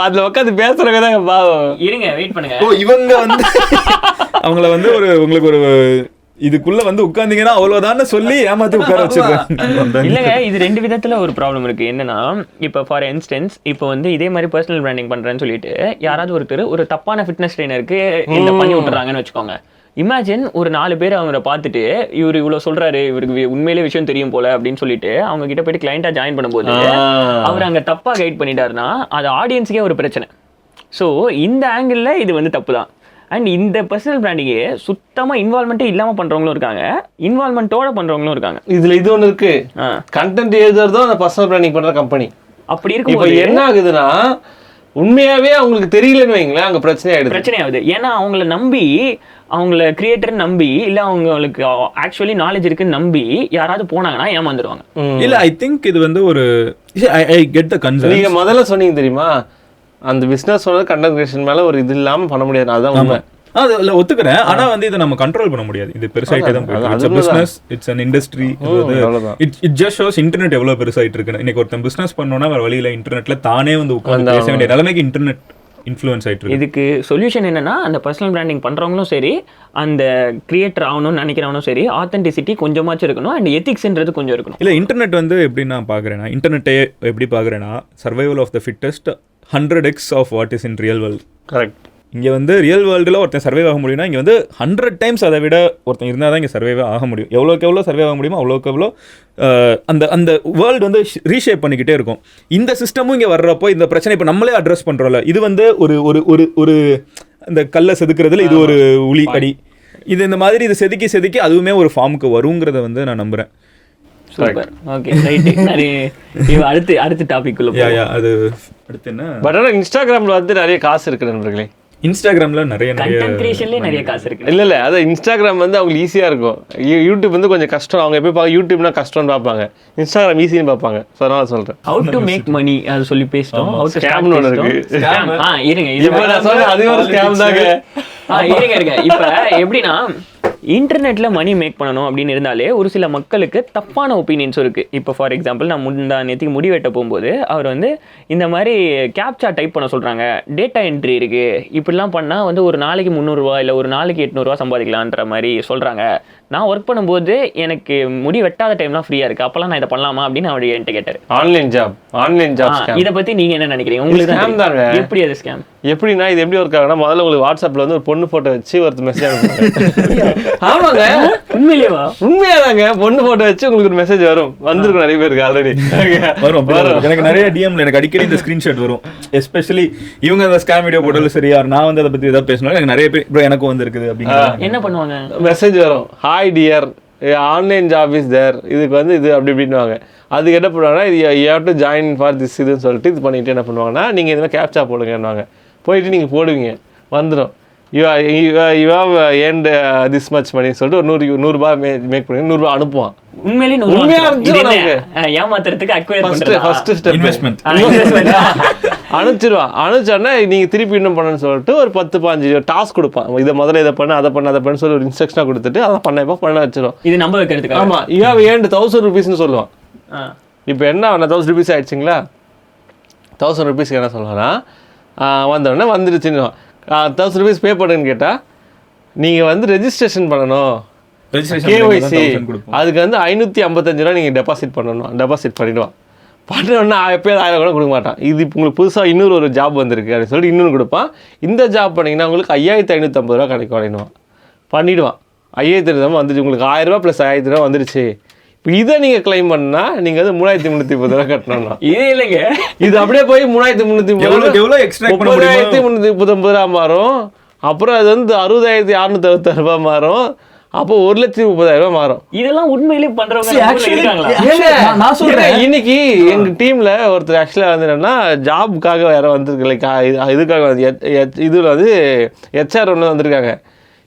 அதில் உட்காந்து பேசுறவங்க தான் பாவம். இருங்க, வெயிட் பண்ணுங்க. இவங்க வந்து அவங்கள வந்து உங்களுக்கு ஒரு இதுக்குள்ள வந்து உட்கார்ந்தீங்கன்னா அவ்வளவுதான் சொல்லி ஏமாத்தி உட்கார வச்சிருக்காங்க. இல்லைங்க, இது 2 விதத்துல ஒரு ப்ராப்ளம் இருக்கு. என்னன்னா, இப்போ ஃபார் இன்ஸ்டன்ஸ் இப்போ வந்து இதே மாதிரி பர்சனல் பிராண்டிங் பண்றேன்னு சொல்லிட்டு யாராவது ஒருத்தர் ஒரு தப்பான ஃபிட்னஸ் ட்ரெயினருக்கு இந்த பண்ணி விட்டுறாங்கன்னு வச்சுக்கோங்க. இமேஜின் ஒரு 4 பேர் அவங்கள பார்த்துட்டு இவர் இவ்வளோ சொல்றாரு, இவருக்கு உண்மையிலே விஷயம் தெரியும் போல அப்படின்னு சொல்லிட்டு அவங்க கிட்ட போயிட்டு கிளைண்டா ஜாயின் பண்ணும்போது அவர் அங்கே தப்பா கைட் பண்ணிட்டாருன்னா அது ஆடியன்ஸுக்கே ஒரு பிரச்சனை. ஸோ இந்த ஆங்கிளில் இது வந்து தப்பு தான். அண்ட் இந்த பர்சனல் பிராண்டிங்கே சுத்தமாக இன்வால்மெண்ட்டே இல்லாமல் பண்ணுறவங்களும் இருக்காங்க, இன்வால்மெண்ட்டோட பண்ணுறவங்களும் இருக்காங்க. இதில் இது ஒன்று இருக்கு, கண்டென்ட் எழுதுறதும் அந்த பர்சனல் பிராண்டிங் பண்ணுற கம்பெனி. அப்படி இருக்கும். இப்போ என்ன ஆகுதுன்னா, உண்மையாகவே அவங்களுக்கு தெரியலன்னு வைங்களேன், அங்கே பிரச்சனை ஆகுது. ஏன்னா அவங்கள நம்பி, அவங்கள கிரியேட்டர் நம்பி, இல்லை அவங்களுக்கு ஆக்சுவலி நாலேஜ் இருக்குன்னு நம்பி யாராவது போனாங்கன்னா ஏமாந்துருவாங்க. இல்லை, ஐ திங்க் இது வந்து ஒரு ஐ கெட் த கன்சர்ன். நீங்கள் முதல்ல சொன்னீங்க தெரியுமா, அந்த பிஸ்னஸோட கண்டென்ட் கிரியேஷன் மேலே ஒரு இது இல்லாமல் பண்ண முடியாது. அதுதான் உண்மை. அது இல்லை ஒத்துக்கிறேன். ஆனால் வந்து இதை நம்ம கண்ட்ரோல் பண்ண முடியாது. இது பெருசாகிட்டே தான் போயிட்டு it's business, it's an industry. It just shows internet எவ்வளோ பெருசாகிட்டு இருக்குன்னு. இன்னைக்கு ஒருத்தன் பிஸ்னஸ் பண்ணோன்னா வேறு வழியில் இன்டர்நெட்டில் தானே வந்து உட்காந்து பேச வேண்டிய நிலைமைக்கு இன்டர்நெட் இன்ஃப்ளூயன்ஸ் ஆகிட்டு இருக்கு. இதுக்கு சொல்யூஷன் என்னன்னா, அந்த பர்சனல் பிராண்டிங் பண்ணுறவங்களும் சரி, அந்த கிரியேட்டர் ஆகணும்னு நினைக்கிறவனும் சரி, ஆத்தென்டிசிட்டி கொஞ்சமாச்சும் இருக்கணும் அண்ட் எத்திக்ஸ்ன்றது கொஞ்சம் இருக்கணும். இல்லை இன்டர்நெட் வந்து எப்படி நான் பார்க்குறேன்னா, இன்டர்நெட்டை எப்படி பார்க்குறேன்னா, survival of the fittest 100x of what is in real world. Correct. இங்கே வந்து ரியல் வேர்ல்டில் ஒருத்தன் சர்வைவ் ஆக முடியும்னா இங்கே வந்து 100 டைம்ஸ் அதை விட ஒருத்தன் இருந்தால் தான் இங்கே சர்வைவ் ஆக முடியும். எவ்வளோக்கு எவ்வளோ சர்வைவ் ஆக முடியுமோ அவ்வளோக்கு எவ்வளோ அந்த வேர்ல்டு வந்து ரீஷேப் பண்ணிக்கிட்டே இருக்கும். இந்த சிஸ்டமும் இங்கே வர்றப்போ இந்த பிரச்சனை இப்போ நம்மளே அட்ரஸ் பண்ணுறோம்ல, இது வந்து ஒரு ஒரு ஒரு ஒரு இந்த கல்லை செதுக்கிறதுல இது ஒரு உளி அடி. இது இந்த மாதிரி இது செதுக்கி செதுக்கி அதுவுமே ஒரு ஃபார்முக்கு வருங்கிறத வந்து நான் நம்புகிறேன். சூப்பர். Okay right. அடுத்த டாபிக் உள்ள அது அடுத்து என்ன? பட் ஆனால் இன்ஸ்டாகிராமில் வந்து நிறைய காசு இருக்குது நண்பர்களே. இன்ஸ்டாகிராம்ல நிறைய கண்டென்ட் கிரியேஷன்லயே நிறைய காசு இருக்கு. இல்லை அது இன்ஸ்டாகிராம் வந்து அவங்களுக்கு ஈஸியாக இருக்கும். யூடியூப் வந்து கொஞ்சம் கஷ்டம். அவங்க எப்போ பார்க்க யூடியூப்னா கஷ்டம்னு பார்ப்பாங்க, இன்ஸ்டாகிராம் ஈஸின்னு பார்ப்பாங்க. ஸோ அதனால சொல்கிறேன். ஹவு டு மேக் மணி அது சொல்லி பேசிட்டோம். ஸ்கேம்னு ஒன்று இருக்கு. இருங்க இப்போ நான் சொல்கிறேன் அது ஒரு ஸ்கேம் தாங்க. இருங்க இப்போ எப்படின்னா, இன்டர்நெட்டில் மணி மேக் பண்ணணும் அப்படின்னு இருந்தாலே ஒரு சில மக்களுக்கு தப்பான ஒப்பீனியன்ஸும் இருக்குது. இப்போ ஃபார் எக்ஸாம்பிள் நான் நேற்றுக்கு முடி வெட்ட போகும்போது அவர் வந்து இந்த மாதிரி கேப்சா டைப் பண்ண சொல்கிறாங்க, டேட்டா என்ட்ரி இருக்குது, இப்படிலாம் பண்ணால் வந்து ஒரு நாளைக்கு 300 ரூபா இல்லை ஒரு நாளைக்கு 800 ரூபா சம்பாதிக்கலான்ற மாதிரி சொல்கிறாங்க. நான் ஒர்க் பண்ணும்போது எனக்கு முடி வெட்டாத டைம்லாம் ஃப்ரீயாக இருக்குது, அப்போல்லாம் நான் இதை பண்ணலாமா அப்படின்னு அவர் என்கிட்ட கேட்டார். ஆன்லைன் ஜாப் இதை பற்றி நீங்கள் என்ன நினைக்கிறீங்க? உங்களுக்கு ஸ்கேம் தாங்க. எப்படி அது ஸ்கேம்? எப்படின்னா இது எப்படி ஒர்க் ஆகுனா, முதல்ல உங்களுக்கு வாட்ஸ்அப்பில் வந்து ஒரு பொண்ணு ஃபோட்டோ வச்சு ஒருத்தர் மெசேஜ் அனுப்புவாங்க. ஆமாங்க, உண்மையிலேவா? உண்மையாதாங்க. பொண்ணு ஃபோட்டோ வச்சு உங்களுக்கு ஒரு மெசேஜ் வந்திருக்கும் நிறைய பேருக்கு ஆல்ரெடி வரும். எனக்கு நிறைய டிஎம்ல எனக்கு அடிக்கடி இந்த ஸ்கிரீன்ஷாட் வரும். எஸ்பெஷலி இவங்க அந்த ஸ்கேம் வீடியோ போட்டாலும் சரி, நான் வந்து அதை பற்றி ஏதாவது பேசினாலும் எனக்கு நிறைய பேர் ப்ரோ எனக்கும் வந்துருக்குது அப்படின்னு என்ன பண்ணுவாங்க, மெசேஜ் வரும், hi dear online job is there, இதுக்கு வந்து இது அப்படி இப்படின்னுவாங்க. அதுக்கு என்ன பண்ணுவாங்கன்னா, இது you have to join for this இதுன்னு சொல்லிட்டு இது பண்ணிட்டு என்ன பண்ணுவாங்கன்னா, நீங்கள் இதெல்லாம் கேப்சா போடுங்கன்னுவாங்க. போயிட்டு நீங்கள் போடுவீங்க, வந்துடும். You have earned this much money சொல்லிட்டு ஒரு 100 ரூபா மேக் பண்ணி 100 ரூபா அனுப்புவான். ஃபர்ஸ்ட் ஸ்டெப் இன்வெஸ்ட்மெண்ட் அனுப்பிச்சிருவான். அனுப்பிச்சோன்னா நீங்கள் திருப்பி இன்னும் பண்ணணும்னு சொல்லிட்டு ஒரு 10-15 டாஸ்க் கொடுப்பான். இதை முதல்ல இதை பண்ண அதை பண்ண சொல்லி ஒரு இன்ஸ்ட்ரக்ஷனாக கொடுத்துட்டு அதை பண்ண வச்சிடும். இது நம்ப வைக்கிறதுக்கு. ஆமாம், யூ ஹேவ் ஏர்ன்ட் 1000 rupeesன்னு சொல்லுவான். இப்போ என்ன 1000 rupees ஆயிடுச்சுங்களா, 1000 rupeesக்கு என்ன சொல்லுவான்னா, வந்தோடனே வந்துடுச்சுன்னு 1000 rupees பே பண்ணுன்னு கேட்டால் நீங்கள் வந்து ரெஜிஸ்ட்ரேஷன் பண்ணணும், கேஒய்சி, அதுக்கு வந்து 555 ரூபா நீங்கள் டெபாசிட் பண்ணணும். டெபாசிட் பண்ணிவிடுவான். பண்ணோன்னா எப்போயாவது 1000 கூட கொடுக்க மாட்டான். இது உங்களுக்கு புதுசாக இன்னொரு ஒரு ஜாப் வந்திருக்கு அப்படின்னு சொல்லிட்டு இன்னொன்று கொடுப்பான். இந்த ஜாப் பண்ணிங்கன்னா உங்களுக்கு 5550 ரூபா கிடைக்கும் அப்படின்னுவான். பண்ணிவிடுவான். 5500 வந்துடுச்சு, உங்களுக்கு 1000 ரூபா + 1000 ரூபா வந்துடுச்சு. இப்போ இதை நீங்கள் கிளைம் பண்ணால் நீங்கள் வந்து 3330 ரூபா கட்டணும்னா, இது இல்லைங்க, இது அப்படியே போய் 3330 ரூபா மாறும். அப்புறம் அது வந்து 60,666 ரூபா மாறும். அப்போ 1,30,000 ரூபா மாறும். இதெல்லாம் உண்மையிலே பண்றவங்க இன்னைக்கு எங்க டீம்ல ஒருத்தர் ஆக்சுவலா வந்து என்னன்னா ஜாபுக்காக வேற வந்திருக்கு. லைக் இதுக்காக இதுல வந்து HR ஒன்று வந்திருக்காங்க.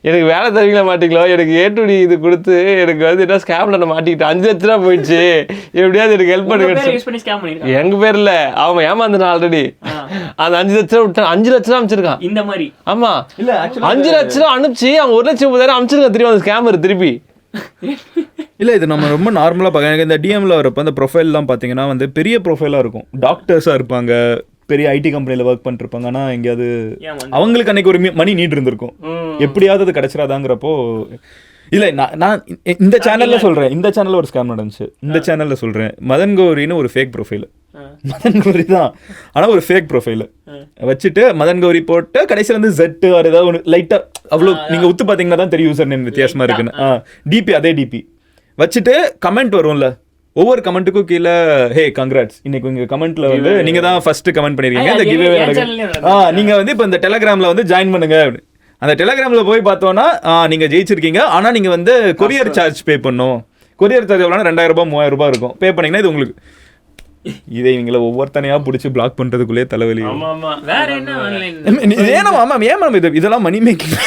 எனக்கு வேலை தருவீங்களா மாட்டிங்களோ, எனக்கு A2D இது கொடுத்து எனக்கு வந்து என்ன ஸ்கேம்ல நான் மாட்டிக்கிட்டேன், 5 லட்ச ரூபா போயிடுச்சு, எப்படியாவது எனக்கு ஹெல்ப் பண்ணுங்க. எங்க பேர் இல்ல, அவன் ஏமாந்தான் ஆல்ரெடி. அந்த 5 லட்ச ரூபா விட்டான், 5 லட்ச ரூபா அனுப்பிச்சிருக்கான் இந்த மாதிரி. ஆமா, 5 லட்ச ரூபா அனுப்பிச்சு அவன் 1,30,000 அனுப்பிச்சிருக்கான் திருப்பி அந்த ஸ்கேமர் திருப்பி. இல்லை இது நம்ம ரொம்ப நார்மலாக பார்க்க, இந்த டிஎம்ல வரப்போ அந்த ப்ரொஃபைல்லாம் பார்த்தீங்கன்னா வந்து பெரிய ப்ரொஃபைலாக இருக்கும். டாக்டர்ஸாக இருப்பாங்க, பெரிய ஐடி கம்பெனியில் ஒர்க் பண்ணிருப்பாங்க. ஆனால் எங்கேயாவது அவங்களுக்கு அன்னைக்கு ஒரு மணி நீட் இருந்திருக்கும், எப்படியாவது அது கிடைச்சிடாதாங்கிறப்போ. இல்லை நான் இந்த சேனலில் சொல்கிறேன், இந்த சேனலில் ஒரு ஸ்கேம் நடந்துச்சு. இந்த சேனலில் சொல்கிறேன், மதன் கௌரின்னு ஒரு ஃபேக் ப்ரொஃபைல். மதன் கௌரி தான், ஆனால் ஒரு ஃபேக் ப்ரொஃபைல் வச்சுட்டு மதன் கௌரி போட்டு கடைசியில் வந்து Z வேறு ஏதாவது ஒன்று லைட்டாக அவ்வளோ நீங்கள் உத்து பார்த்தீங்கன்னா தான் தெரியும் யூசர் நேம் வித்தியாசமாக இருக்குன்னு. டிபி அதே டிபி வச்சுட்டு கமெண்ட் வரும்ல, ஒவ்வொரு கமெண்ட்டுக்கும் கீழே ஹே கங்க்ராட்ஸ், இன்னைக்கு உங்க கமெண்ட்ல வந்து நீங்க தான் ஃபர்ஸ்ட் கமெண்ட் பண்ணிருக்கீங்க, இந்த கிவ் அவே நீங்க வந்து இப்போ இந்த டெலகிராம்ல வந்து ஜாயின் பண்ணுங்க. அந்த டெலகிராம்ல போய் பார்த்தோன்னா நீங்க ஜெயிச்சிருக்கீங்க, ஆனா நீங்க வந்து கொரியர் சார்ஜ் பே பண்ணும். கொரியர் சார்ஜ் எவ்வளோனா 2000 ரூபாய் 3000 ரூபாய் இருக்கும். பே பண்ணீங்கன்னா இது உங்களுக்கு. இதை இவங்களை ஒவ்வொருத்தனையா பிடிச்சி பிளாக் பண்றதுக்குள்ளே தலைவலி. இதெல்லாம் மணி மேக்கிங்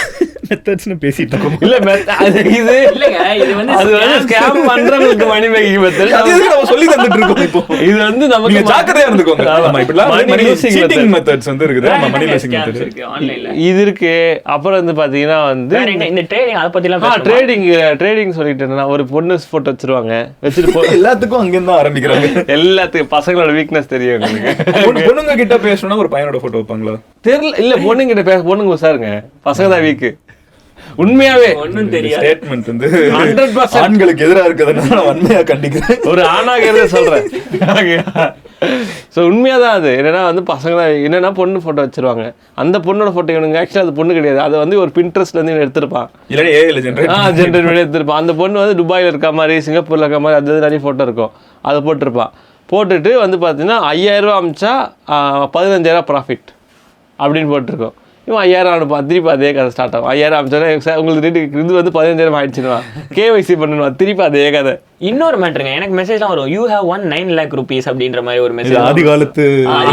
மெத்தட்ஸ்னு பேசிட்டு இருக்கோம். இல்ல அது இது இல்லைங்க, இது வந்து அது வந்து ஸ்கேம் பண்றவங்களுக்கு மணி மேக்கிங் மெத்தட். அது எதுக்கு நம்ம சொல்லி தந்துட்டு இருக்கோம் இப்போ? இது வந்து நமக்கு நீங்க ஜாக்கிரதையா இருந்துக்கோங்க. ஆமா, இப்படிலாம் money money losing cheating method. methods வந்து இருக்குது. நம்ம money losing scams method. இருக்கு ஆன்லைன்ல. இது இருக்கு. அப்புறம் வந்து பாத்தீங்கன்னா வந்து வேற என்ன இந்த ட்ரேடிங் அத பத்திலாம் பேசணும். ட்ரேடிங் சொல்லிட்டு என்னன்னா, ஒரு பொண்ணு போட்டோ வச்சிருவாங்க, வச்சுட்டு எல்லாத்துக்கும் அங்க இருந்து ஆரம்பிக்கிறாங்க. எல்லாத்துக்கும் பசங்களோட வீக்னஸ் தெரியும் உங்களுக்கு. பொண்ணுங்க கிட்ட பேசணும்னா ஒரு பையனோட போட்டோ வைப்பாங்களா? தெரியல. இல்ல பொண்ணுங்க கிட்ட பொண்ணுங்க உசாருங்க, பசங்க தான் வீக்கு. உண்மையாவே ஒண்ணும் தெரியாது. ஸ்டேட்மெண்ட் வந்து 100% ஆண்களுக்கு எதிராக இருக்கிறதுனால நான் வன்மையா கண்டிக்கிறேன். ஒரு ஆணாக சொல்றேன். ஸோ உண்மையாக தான் அது. என்னன்னா வந்து பசங்க தான் என்னன்னா பொண்ணு ஃபோட்டோ வச்சிருவாங்க. அந்த பொண்ணோட ஃபோட்டோ இவனுங்க ஆக்சுவலாக அது பொண்ணு கிடையாது, அது வந்து ஒரு பின்ட்ரெஸ்ட்லேருந்து எடுத்திருப்பான். இல்லைன்னா ஏஐல ஜென்ரேட் பண்ணி எடுத்திருப்பான். அந்த பொண்ணு வந்து துபாயில் இருக்க மாதிரி, சிங்கப்பூரில் இருக்க மாதிரி, அது நிறைய ஃபோட்டோ இருக்கும், அதை போட்டிருப்பான். போட்டுட்டு வந்து பார்த்தீங்கன்னா 5000 ரூபா அமிச்சா 15000 ப்ராஃபிட் அப்படின்னு போட்டிருக்கோம். இவன் 5000 அனுப்பான், திருப்பி அதே கதை ஸ்டார்ட் ஆகும். 5000 அமிச்சோன்னா உங்களுக்கு ரேட்டு இது வந்து 15000 ஆயிடுச்சுன்னா கேஒய்சி பண்ணணும், திருப்பி அதே கதை. இன்னொரு மேட்டருங்க, எனக்கு மெசேஜ்லாம் வரும், you have won 9 lakh rupees அப்படின்ற மாதிரி ஒரு மெசேஜ். ஆதி காலத்து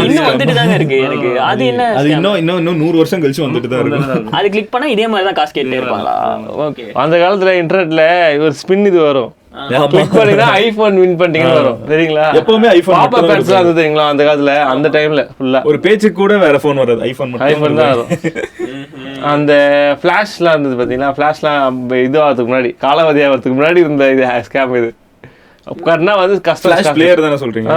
இன்னும் வந்துட்டு தாங்க இருக்கு எனக்கு. அது என்ன அது இன்னும் 100 வருஷம் கழிச்சு வந்துட்டு தான் இருக்கும். அது கிளிக் பண்ணா இதே மாதிரி தான் காசு கேட்டே இருப்பாங்களா? ஓகே. அந்த காலத்துல இன்டர்நெட்ல ஒரு ஸ்பின் இது வரும், கிளிக் பண்ணினா ஐபோன் வின் பண்ணிட்டீங்கன்னு வரும் தெரியுங்களா? எப்பவுமே ஐபோன் பாப்பா பேட்ஸ்லாம் இருந்தது தெரியுங்களா அந்த காலத்துல? அந்த டைம்ல ஃபுல்லா ஒரு பேச்சுக்கு கூட வேற ஃபோன் வராது, ஐபோன் தான் வரும். அந்த ஃபிளாஷ்லாம் இருந்தது பார்த்தீங்களா? ஃபிளாஷ்லாம் இது ஆகிறதுக்கு முன்னாடி, காலாவதி ஆகிறதுக்கு முன்னாடி இருந்த இது ஸ்கேம். இது கரெக்டாக வந்து கஸ்டம் பிளேயர் தானே சொல்றீங்க?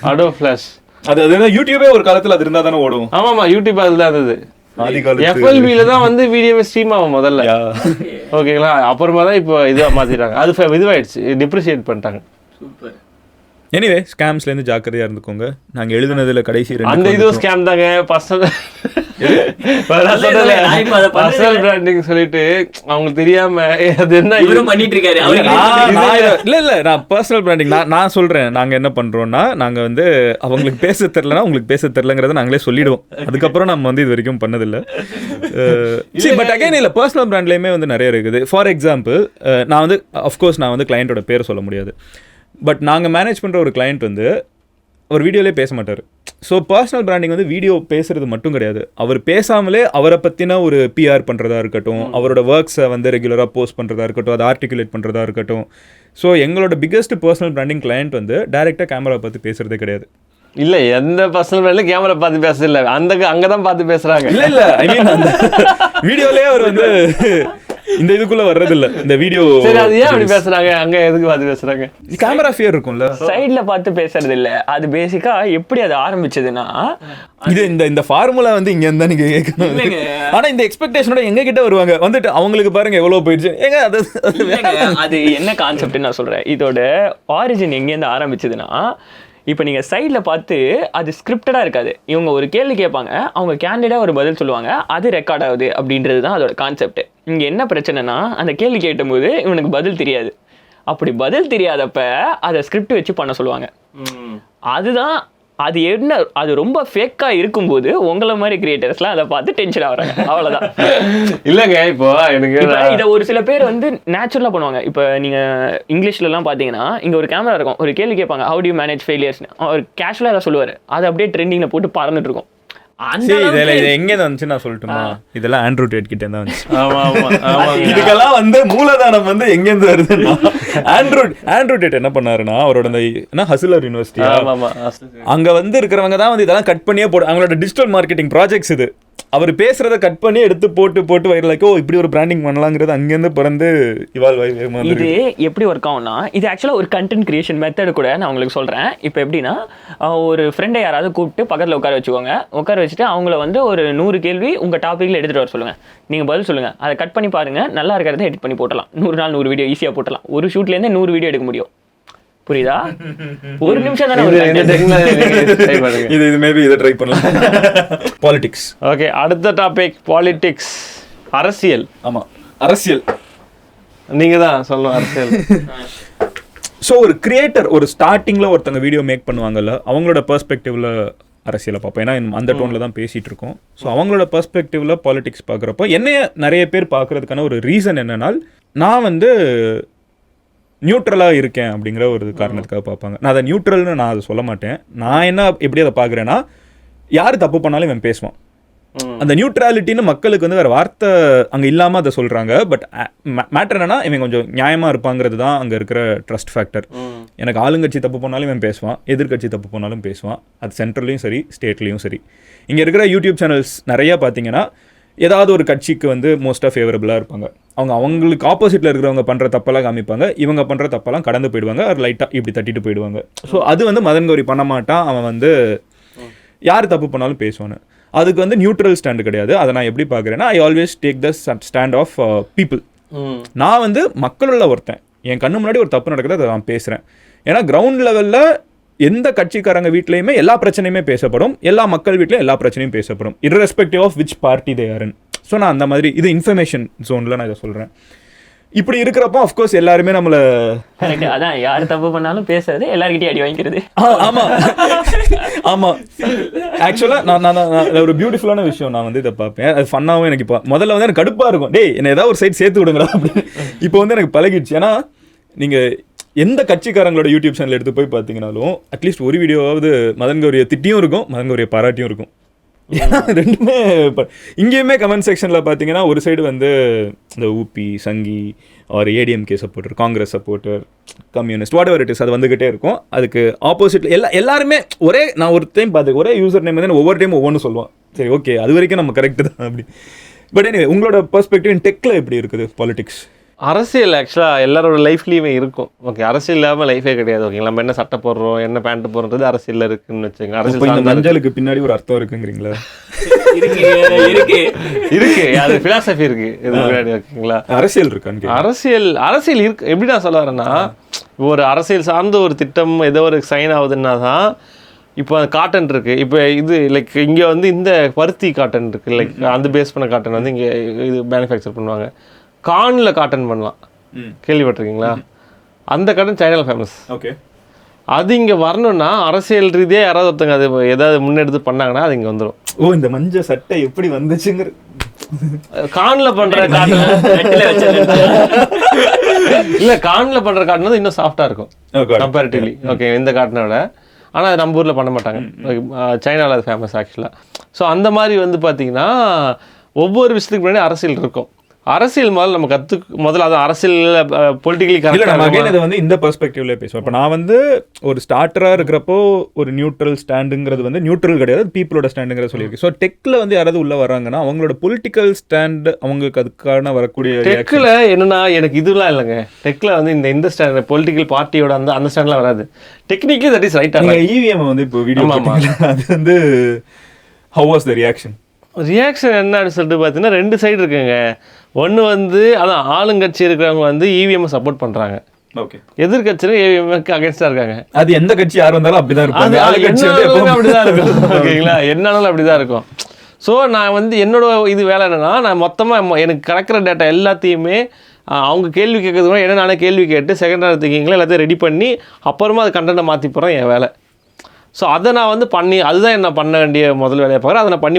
அடோ ஃபிளாஷ் அது யூடியூபே ஒரு காலத்துல அது இருந்தா தானே ஓடும். ஆமாமா, யூடியூப் அதில் தான் இருந்தது. ஆதி காலத்து FLB-ல தான் வந்து வீடியோவே ஸ்ட்ரீம் ஆகும் முதல்ல. ஓகேங்களா? அப்புறமா தான் இப்போ இதுவாக மாற்றிட்டாங்க. அது இதுவாயிடுச்சு, டிப்ரிஷியேட் பண்ணிட்டாங்க. சூப்பர். எனிவே ஸ்கேம்ஸ்லேருந்து ஜாக்கிரதையாக இருந்துக்கோங்க. நாங்கள் எழுதுனதுல கடைசி அந்த இதுவும் ஸ்கேம் தாங்க. பர்சனல் பிராண்டிங் சொல்லிட்டு அவங்களுக்கு தெரியாம அது என்ன இவரும் பண்ணிட்டு இருக்காரு. இல்ல நான் பர்சனல் பிராண்டிங் நான் சொல்றேன். நாங்க என்ன பண்றோம்னா, நாங்க வந்து அவங்களுக்கு பேச தெரியலனா உங்களுக்கு பேச தெரியலங்கிறத நாங்களே சொல்லிடுவோம். அதுக்கப்புறம் நம்ம வந்து இது வரைக்கும் பண்ணதில்லை. பட் அகைன் இல்லை, பர்சனல் பிராண்ட்லேயுமே வந்து நிறைய இருக்குது. ஃபார் எக்ஸாம்பிள், நான் வந்து அஃப்கோர்ஸ் நான் வந்து கிளையண்ட்டோட பேர் சொல்ல முடியாது. பட் நாங்கள் மேனேஜ் பண்ணுற ஒரு கிளையண்ட் வந்து ஒரு வீடியோலேயே பேச மாட்டார். ஸோ பர்சனல் பிராண்டிங் வந்து வீடியோ பேசுகிறது மட்டும் கிடையாது, அவர் பேசாமலே அவரை பற்றின ஒரு பிஆர் பண்ணுறதா இருக்கட்டும், அவரோட ஒர்க்ஸை வந்து ரெகுலராக போஸ்ட் பண்ணுறதா இருக்கட்டும், அதை ஆர்டிகுலேட் பண்ணுறதா இருக்கட்டும். ஸோ எங்களோட பிக்கஸ்ட் பர்சனல் பிராண்டிங் கிளையண்ட் வந்து டைரெக்டாக கேமரா பார்த்து பேசுகிறதே கிடையாது. இல்லை, எந்த பர்சனல் பிராண்ட்லையும் கேமரா பார்த்து பேசுறது இல்லை, அங்கே தான் பார்த்து பேசுகிறாங்க. இல்லை ஐ மீன் அந்த வீடியோலேயே அவர் வந்து இந்த இதுக்குள்ள வர்றதில்ல. இந்த வீடியோ சரி, அது ஏன் அப்படி பேசுறாங்க? அங்க எதுக்கு பார்த்து பேசுறாங்க? கேமரா ஃபியர் இருக்கும்ல, சைடுல பார்த்து பேசுறது இல்ல. அது பேசிக்கா எப்படி அது ஆரம்பிச்சதுன்னா, இது இந்த ஃபார்முலா வந்து இங்க இருந்தா நீங்க கேட்கணும். ஆனா இந்த எக்ஸ்பெக்டேஷனோட எங்க கிட்ட வருவாங்க, வந்துட்டு அவங்களுக்கு பாருங்க எவ்வளவு போயிடுச்சு. ஏங்க அது என்ன கான்செப்ட் நான் சொல்றேன். இதோட ஆரிஜின் எங்க இருந்து ஆரம்பிச்சதுன்னா, இப்போ நீங்கள் சைடில் பார்த்து அது ஸ்கிரிப்டடாக இருக்காது. இவங்க ஒரு கேள்வி கேட்பாங்க, அவங்க கேண்டிடாக ஒரு பதில் சொல்லுவாங்க, அது ரெக்கார்ட் ஆகுது அப்படின்றது தான் அதோட கான்செப்ட். இங்கே என்ன பிரச்சனைனா, அந்த கேள்வி கேட்டும்போது இவனுக்கு பதில் தெரியாது. அப்படி பதில் தெரியாதப்ப அதை ஸ்கிரிப்ட் வச்சு பண்ண சொல்லுவாங்க. அதுதான் அது என்ன, அது ரொம்ப ஃபேக்காக இருக்கும்போது உங்களை மாதிரி கிரியேட்டர்ஸ்லாம் அதை பார்த்து டென்ஷன் ஆகிறாங்க. அவ்வளோதான். இல்லைங்க, இப்போ எனக்கு இதை ஒரு சில பேர் வந்து நேச்சுரலாக பண்ணுவாங்க. இப்போ நீங்கள் இங்கிலீஷ்லலாம் பார்த்தீங்கன்னா, இங்கே ஒரு கேமரா இருக்கும், ஒரு கேள்வி கேட்பாங்க, ஹவு டு யூ மேனேஜ் ஃபெயிலியர்ஸ்னு. அவர் கேஷுவலாக அதை சொல்லுவார், அது அப்படியே ட்ரெண்டிங்கில் போட்டு பறந்துட்டு இருக்கும். எங்கே வந்துச்சு நான் சொல்லட்டுமா? இதெல்லாம் ஆண்ட்ரூ டேட் கிட்ட தான் வந்துச்சு. ஆமா ஆமா ஆமா, இதுக்கெல்லாம் வந்து மூலதானம் வந்து எங்கேருந்து வருதுன்னா, ஆண்ட்ரூ டேட் என்ன பண்ணாருன்னா, அவரோட இந்த ஹசிலர் யூனிவர்சிட்டி அங்க வந்து இருக்கிறவங்க தான் வந்து இதெல்லாம் கட் பண்ணியே போடு, அவங்களோட டிஜிட்டல் மார்க்கெட்டிங் ப்ராஜெக்ட்ஸ் இது. அவர் பேசுறத கட் பண்ணி எடுத்து போட்டு வைரலாக்கோ இப்படி ஒரு பிராண்டிங் பண்ணலாங்கிறது அங்கேருந்து பிறந்து இவால்வ் ஆகி. இது எப்படி ஒர்க் ஆகும்னா, இது ஆக்சுவலாக ஒரு கண்டென்ட் கிரியேஷன் மெத்தட் கூட நான் உங்களுக்கு சொல்கிறேன். இப்போ எப்படின்னா, ஒரு ஃப்ரெண்டை யாராவது கூப்பிட்டு பக்கத்தில் உட்கார வச்சுட்டு அவங்கள வந்து ஒரு 100 கேள்வி உங்கள் டாப்பிக்கில் எடுத்துகிட்டு வர சொல்லுங்கள், நீங்கள் பதில் சொல்லுங்கள், அதை கட் பண்ணி பாருங்கள், நல்லா இருக்கிறத எடிட் பண்ணி போட்டலாம். 100 நாள் 100 வீடியோ ஈஸியாக போட்டலாம். ஒரு ஷூட்லேருந்து 100 வீடியோ எடுக்க முடியும். புரியுதா? ஒரு நிமிஷம் தானே. இது மேபி இதை ட்ரை பண்ணலாம். பாலிடிக்ஸ். ஓகே, அடுத்த டாபிக் பாலிடிக்ஸ், அரசியல். ஆமாம், அரசியல் நீங்கள் தான் சொல்லணும். அரசியல். ஸோ ஒரு கிரியேட்டர் ஒரு ஸ்டார்டிங்கில் ஒருத்தங்க வீடியோ மேக் பண்ணுவாங்கல்ல, அவங்களோட பெர்ஸ்பெக்டிவில் அரசியலை பார்ப்போம். ஏன்னா அந்த டோனில் தான் பேசிகிட்டு இருக்கோம். ஸோ அவங்களோட பெர்ஸ்பெக்டிவில் பாலிடிக்ஸ் பார்க்குறப்போ என்னைய நிறைய பேர் பார்க்குறதுக்கான ஒரு ரீசன் என்னன்னா, நான் வந்து நியூட்ரலாக இருக்கேன் அப்படிங்கிற ஒரு காரணத்துக்காக பார்ப்பாங்க. நான் அதை நியூட்ரல்னு நான் அதை சொல்ல மாட்டேன். நான் என்ன எப்படி அதை பார்க்குறேன்னா, யார் தப்பு பண்ணாலும் இவன் பேசுவான். அந்த நியூட்ராலிட்டின்னு மக்களுக்கு வந்து வேறு வார்த்தை அங்கே இல்லாமல் அதை சொல்கிறாங்க. பட் மேட்டர் என்னன்னா இவன் கொஞ்சம் நியாயமாக இருப்பாங்கிறது தான் அங்கே இருக்கிற ட்ரஸ்ட் ஃபேக்டர். எனக்கு ஆளுங்கட்சி தப்பு பண்ணாலும் இவன் பேசுவான், எதிர்கட்சி தப்பு பண்ணாலும் பேசுவான். அது சென்ட்ரல்லையும் சரி ஸ்டேட்லேயும் சரி. இங்கே இருக்கிற யூடியூப் சேனல்ஸ் நிறையா பார்த்தீங்கன்னா ஏதாவது ஒரு கட்சிக்கு வந்து மோஸ்ட்டாக ஃபேவரபுளாக இருப்பாங்க. அவங்களுக்கு ஆப்போசிட்டில் இருக்கிறவங்க பண்ணுற தப்பெல்லாம் காமிப்பாங்க, இவங்க பண்ணுற தப்பெல்லாம் கடந்து போயிடுவாங்க, அது லைட்டாக இப்படி தட்டிட்டு போயிடுவாங்க. ஸோ அது வந்து மதன் கௌரி பண்ண மாட்டான். அவன் வந்து யார் தப்பு பண்ணாலும் பேசுவானு. அதுக்கு வந்து நியூட்ரல் ஸ்டாண்டு கிடையாது. அதை நான் எப்படி பார்க்குறேன்னா, I always take the stand of people. நான் வந்து மக்களுள்ள ஒருத்தன், என் கண்ணு முன்னாடி ஒரு தப்பு நடக்குது, அதை நான் பேசுகிறேன். ஏன்னா கிரவுண்ட் லெவலில் எந்த கட்சிக்காரங்க வீட்லையுமே எல்லா பிரச்சனையுமே பேசப்படும், எல்லா மக்கள் வீட்லையும் எல்லா பிரச்சனையும் பேசப்படும், irrespective of which party they are in. So நான் அந்த மாதிரி இது இன்ஃபர்மேஷன் ஜோனில் நான் இதை சொல்கிறேன். இப்படி இருக்கிறப்போ அஃப்கோர்ஸ் எல்லாருமே நம்மளை அதான் யார் தப்பு பண்ணாலும் பேசுறது, எல்லாருக்கிட்டையும் அடி வாங்கிக்கிறது. ஆமாம் ஆமாம். ஆக்சுவலாக நான் ஒரு பியூட்டிஃபுல்லான விஷயம் நான் வந்து இதை பார்ப்பேன். அது ஃபன்னாகவும் எனக்கு இப்போ முதல்ல வந்து எனக்கு கடுப்பாக இருக்கும், டேய் என்ன ஏதாவது ஒரு சைட் சேர்த்து விடுங்களா அப்படின்னு. இப்போ வந்து எனக்கு பழகிடுச்சு. ஏன்னா நீங்கள் எந்த கட்சிக்காரங்களோட யூடியூப் சேனல் எடுத்து போய் பார்த்தீங்கன்னாலும் அட்லீஸ்ட் ஒரு வீடியோவாவது மதன் கௌரியை திட்டியும் இருக்கும், மதன் கௌரியை பாராட்டியும் இருக்கும். ரெண்டுமே இங்கேயுமே கமெண்ட் செக்ஷனில் பார்த்தீங்கன்னா ஒரு சைடு வந்து இந்த ஊபி சங்கி ஒரு ADMK supporter, Congress supporter, communist, what ever it is, அது வந்துகிட்டே இருக்கும். அதுக்கு ஆப்போசிட்டில் எல்லாருமே ஒரே, நான் ஒரு டைம் பார்த்து ஒரே யூசர் நேம் வந்து ஒவ்வொரு டைம் ஒவ்வொன்று சொல்லுவான். சரி ஓகே, அது வரைக்கும் நம்ம கரெக்டு தான் அப்படி. பட் எனிவே உங்களோட பெர்ஸ்பெக்டிவ் இன் டெக்கில் எப்படி இருக்குது பாலிடிக்ஸ்? அரசியல் ஆக்சுவலாக எல்லாரோட லைஃப்லேயுமே இருக்கும். ஓகே, அரசியல் இல்லாமல் லைஃபே கிடையாது. ஓகே, நம்ம என்ன சட்டை போடுறோம், என்ன பேண்ட் போடுறது அரசியலில் இருக்குன்னு வச்சுக்கோங்க. அரசியல் மஞ்சளுக்கு பின்னாடி ஒரு அர்த்தம் இருக்குங்கிறீங்களா? இருக்கு, அது ஃபிலாசபி இருக்கு இது முன்னாடி. ஓகேங்களா, அரசியல் இருக்கான்னு அரசியல் இருக்கு. எப்படி நான் சொல்ல வரேன்னா, ஒரு அரசியல் சார்ந்த ஒரு திட்டம் ஏதோ ஒரு சைன் ஆகுதுன்னா தான். இப்போ காட்டன் இருக்குது, இப்போ இது லைக் இங்கே வந்து இந்த பருத்தி காட்டன் இருக்குது, லைக் அந்த பேஸ் பண்ண காட்டன் வந்து இங்கே இது மேனுஃபேக்சர் பண்ணுவாங்க. கார்னில் காட்டன் பண்ணலாம், கேள்விப்பட்டிருக்கீங்களா? அந்த காட்டன் சைனாவில் ஃபேமஸ். ஓகே, அது இங்கே வரணும்னா அரசியல் ரீதியாக யாராவது ஒருத்தங்க அது ஏதாவது முன்னெடுத்து பண்ணாங்கன்னா அது இங்கே வந்துடும். ஓ, இந்த மஞ்சள் சட்டை எப்படி வந்துச்சுங்கிற கார்னில் பண்ணுற காட்டன் இல்லை, கார்னில் பண்ணுற காட்டன் வந்து இன்னும் சாஃப்டாக இருக்கும் கம்பேரிட்டிவ்லி. ஓகே, இந்த காட்டனை விட. ஆனால் அது நம்ம ஊரில் பண்ண மாட்டாங்க, சைனாவில் அது ஃபேமஸ் ஆக்சுவலாக. ஸோ அந்த மாதிரி வந்து பார்த்தீங்கன்னா ஒவ்வொரு விஷயத்துக்கு முன்னாடி அரசியல் இருக்கும். அரசியல் முதல்ல நம்ம முதல்ல அது அரசியல் பொலிட்டிக்கலி கரெக்டாக அதை வந்து இந்த பெர்ஸ்பெக்டிவ்ல பேசுவோம். இப்போ நான் வந்து ஒரு ஸ்டார்டராக இருக்கிறப்போ ஒரு நியூட்ரல் ஸ்டாண்டுங்கிறது வந்து நியூட்ரல் கிடையாது, பீப்புளோட ஸ்டாண்டுங்கிறத சொல்லியிருக்கு. ஸோ டெக்கில் வந்து யாராவது உள்ள வராங்கன்னா அவங்களோட பொலிட்டிக்கல் ஸ்டாண்டு அவங்களுக்கு அதுக்கான வரக்கூடிய டெக்கில் என்னன்னா, எனக்கு இதுலாம் இல்லைங்க. டெக்கில் வந்து இந்த ஸ்டாண்ட் பொலிட்டிக்கல் பார்ட்டியோட அந்த ஸ்டாண்ட்லாம் வராது. டெக்னிக்கலி தட் இஸ் ரைட்டாக. இவிஎம் வந்து இப்போ வீடியோ அது வந்து ஹவ் வாஸ் த ரியாக்ஷன் என்னன்னு சொல்லிட்டு பார்த்தீங்கன்னா, ரெண்டு சைடு இருக்குங்க. ஒன்று வந்து அதான் ஆளுங்கட்சி இருக்கிறவங்க வந்து இவிஎம் சப்போர்ட் பண்ணுறாங்க, ஓகே, எதிர்கட்சியில் இவிஎம்க்கு அகேன்ஸ்டாக இருக்காங்க. அது எந்த கட்சி யார் வந்தாலும் அப்படிதான் இருப்பாங்க, அப்படிதான் இருக்கும். ஓகேங்களா, என்னாலும் அப்படிதான் இருக்கும். ஸோ நான் வந்து என்னோட இது வேலை என்னன்னா, நான் மொத்தமாக எனக்கு கிடைக்கிற டேட்டா எல்லாத்தையுமே அவங்க கேள்வி கேட்கறதுக்கு என்ன நானே கேள்வி கேட்டு செகண்ட் ஹேண்ட் திங்கிங்கில் எல்லாத்தையும் ரெடி பண்ணி அப்புறமா அது கண்டென்ட்டை மாற்றி போகிறேன் என் வேலை. ஸோ அதை நான் வந்து அதுதான் என்ன பண்ண வேண்டிய முதல் வேலையை பார்க்குறேன். அதை நான் பண்ணி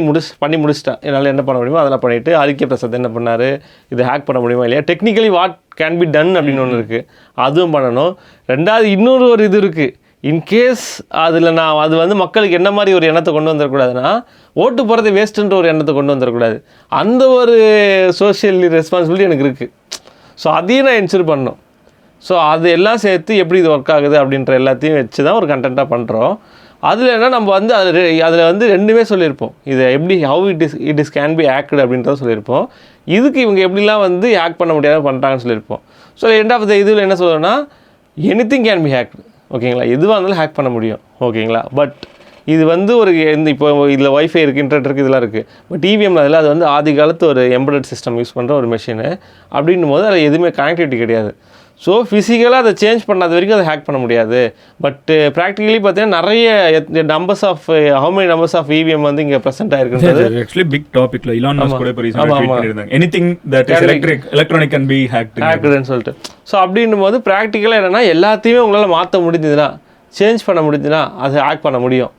முடிச்சிட்டேன். என்னால் என்ன பண்ண முடியுமோ அதெல்லாம் பண்ணிவிட்டு, ஆதித்ய பிரசாத் என்ன பண்ணார், இது ஹேக் பண்ண முடியுமா இல்லையா, technically what can be done அப்படின்னு ஒன்று இருக்குது, அதுவும் பண்ணணும். ரெண்டாவது இன்னொரு ஒரு இது இருக்குது, இன்கேஸ் அதில் நான் அது வந்து மக்களுக்கு என்ன மாதிரி ஒரு எண்ணத்தை கொண்டு வந்துடக்கூடாதுன்னா, ஓட்டு போகிறது வேஸ்ட்டுன்ற ஒரு எண்ணத்தை கொண்டு வந்துடக்கூடாது. அந்த ஒரு சோஷியல் ரெஸ்பான்சிபிலிட்டி எனக்கு இருக்குது. ஸோ அதையும் நான் என்ஷூர் பண்ணணும். ஸோ அது எல்லாம் சேர்த்து எப்படி இது ஒர்க் ஆகுது அப்படின்ற எல்லாத்தையும் வச்சு தான் ஒரு கண்டென்ட்டாக பண்ணுறோம். அதில் என்ன நம்ம வந்து அதில் வந்து ரெண்டுமே சொல்லியிருப்போம். இதை எப்படி how it is can be hacked அப்படின்றத சொல்லியிருப்போம். இதுக்கு இவங்க எப்படிலாம் வந்து ஹேக் பண்ண முடியாத பண்ணுறாங்கன்னு சொல்லியிருப்போம். ஸோ எண்ட் ஆஃப் த இதில் என்ன சொல்லுவோம்னா, எனிதிங் கேன் பி ஹேக்டு. ஓகேங்களா, எதுவாக இருந்தாலும் ஹேக் பண்ண முடியும். ஓகேங்களா, பட் இது வந்து ஒரு இப்போ இதில் ஒய்ஃபை இருக்குது, இன்டர்நெட் இருக்குது, இதெல்லாம் இருக்குது. பட் இவிஎம் அதில் அது வந்து ஆதி காலத்து ஒரு எம்பெடட் சிஸ்டம் யூஸ் பண்ணுற ஒரு மிஷினு அப்படின்னும் போது அதில் எதுவுமே கனெக்டிவிட்டி கிடையாது. ஸோ ஃபிசிக்கலாக அதை சேஞ்ச் பண்ணாத வரைக்கும் அதை ஹேக் பண்ண முடியாது. பட் ப்ராக்டிகலி பார்த்தீங்கன்னா நிறைய numbers of how many numbers of EVM வந்து இங்கே ப்ரெசென்ட் ஆயிருக்குன்றது ஆக்சுவலி பிக் டாபிக்ல இலான் மஸ்க் கூட பேசியிருந்தாங்க. Anything that is electronic can be ஹேக்டுன்னு சொல்லிட்டு. ஸோ அப்படின்னும் போது ப்ராக்டிக்கலாக என்னென்னா, எல்லாத்தையுமே உங்களால் மாற்ற முடிஞ்சதுன்னா, சேஞ்ச் பண்ண முடிஞ்சுன்னா அது ஹேக் பண்ண முடியும்.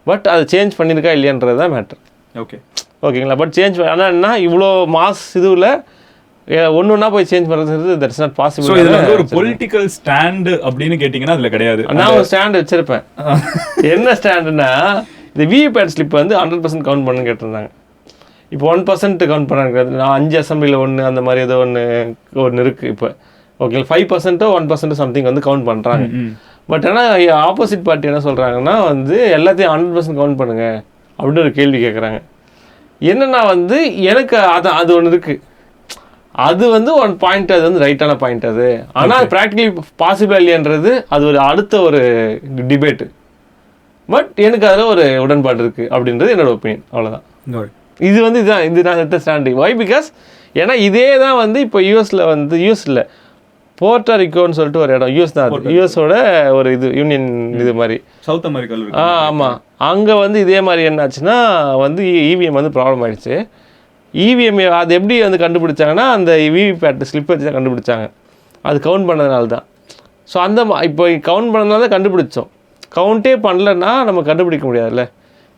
பட் அது சேஞ்ச் பண்ணியிருக்கா இல்லையன்றது தான் மேட்ரு. ஓகேங்களா, பட் சேஞ்ச் ஆனால் என்ன, இவ்வளோ மாஸ் இதுவில் ஒன்னா போய் சேஞ்ச் பண்றது தட்ஸ் நாட் பாசிபிள். சோ இதுல வந்து ஒரு பொலிட்டிக்கல் ஸ்டாண்ட் அப்படினு கேட்டிங்கனா அதுல கிடையாது. நான் ஒரு ஸ்டாண்ட் வச்சிருப்பேன். என்ன ஸ்டாண்ட்னா, இந்த விவிபேட் ஸ்லிப் வந்து 100% கவுண்ட் பண்ணனும் கேட்டிருந்தாங்க. இப்போ 1% கவுண்ட் பண்ணுறாங்க. நான் 5 அசம்பிளியில் 1 அந்த மாதிரி ஏதோ ஒன்று இருக்குது இப்போ. ஓகே, 5% 1% சம்திங் வந்து கவுண்ட் பண்ணுறாங்க. பட் ஆனால் ஆப்போசிட் பார்ட்டி என்ன சொல்கிறாங்கன்னா வந்து எல்லாத்தையும் 100% கவுண்ட் பண்ணுங்க அப்படின்னு ஒரு கேள்வி கேட்குறாங்க. என்னென்னா வந்து எனக்கு அது ஒன்று இருக்குது, அது வந்து ஒன் பாயிண்ட், அது வந்து ரைட்டான பாயிண்ட் அது. ஆனால் ப்ராக்டிகலி பாசிபிள் இல்லையன்றது அது ஒரு அடுத்த ஒரு டிபேட்டு. பட் எனக்கு அதில் ஒரு உடன்பாடு இருக்குது அப்படின்றது என்னோட ஒப்பீனியன். அவ்வளோதான். இது வந்து இதுதான் ஸ்டாண்டிங். வை? பிகாஸ் ஏன்னா இதே தான் வந்து இப்போ யூஎஸில் போர்ட்டரிக்கோன்னு சொல்லிட்டு ஒரு இடம், யூஎஸ் தான், அது யூஎஸோட ஒரு இது யூனியன் இது மாதிரி சவுத் அமெரிக்காவில். ஆமாம், அங்கே வந்து இதே மாதிரி என்னாச்சுன்னா வந்து இவிஎம் வந்து ப்ராப்ளம் ஆகிடுச்சு. இவிஎம் அது எப்படி வந்து கண்டுபிடிச்சாங்கன்னா அந்த விவிபேட் ஸ்லிப் வச்சு தான் கண்டுபிடிச்சாங்க. அது கவுண்ட் பண்ணதுனால தான். ஸோ அந்த இப்போ கவுண்ட் பண்ணதுனால தான் கண்டுபிடிச்சோம். கவுண்டே பண்ணலன்னா நம்ம கண்டுபிடிக்க முடியாதுல்ல.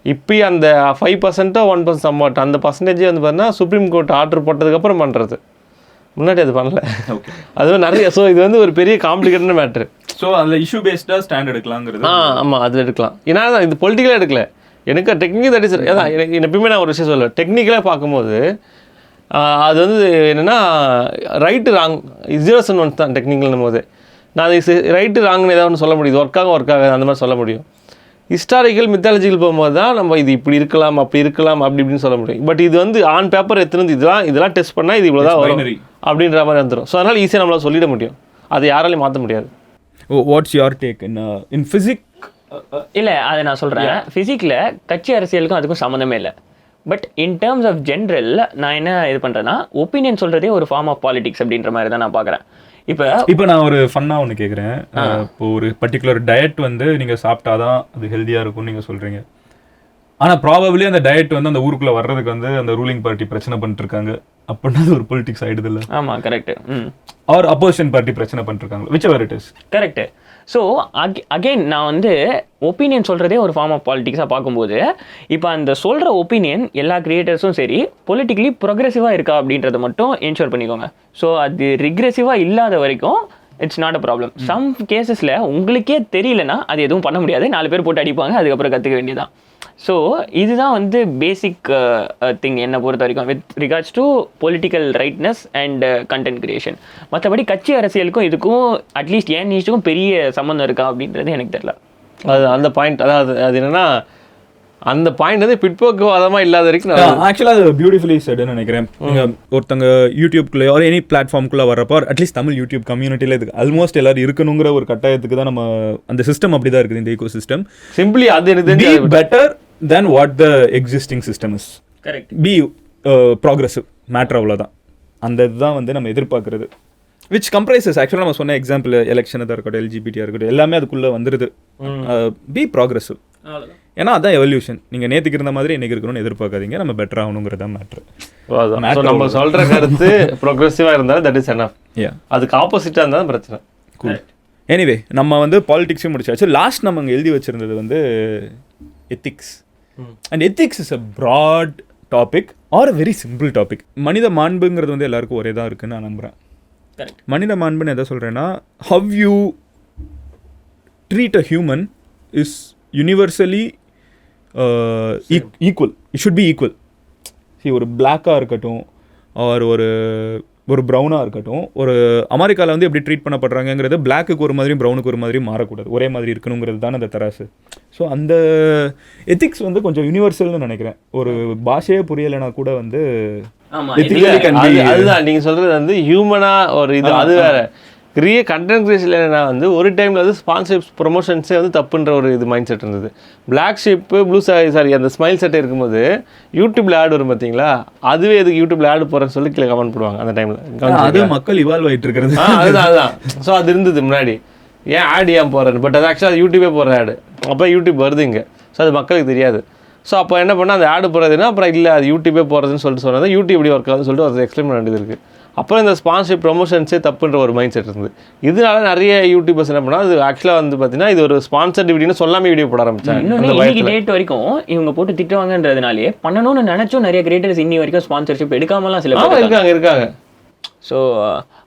இப்போ அந்த 5% 1% அமௌண்ட் அந்த பர்சன்டேஜே வந்து பார்த்தீங்கன்னா சுப்ரீம் கோர்ட் ஆர்டர் போட்டதுக்கப்புறம் பண்ணுறது, முன்னாடி அது பண்ணல. அதுவும் நிறைய. ஸோ இது வந்து ஒரு பெரிய காம்ப்ளிகேட்டட் மேட்ரு. ஸோ அதில் இஷ்யூ பேஸ்டாக ஸ்டாண்ட் எடுக்கலாங்கிறது. ஆமாம், அது எடுக்கலாம். ஏன்னா இது பொலிட்டிக்கலாக எடுக்கல, எனக்கு டெக்னிக்கல் தட் இஸ். அதான் எனக்கு எப்பயுமே நான் ஒரு விஷயம் சொல்லுவேன், டெக்னிக்கலாக பார்க்கும்போது அது வந்து என்னென்னா right wrong 0s and 1s தான் டெக்னிக்கல்னும் போது. நான் அது ரைட்டு ராங்னு ஏதாவது ஒன்று சொல்ல முடியுது, ஒர்க் ஆகாது அந்த மாதிரி சொல்ல முடியும். ஹிஸ்டாரிக்கல் மித்தாலஜிக்கல் போகும்போது தான் நம்ம இது இப்படி இருக்கலாம் அப்படி இருக்கலாம் அப்படி இப்படின்னு சொல்ல முடியும். பட் இது வந்து ஆன் பேப்பர் எடுத்துருந்து இதெல்லாம் டெஸ்ட் பண்ணால் இது இவ்வளோ தான் வரும் அப்படின்ற மாதிரி வந்துடும். ஸோ அதனால் ஈஸியாக நம்மளால் சொல்லிட முடியும், அதை யாராலையும் மாற்ற முடியாது. What's your take in physics? இல்லை, அதை நான் சொல்கிறேன். ஃபிசிக்கில் கட்சி அரசியலுக்கும் அதுக்கும் சம்மந்தமே இல்லை. But in terms of general நான் என்ன இது பண்ணுறேன்னா, ஒப்பீனியன் சொல்கிறதே ஒரு ஃபார்ம் ஆஃப் பாலிடிக்ஸ் அப்படின்ற மாதிரி தான் நான் பார்க்குறேன். இப்போ நான் ஒரு ஃபன்னாக ஒன்று கேட்குறேன். இப்போ ஒரு பர்டிகுலர் டயட் வந்து நீங்கள் சாப்பிட்டாதான் அது ஹெல்த்தியாக இருக்கும்னு நீங்கள் சொல்கிறீங்க. ஆனால் ப்ராபபிளி அந்த டயட் வந்து அந்த ஊருக்குள்ளே வர்றதுக்கு வந்து அந்த ரூலிங் பார்ட்டி பிரச்சனை பண்ணிட்டு இருக்காங்க அப்படின்னா அது ஒரு பொலிட்டிக்ஸ் ஆகிடுது இல்லை? ஆமாம், கரெக்ட். ஆர் அப்போசிஷன் பார்ட்டி பிரச்சனை பண்ணிருக்காங்க, which ever it is. Correct. So again நான் வந்து ஒப்பீனியன் சொல்கிறதே ஒரு ஃபார்ம் ஆஃப் பாலிட்டிக்ஸாக பார்க்கும்போது, இப்போ அந்த சொல்கிற ஒப்பீனியன் எல்லா கிரியேட்டர்ஸும் சரி பொலிட்டிக்கலி ப்ரொக்ரெசிவாக இருக்கா அப்படின்றத மட்டும் என்ஷூர் பண்ணிக்கோங்க. ஸோ அது ரிக்ரெசிவாக இல்லாத வரைக்கும் it's not a problem. Some கேசஸில் உங்களுக்கே தெரியலனா அது எதுவும் பண்ண முடியாது, 4 பேர் போட்டு அடிப்பாங்க, அதுக்கப்புறம் கற்றுக்க வேண்டியதான். ஸோ இதுதான் வந்து பேசிக் திங் என்னை பொறுத்த வரைக்கும் with regards to political rightness and content creation. மற்றபடி கட்சி அரசியலுக்கும் இதுக்கும் அட்லீஸ்ட் ஏன் நீச்சுக்கும் பெரிய சம்மந்தம் இருக்கா அப்படின்றது எனக்கு தெரியல. அது அந்த பாயிண்ட், அதாவது அது என்னென்னா அந்த பாயிண்ட் வந்து பிற்போக்குவாதமாக இல்லாத வரைக்கும் ஆக்சுவலாக அது பியூட்டிஃபுல்லி செட்னு நினைக்கிறேன். நீங்கள் ஒருத்தங்க யூடியூப்குள்ளே ஒரு எனி பிளாட்ஃபார்ம்குள்ளே வர்றப்போ அட்லீஸ்ட் தமிழ் யூடியூப் கம்யூனிட்டியில் இதுக்கு ஆல்மோஸ்ட் எல்லாரும் இருக்கணுங்கிற ஒரு கட்டாயத்துக்கு தான் நம்ம அந்த சிஸ்டம் அப்படி தான் இருக்குது. இந்த ஈகோ சிஸ்டம் சிம்பிளி அது எனக்கு better than what the existing system is. Correct. Be progressive matter அவ்வளோதான். அந்த இதுதான் வந்து நம்ம எதிர்பார்க்குறது. விச் கம்ப்ரைசஸ் ஆக்சுவலாக நம்ம சொன்ன எக்ஸாம்பிள் எலெக்ஷனாக இருக்கட்டும், எல்ஜிபிடியாக இருக்கட்டும், எல்லாமே அதுக்குள்ளே வந்துடுது. Be progressive. ஏன்னா அதான் எவல்யூஷன். நீங்கள் நேற்றுக்கு இருந்த மாதிரி இன்றைக்கி இருக்கணும்னு எதிர்பார்க்காதீங்க, நம்ம பெட்டர் ஆகணுங்கிறது தான் மேட்ரு. நம்ம சொல்கிற கருத்து ப்ரோக்ரெசிவாக இருந்தாலும் தட் இஸ் எனஃப். அதுக்கு ஆப்போசிட்டாக இருந்தால் பிரச்சனை. கூல். எனிவே நம்ம வந்து பாலிடிக்ஸும் முடிச்சாச்சு. லாஸ்ட் நம்ம அங்கே எழுதி வச்சுருந்தது வந்து ethics. And ethics is a broad topic or very simple topic. மனித மாண்புங்கிறது வந்து எல்லாருக்கும் ஒரே தான் இருக்குன்னு நான் நம்புகிறேன். மனித மாண்புன்னு எதை சொல்கிறேன்னா, how you treat a human is universally equal. It should be equal. ஒரு பிளாக்காக இருக்கட்டும் ஆர் ஒரு ப்ரௌனாக இருக்கட்டும், ஒரு அமெரிக்காவில் வந்து எப்படி ட்ரீட் பண்ணப்படுறாங்கிறது பிளாக்குக்கு ஒரு மாதிரியும் ப்ரௌனுக்கு ஒரு மாதிரியும் மாறக்கூடாது, ஒரே மாதிரி இருக்கணுங்கிறது தான் அந்த தராசு. ஸோ அந்த எத்திக்ஸ் வந்து கொஞ்சம் யூனிவர்சல்னு நினைக்கிறேன். ஒரு பாஷையே புரியலைன்னா கூட வந்து அதுதான் நீங்கள் சொல்கிறது வந்து ஹியூமனாக ஒரு இது. அது வேறு கண்டென்ட் கிரியேஷன் என்னன்னா வந்து ஒரு டைமில் வந்து ஸ்பான்சர்ஷிப் ப்ரொமோஷன்ஸே வந்து தப்புன்ற ஒரு இது மைண்ட் செட் இருந்தது. பிளாக் ஷிப்பு ப்ளூ சாரி அந்த ஸ்மைல் செட்டை இருக்கும்போது யூடியூப்பில் ஆட் வரும் பார்த்தீங்களா, அதுவே எதுக்கு யூடியூப்பில் ஆடு போகிறேன்னு சொல்லி கீழே கமெண்ட் போடுவாங்க அந்த டைமில். அது மக்கள் இவால்வ் ஆகிட்டு இருக்கிறது. அதுதான். ஸோ அது இருந்தது முன்னாடி, ஏன் ஆடு ஏன் போடுறேன்னு. பட் அது ஆக்சுவலாக யூடியூபே போடுற ஆடு, அப்போ யூடியூப் வருது இங்கே. ஸோ அது மக்களுக்கு தெரியாது. ஸோ அப்போ என்ன பண்ணால் அந்த ஆடு போடுறதுன்னா அப்புறம் இல்லை அது யூடியூபே போடுறதுன்னு சொல்லிட்டு சொன்னது யூடியூப் எப்படி ஒர்க் ஆகுதுன்னு சொல்லிட்டு ஒரு எக்ஸ்பிளைன் பண்ண வேண்டியது இருக்குது. அப்புறம் இந்த ஸ்பான்சர்ஷிப் ப்ரொமோஷன்ஸே தப்புன்ற ஒரு மைண்ட் செட் இருந்தது. இதனால நிறைய யூடியூபர்ஸ் என்ன பண்ணால் அது ஆக்சுவலாக வந்து பார்த்தீங்கன்னா இது ஒரு ஸ்பான்சர்ட் வீடியோன்னு சொல்லாமல் வீடியோ போட ஆரம்பிச்சாங்க. இன்னொரு டேட் வரைக்கும் இவங்க போட்டு திட்டுவாங்கன்றதுனாலே பண்ணணும்னு நினைச்சும் நிறைய கிரியேட்டர்ஸ் இன்னி வரைக்கும் ஸ்பான்சர்ஷிப் எடுக்காமலாம் சில பேர் இருக்காங்க. ஸோ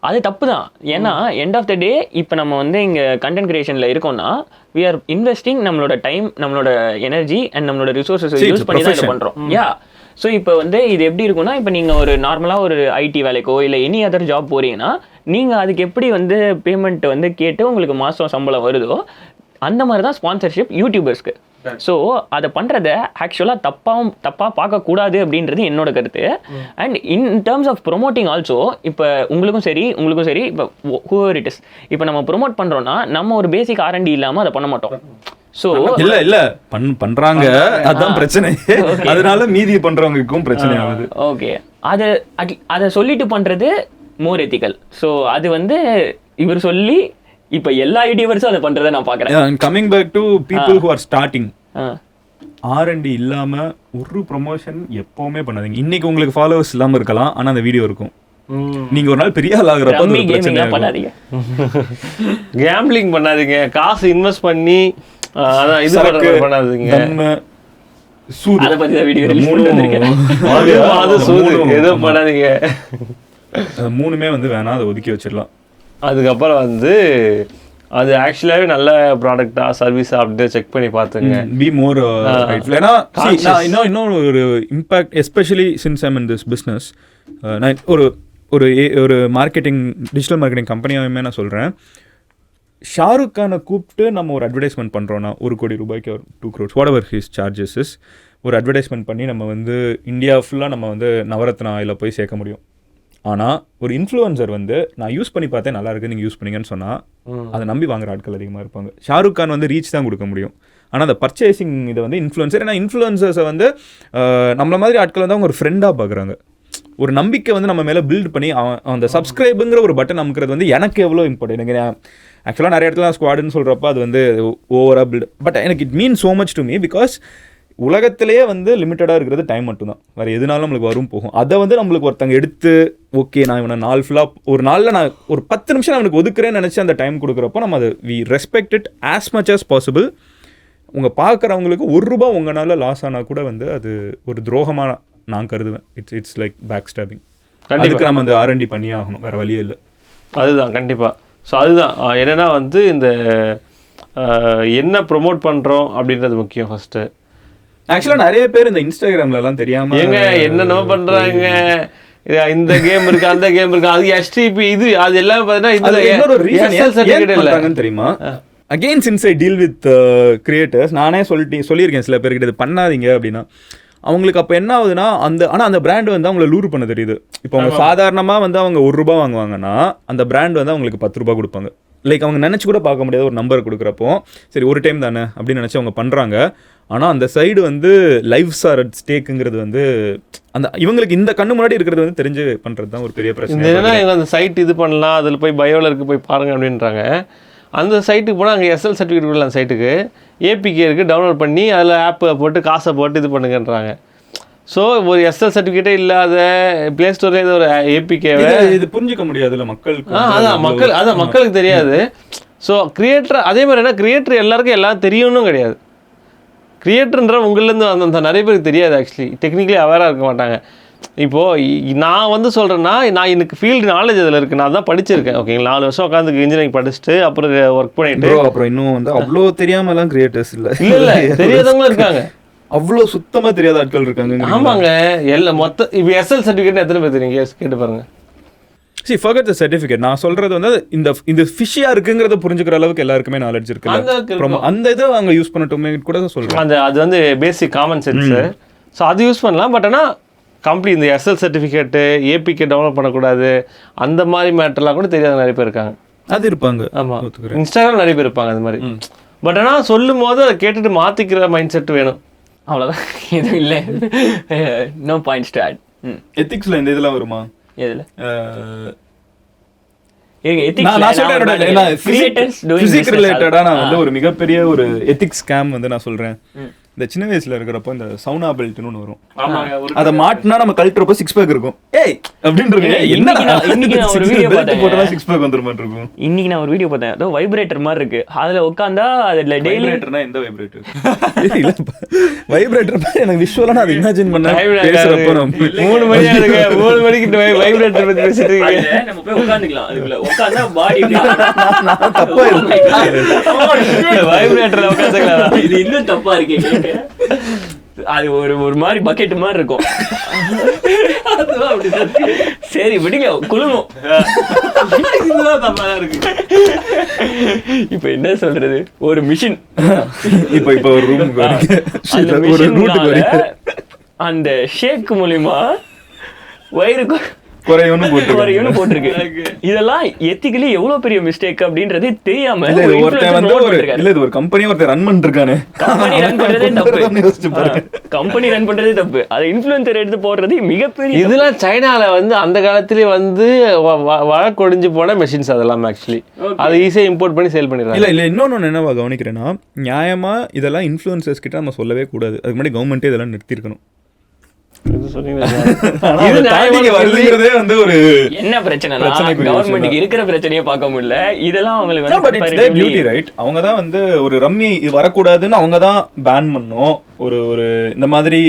அது தப்பு தான். ஏன்னா எண்ட் ஆஃப் த டே இப்போ நம்ம வந்து இங்கே கண்டென்ட் கிரியேஷனில் இருக்கோம்னா வி ஆர் இன்வெஸ்டிங் நம்மளோட டைம், நம்மளோட எனர்ஜி அண்ட் நம்மளோட ரிசோர்ஸஸ் யூஸ் பண்ணி தான் இது பண்ணுறோம். யா ஸோ இப்போ வந்து இது எப்படி இருக்கும்னா, இப்போ நீங்கள் ஒரு நார்மலாக ஒரு ஐடி வேலைக்கோ இல்லை எனி அதர் ஜாப் போகிறீங்கன்னா, நீங்கள் அதுக்கு எப்படி வந்து பேமெண்ட் வந்து கேட்டு உங்களுக்கு மாதம் சம்பளம் வருதோ அந்த மாதிரி தான் ஸ்பான்சர்ஷிப் யூடியூபர்ஸ்க்கு. ஸோ அதை பண்ணுறத ஆக்சுவலாக தப்பாக பார்க்கக்கூடாது அப்படின்றது என்னோட கருத்து. And in terms of promoting also, இப்போ உங்களுக்கும் சரி இப்போ ஹூவர் இட் இஸ், இப்போ நம்ம ப்ரொமோட் பண்ணுறோன்னா நம்ம ஒரு பேசிக் R&D இல்லாமல் அதை பண்ண மாட்டோம். ஸோ இல்ல பண்றாங்க, அதான் பிரச்சனை. அதனால மீதி பண்றவங்களுக்கும் பிரச்சனை ஆகுது. ஓகே, அதை சொல்லிட்டு பண்றது மோர் எத்திக்கல். ஸோ அது வந்து இவர் சொல்லி இப்போ எல்லா யூடியூபர்ஸும் அதை பண்றதை நான் பார்க்குறேன். Coming back to people who are starting, R&D இல்லாம ஒரு ப்ரொமோஷன் எப்பவுமே பண்ணாதீங்க. இன்னைக்கு உங்களுக்கு ஃபாலோவர்ஸ் இல்லாம இருக்கலாம், ஆனா அந்த வீடியோ இருக்கும். நீங்க ஒரு நாள் பெரிய ஆள் ஆகுறப்ப அது ஒரு பிரச்சனை. பண்ணாதீங்க, கேம்பிளிங் பண்ணாதீங்க, காசு இன்வெஸ்ட் பண்ணி அதான் இது பண்ணாதீங்க. அதை பத்தி தான் வீடியோ எதுவும் பண்ணாதீங்க. மூணுமே வந்து வேணாம், அதை ஒதுக்கி வச்சிடலாம். அதுக்கப்புறம் வந்து அது ஆக்சுவலாகவே நல்ல ப்ராடக்டா சர்வீஸா அப்படின்னு செக் பண்ணி பார்த்துங்க. பி மோர் ஏன்னா இன்னொரு ஒரு impact, especially since I'm in this business. நான் ஒரு மார்க்கெட்டிங், டிஜிட்டல் மார்க்கெட்டிங் கம்பெனியாகவே நான் சொல்கிறேன், ஷாருக் கானை கூப்பிட்டு நம்ம ஒரு அட்வர்டைஸ்மெண்ட் பண்ணுறோன்னா ₹1 கோடி ஒரு 2 crores what ever his charges is, ஒரு அட்வர்டைஸ்மெண்ட் பண்ணி நம்ம வந்து இந்தியா ஃபுல்லாக நம்ம வந்து நவரத்னா ஆயில போய் சேர்க்க முடியும். ஆனால் ஒரு இன்ஃப்ளூயன்சர் வந்து நான் யூஸ் பண்ணி பார்த்தேன் நல்லா இருக்கு நீங்கள் யூஸ் பண்ணீங்கன்னு சொன்னால் அதை நம்பி வாங்குற ஆட்கள் அதிகமாக இருப்பாங்க. ஷாருக் கான் வந்து ரீச் தான் கொடுக்க முடியும், ஆனால் அந்த பர்ச்சேசிங் இதை வந்து இன்ஃப்ளூயன்சர், ஏன்னா இன்ஃப்ளூயன்சர்ஸை வந்து நம்மள மாதிரி ஆட்கள் வந்து அவங்க ஒரு ஃப்ரெண்டாக பார்க்குறாங்க. ஒரு நம்பிக்கை வந்து நம்ம மேலே பில்ட் பண்ணி அந்த சப்ஸ்கிரைபுங்கிற ஒரு பட்டன் அமுக்கிறது வந்து எனக்கு எவ்வளோ இம்பார்ட்டன்ட். எனக்கு ஆக்சுவலாக நிறைய இடத்துல ஸ்குவாடுன்னு சொல்கிறப்ப அது வந்து ஓவராக பில்ட், பட் எனக்கு it mean so much to me. Because உலகத்திலேயே வந்து லிமிட்டடாக இருக்கிறது டைம் மட்டும்தான், வேறு எதுனாலும் நம்மளுக்கு வரும் போகும். அதை வந்து நம்மளுக்கு ஒருத்தங்க எடுத்து ஓகே நான் இவனை நாள் ஃபுல்லாக ஒரு நாளில் நான் ஒரு 10 நிமிஷம் அவனுக்கு ஒதுக்குறேன்னு நினச்சி அந்த டைம் கொடுக்குறப்போ நம்ம அதை we respect it as much as possible. உங்கள் பார்க்குறவங்களுக்கு ₹1 உங்களால் லாஸ் ஆனால் கூட வந்து அது ஒரு துரோகமாக நான் கருதுவேன். It's like back stabbing. அதுக்கு நம்ம அந்த R&D பண்ணியே ஆகணும், வேறு வழியே இல்லை. அதுதான் கண்டிப்பாக. ஸோ அதுதான் என்னென்னா வந்து இந்த என்ன ப்ரொமோட் பண்ணுறோம் அப்படின்றது முக்கியம் ஃபஸ்ட்டு. ஆக்சுவலாக நிறைய பேர் இந்த இன்ஸ்டாகிராம்லலாம் தெரியாமல் ஏங்க என்னென்ன பண்ணுறாங்க, இந்த கேம் இருக்கு அந்த கேம் இருக்கு, அது STP இது அது எல்லாம் பார்த்தீங்கன்னா தெரியுமா. Again since I deal with creators, நானே சொல்லியிருக்கேன் சில பேர்கிட்ட இது பண்ணாதீங்க அப்படின்னா. அவங்களுக்கு அப்போ என்ன ஆகுதுன்னா ஆனால் அந்த பிராண்ட் வந்து அவங்களை லூர் பண்ண தெரியுது. இப்போ அவங்க சாதாரணமாக வந்து அவங்க ₹1 வாங்குவாங்கன்னா அந்த பிராண்ட் வந்து அவங்களுக்கு ₹10 கொடுப்பாங்க. லைக் அவங்க நினச்சி கூட பார்க்க முடியாத ஒரு நம்பர் கொடுக்குறப்போ சரி ஒரு டைம் தானே அப்படின்னு நினச்சி அவங்க பண்ணுறாங்க. ஆனால் அந்த சைடு வந்து லைஃப்ஸ் ஆர் அட் ஸ்டேக்குங்கிறது வந்து அந்த இவங்களுக்கு இந்த கண்ணு முன்னாடி இருக்கிறது வந்து தெரிஞ்சு பண்ணுறது தான் ஒரு பெரிய பிரச்சனை. ஏன்னா இவங்க அந்த சைட் இது பண்ணலாம், அதில் போய் பயோவில் இருக்கு போய் பாருங்க அப்படின்றாங்க. அந்த சைட்டுக்கு போனால் அங்கே SL சர்டிஃபிகேட் கொடுக்கலாம், அந்த சைட்டுக்கு APK இருக்குது, டவுன்லோட் பண்ணி அதில் ஆப்பை போட்டு காசை போட்டு இது பண்ணுங்கன்றாங்க. ஸோ ஒரு SL சர்டிஃபிகேட்டே இல்லாத ப்ளே ஸ்டோரில் ஏதோ ஒரு APK இது புரிஞ்சிக்க முடியாதுல்ல மக்களுக்கு. அதான் மக்களுக்கு தெரியாது. ஸோ கிரியேட்டர் அதே மாதிரி என்ன, கிரியேட்டர் எல்லாருக்கும் எல்லாம் தெரியும்னு கிடையாது. கிரியேட்டர்ன்ற உங்கள்லேருந்து அந்த நிறைய பேருக்கு தெரியாது, ஆக்சுவலி டெக்னிக்கலி அவேராக இருக்க மாட்டாங்க. இப்போது நான் வந்து சொல்கிறேன்னா நான் எனக்கு ஃபீல்டு நாலேஜ் அதில் இருக்குது, நான் தான் படிச்சிருக்கேன். ஓகேங்களா, 4 வருஷம் உட்காந்து இன்ஜினியரிங் படிச்சுட்டு அப்புறம் ஒர்க் பண்ணிட்டு அப்புறம் இன்னும் வந்து அவ்வளோ தெரியாமலாம் கிரியேட்டர்ஸ் இல்லை தெரியாதவங்களும் இருக்காங்க, அவ்வளோ சுத்தமாக தெரியாத ஆட்கள் இருக்காங்க. ஆமாங்க, எல்லாம் மொத்தம் இப்போ SL சர்டிஃபிகேட் எத்தனை பேர் தெரியுங்க கேட்டு பாருங்க. See, forget the certificate. நான் சொல்றது வந்து இந்த ஃபிஷியா இருக்குங்கிறத புரிஞ்சுக்கிற அளவுக்கு எல்லாருக்குமே நாலேஜ் இருக்குல்ல, அந்த இதை அவங்க யூஸ் பண்ணட்டுமே கூட சொல்றேன். அது வந்து பேசிக் காமன் சென்ஸ். ஸோ அது யூஸ் பண்ணலாம். பட் ஆனால் கம்ப்ளீட் இந்த SL சர்டிஃபிகேட்டு APK டவுன்லோட் பண்ணக்கூடாது அந்த மாதிரி மேட்டர்லாம் கூட தெரியாத நிறைய பேர் இருக்காங்க. அது இருப்பாங்க. ஆமாம், இன்ஸ்டாகிராம் நிறைய பேர் இருப்பாங்க அது மாதிரி. பட் ஆனால் சொல்லும் போது அதை கேட்டுட்டு மாற்றிக்கிற மைண்ட் செட் வேணும், அவ்வளோதான். எதுவும் இல்லை, நோ பாயிண்ட்ஸ் டு ஆட். எத்திக்ஸில் இந்த இதெல்லாம் வருமா? எதில் ஒரு மிகப்பெரிய ஒரு எத்திக்ஸ் ஸ்கேம் வந்து நான் சொல்றேன். இந்த சின்ன வயசுல இருக்கிறப்போ இந்த சவுனா பெல்ட்னு ஒன்று வரும், அதை மாட்டினா நம்ம கழட்டுறப்போ 6 பேக் இருக்கும். ஏய் அப்படின்றது இன்னைக்கு நான் ஒரு வீடியோ பார்த்தேன், 6 பேக் வந்துற மாதிரி இருக்கும். இன்னைக்கு நான் ஒரு வீடியோ பார்த்தேன், அதோ வைப்ரேட்டர் மாதிரி இருக்கு, அதுல உட்கார்ந்தா அதுல டெய்லி வைப்ரேட்டர்னா எந்த வைப்ரேட்டர்? வைப்ரேட்டர் எனக்கு விஷுவலா நான் இமேஜின் பண்ணேன். பேசுறப்போ 3 மணி ஆகுங்க, 3 மணிக்கு வைப்ரேட்டர் பத்தி பேசிட்டு இருக்கீங்க. நம்ம போய் உட்கார்ந்துக்கலாம், அதுக்குள்ள உட்கார்ந்தா பாடி தப்பா இருக்கு. வைப்ரேட்டர்ல உட்கார்ந்துக்கலாம், இது இன்னும் தப்பா இருக்கு. அது ஒரு மாதிரி பக்கெட் மாதிரி இருக்கும். அதுதான் அப்படிதான். சரி விடுங்க, குழுவும். இப்ப என்ன சொல்றது, ஒரு மிஷின் இப்போ ஒரு ரூமுக்கு அந்த ஷேக் மூலியமா வயிறு குறையும்னு போட்டிருக்கு. இதெல்லாம் எத்திக்கலி எவ்வளவு பெரிய மிஸ்டேக் அப்படின்றது தெரியாம ஒருத்தன் வந்து ஒரு கம்பெனி ஒருத்தர் ரன் பண்ணிருக்கானே, கம்பெனி ரன் பண்றதே தப்பு. கம்பெனி ரன் பண்றதே தப்பு. அது இன்ஃப்ளூயன்சர் எடுத்து போடுறது மிகப்பெரிய. இதெல்லாம் சைனால வந்து அந்த காலத்திலே வந்து வழக்கொடிஞ்சு போன மெஷின்ஸ் அதெல்லாம். ஆக்சுவலி அதை ஈஸியா இம்போர்ட் பண்ணி சேல் பண்ணிடுறாங்க. இல்ல இன்னொன்னு என்னவா கவனிக்கிறேன்னா, நியாயமா இதெல்லாம் இன்ஃப்ளூயன்சர்ஸ் கிட்ட நம்ம சொல்லவே கூடாது. அதுக்கு முன்னாடி கவர்மெண்ட்டே இதெல்லாம் நிறுத்திருக்கணும். என்ன பிரச்சனை, கவர்மெண்ட்டுக்கு இருக்கிற பிரச்சனையே பார்க்க முடியல. இதெல்லாம் அவங்களுக்கு அவங்கதான் வந்து ஒரு ரம்மி வரக்கூடாதுன்னு அவங்கதான் பேன் பண்ணோம். ஒரு இந்த மாதிரி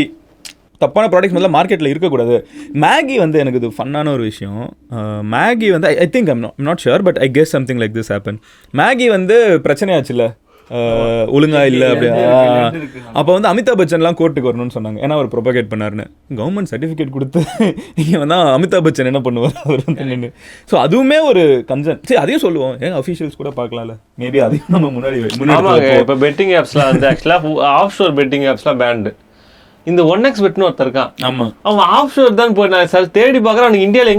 தப்பான ப்ராடக்ட்ஸ் முதல்ல மார்க்கெட்டில் இருக்கக்கூடாது. மேகி வந்து எனக்கு இது ஃபன்னான ஒரு விஷயம். மேகி வந்து I think I'm not sure, but I guess something like this happen. Maggi வந்து பிரச்சனையாச்சுல்ல, ஒழுங்கா இல்லை அப்படி. அப்போ வந்து அமிதாப் பச்சன்லாம் கோர்ட்டுக்கு வரணும்னு சொன்னாங்க, ஏன்னா அவர் ப்ரொபகேட் பண்ணாருன்னு. கவர்மெண்ட் சர்டிஃபிகேட் கொடுத்து நீங்கள் வந்து அமிதாப் பச்சன் என்ன பண்ணுவார் அவர் வந்து நின்று. ஸோ அதுவுமே ஒரு கன்சர்ன். சரி, அதையும் சொல்லுவோம், ஏன் அஃபீஷியல்ஸ் கூட பார்க்கலாம்ல, மேபி அதையும் நம்ம முன்னாடி. இப்போ பெட்டிங் ஆப்ஸ்லாம் வந்து ஆக்சுவலாக ஆஃப் ஷோர் பெட்டிங் ஆப்ஸ்லாம் பேண்டு. இந்த 1x பெட்னு ஒருத்தர் இருக்கான். ஆமா, அவன் ஆஃப் ஷோர் தான் போய் நான் சார் தேடி பார்க்குறேன். அவனுக்கு இந்தியாவில்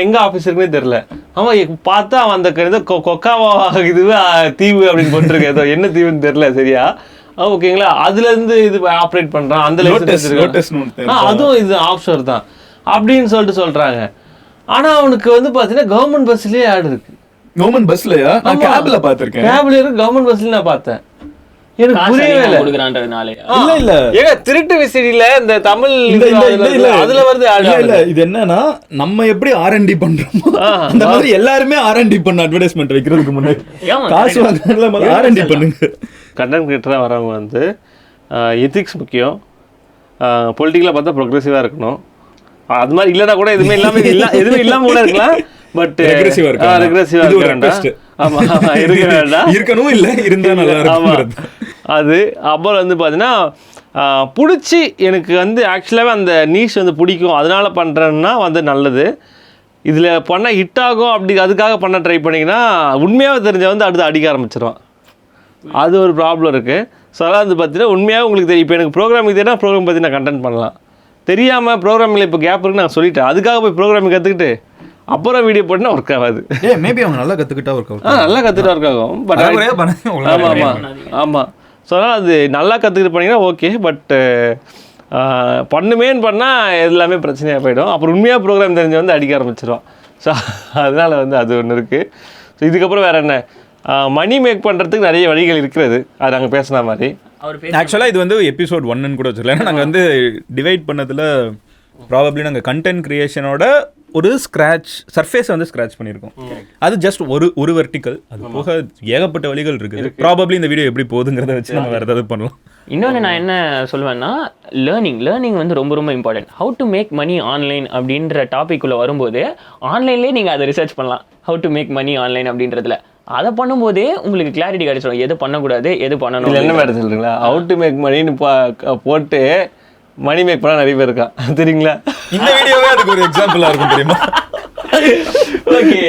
எங்க ஆஃபீஸ் இருக்குன்னே தெரியல. அவன் பார்த்தா அவன் அந்த கொக்காவா இதுவே தீவு அப்படின்னு போட்டிருக்கேன். ஏதோ என்ன தீவுன்னு தெரியல சரியா. ஓகேங்களா, அதுல இருந்து இது ஆப்ரேட் பண்றான். அந்த அதுவும் இது ஆஃப் ஷோர் தான் அப்படின்னு சொல்றாங்க. ஆனா அவனுக்கு வந்து பாத்தீங்கன்னா கவர்மெண்ட் பஸ்லயே ஆடு இருக்கு. கவர்மெண்ட் பஸ்லயா? நான் கேப்ல பாத்திருக்கேன். கேப்ல இருக்கு, கவர்மெண்ட் பஸ்ல நான் பார்த்தேன். எனக்கு புரியவே இல்ல. ஏங்க திருட்டு விசிறில இந்த தமிழ் அதுல வருது. இல்ல இது என்னன்னா, நம்ம எப்படி R&D பண்றோமோ அந்த மாதிரி எல்லாருமே R&D பண்ண அட்வர்டைஸ்மென்ட் வைக்கிறதுக்கு முன்னாடி காசு வாங்குறதுல R&D பண்ணுங்க. கண்டென்ட் கிரியேட்டரா வரவங்க வந்து எத்திக்ஸ் முக்கியம், பொலிட்டிக்கலா பார்த்தா ப்ரோக்ரெசிவா இருக்கணும். அது மாதிரி இல்லனா கூட எதுவுமே இல்லாம கூட இருக்கலாம். பட் ரெக்ரெசிவா இருக்க இருக்கணும் இல்ல இருந்தா நல்லா இருக்கும். அது அப்புறம் வந்து பார்த்தீங்கன்னா பிடிச்சி எனக்கு வந்து ஆக்சுவலாகவே அந்த நீஷ் வந்து பிடிக்கும், அதனால பண்ணுறேன்னா வந்து நல்லது. இதில் பண்ணால் ஹிட் ஆகும் அப்படி அதுக்காக பண்ண ட்ரை பண்ணிங்கன்னா உண்மையாக தெரிஞ்ச வந்து அடுத்து அடிக்க ஆரம்பிச்சிடுவான். அது ஒரு ப்ராப்ளம் இருக்குது. ஸோ அதெல்லாம் வந்து பார்த்தீங்கன்னா உண்மையாக உங்களுக்கு தெரியும். இப்போ எனக்கு ப்ரோக்ராமிங் தெரியும், ப்ரோக்ராம் பற்றி நான் கண்டென்ட் பண்ணலாம். தெரியாமல் ப்ரோக்ராமில் இப்போ கேப் இருக்குன்னு நான் சொல்லிட்டேன். அதுக்காக போய் ப்ரோக்ராமிங் கற்றுக்கிட்டு அப்புறம் வீடியோ போட்டுனா ஒர்க் ஆகாது. மேபி அவங்க நல்லா கற்றுக்கிட்டா ஒர்க் ஆகும். நல்லா கற்றுக்கிட்டா ஒர்க் ஆகும். பட் ஆமாம். ஸோ அதனால் அது நல்லா கற்றுக்கிட்டு பண்ணிங்கன்னா ஓகே. பட் பண்ணுமேன்னு பண்ணால் எல்லாமே பிரச்சனையாக போயிடும். அப்புறம் உண்மையாக ப்ரோக்ராம் தெரிஞ்ச வந்து அடிக்க ஆரம்பிச்சிடும். ஸோ அதனால் வந்து அது ஒன்று இருக்குது. ஸோ இதுக்கப்புறம் வேறு என்ன, மணி மேக் பண்ணுறதுக்கு நிறைய வழிகள் இருக்கிறது. அது நாங்கள் பேசின மாதிரி. ஆக்சுவலாக இது வந்து எபிசோட் 1ன்னு கூட வச்சுருக்கலாம். ஏன்னா நாங்கள் வந்து டிவைட் பண்ணதில் ப்ராபப்ளி நாங்கள் கண்டென்ட் க்ரியேஷனோட ஒரு சர்ஃபேஸை வந்து ஸ்க்ராட்ச் பண்ணியிருக்கோம். அது ஜஸ்ட் ஒரு வெர்டிக்கல். அது போக ஏகப்பட்ட வழிகள் இருக்குது. ப்ராபப்ளி இந்த வீடியோ எப்படி போகுதுங்கிறத வச்சு நம்ம வேறு ஏதாவது பண்ணலாம். இன்னொன்று நான் என்ன சொல்லுவேன்னா, லேர்னிங் வந்து ரொம்ப ரொம்ப important. How to make money online அப்படின்ற டாபிக்குள்ளே வரும்போது ஆன்லைன்லேயே நீங்கள் அதை ரிசர்ச் பண்ணலாம். How to make money online அப்படின்றதுல அதை பண்ணும்போதே உங்களுக்கு கிளாரிட்டி கிடைச்சிடும், எது பண்ணக்கூடாது எது பண்ணணும். என்ன மாதிரி சொல்கிறீங்களா, ஹவு டு மேக் மணின்னு போட்டு மணி மேக் பண்ண நிறைய பேர் இருக்கான் தெரியுங்களா. இந்த வீடியோவே அதுக்கு ஒரு எக்ஸாம்பிளா இருக்கும் தெரியுமா. ஓகே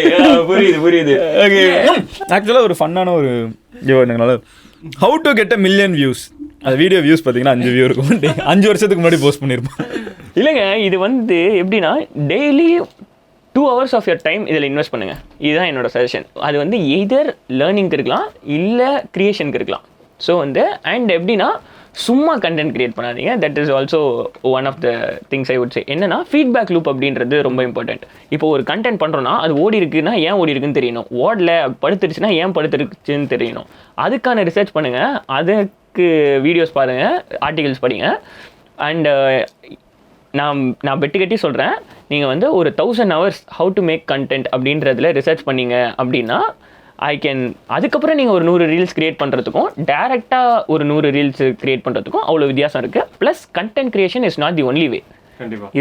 புரியுது. ஓகே, ஆக்சுவலாக ஒரு ஃபன்னான ஒரு என்னால how to get a million views. அது வீடியோ வியூஸ் பார்த்தீங்கன்னா 5 வியூ இருக்கும். 5 வருஷத்துக்கு முன்னாடி போஸ்ட் பண்ணியிருப்போம். இல்லைங்க, இது வந்து எப்படின்னா daily 2 hours of your time இதில் இன்வெஸ்ட் பண்ணுங்கள். இதுதான் என்னோட சஜஷன். அது வந்து எய்தர் லேர்னிங்க்கு இருக்கலாம் இல்லை க்ரியேஷனுக்கு இருக்கலாம். ஸோ வந்து அண்ட் எப்படின்னா சும்மா கண்டென்ட் கிரியேட் பண்ணாதீங்க. That is also one of the things I would say. என்னன்னா ஃபீட்பேக் லூப் அப்படின்றது ரொம்ப இம்பார்ட்டன்ட். இப்போ ஒரு கண்டென்ட் பண்ணுறோன்னா அது ஓடி இருக்குன்னா ஏன் ஓடி இருக்குன்னு தெரியணும். ஓடல படுத்துருச்சுன்னா ஏன் படுத்துருச்சுன்னு தெரியணும். அதுக்கான ரிசர்ச் பண்ணுங்கள், அதுக்கு வீடியோஸ் பாருங்கள், ஆர்டிகல்ஸ் படிங்க. அண்டு நான் பெட்டு கட்டி சொல்கிறேன், நீங்கள் வந்து ஒரு 1000 hours how to make content அப்படின்றதுல ரிசர்ச் பண்ணிங்க அப்படின்னா அதுக்கப்புறம் நீங்கள் ஒரு 100 ரீல்ஸ் கிரியேட் பண்ணுறதுக்கும் டேரெக்டாக ஒரு 100 ரீல்ஸ் கிரியேட் பண்ணுறதுக்கும் அவ்வளோ வித்தியாசம் இருக்குது. Plus content creation is not the only way,